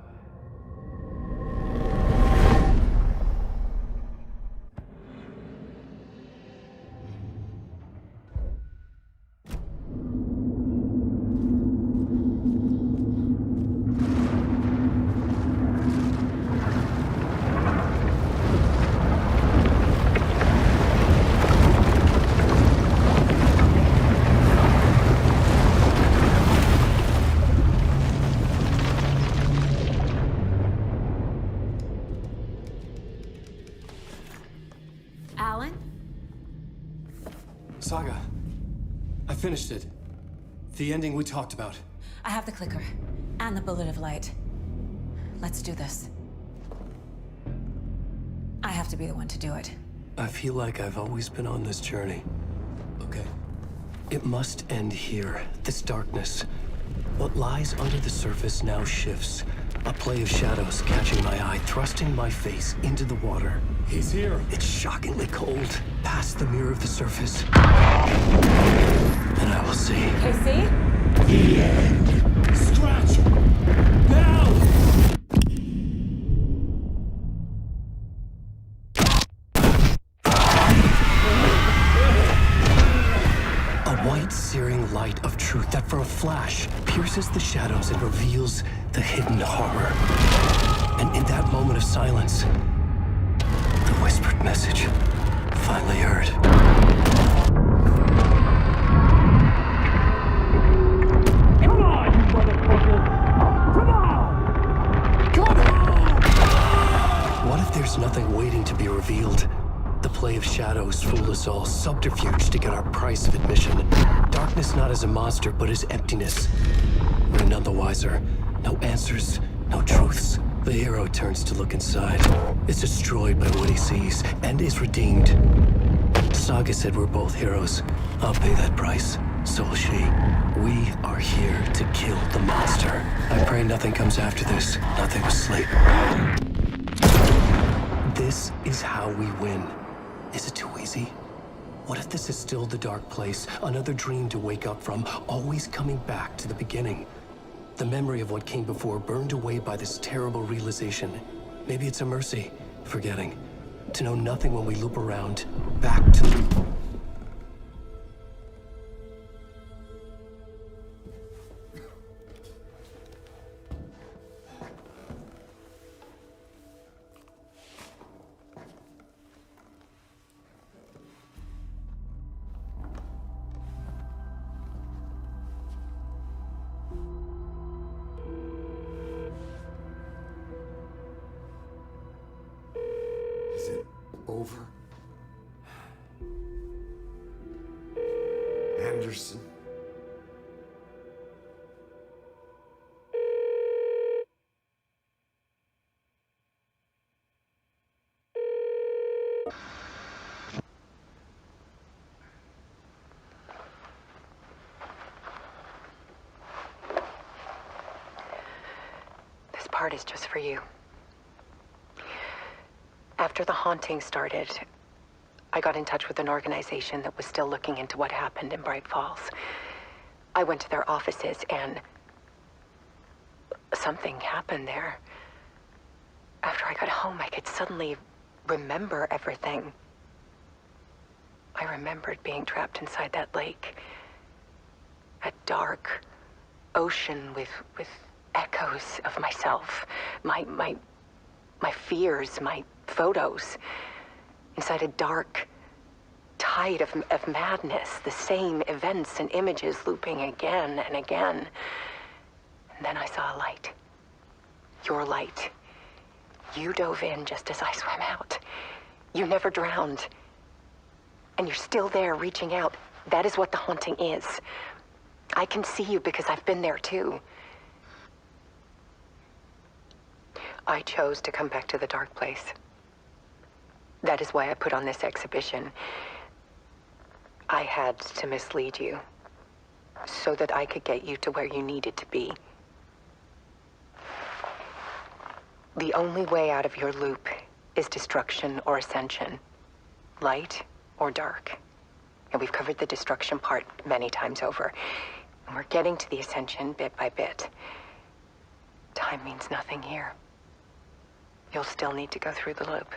Alan? Saga, I finished it. The ending we talked about. I have the clicker and the bullet of light. Let's do this. I have to be the one to do it. I feel like I've always been on this journey. Okay. It must end here. This darkness. What lies under the surface now shifts. A play of shadows catching my eye, thrusting my face into the water. He's here. It's shockingly cold. Past the mirror of the surface. And I will see. Casey? The end. Scratch! Now! A white, searing light of truth that for a flash pierces the shadows and reveals the hidden horror. And in that moment of silence, the whispered message finally heard. Come on, you motherfucker! Come on! Come on! What if there's nothing waiting to be revealed? The play of shadows fool us all, subterfuge to get our price of admission. Darkness not as a monster, but as emptiness. We're none the wiser. No answers, no truths. The hero turns to look inside. Is destroyed by what he sees, and is redeemed. Saga said we're both heroes. I'll pay that price. So will she. We are here to kill the monster. I pray nothing comes after this. Nothing but sleep. This is how we win. Is it too easy? What if this is still the dark place? Another dream to wake up from, always coming back to the beginning. The memory of what came before burned away by this terrible realization. Maybe it's a mercy, forgetting. To know nothing when we loop around, back to the... Is it over? Anderson? This part is just for you. After the haunting started, I got in touch with an organization that was still looking into what happened in Bright Falls. I went to their offices and something happened there. After I got home, I could suddenly remember everything. I remembered being trapped inside that lake. A dark ocean with echoes of myself. My fears, my photos. Inside a dark tide of madness. The same events and images looping again and again. And then I saw a light. Your light. You dove in just as I swam out. You never drowned. And you're still there reaching out. That is what the haunting is. I can see you because I've been there too. I chose to come back to the dark place. That is why I put on this exhibition. I had to mislead you so that I could get you to where you needed to be. The only way out of your loop is destruction or ascension, light or dark. And we've covered the destruction part many times over. And we're getting to the ascension bit by bit. Time means nothing here. You'll still need to go through the loop.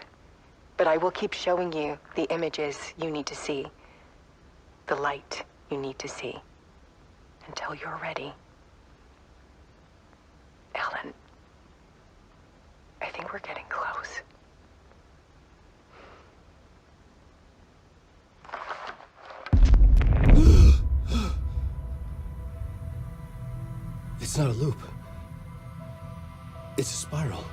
But I will keep showing you the images you need to see. The light you need to see. Until you're ready. Alan, I think we're getting close. It's not a loop. It's a spiral.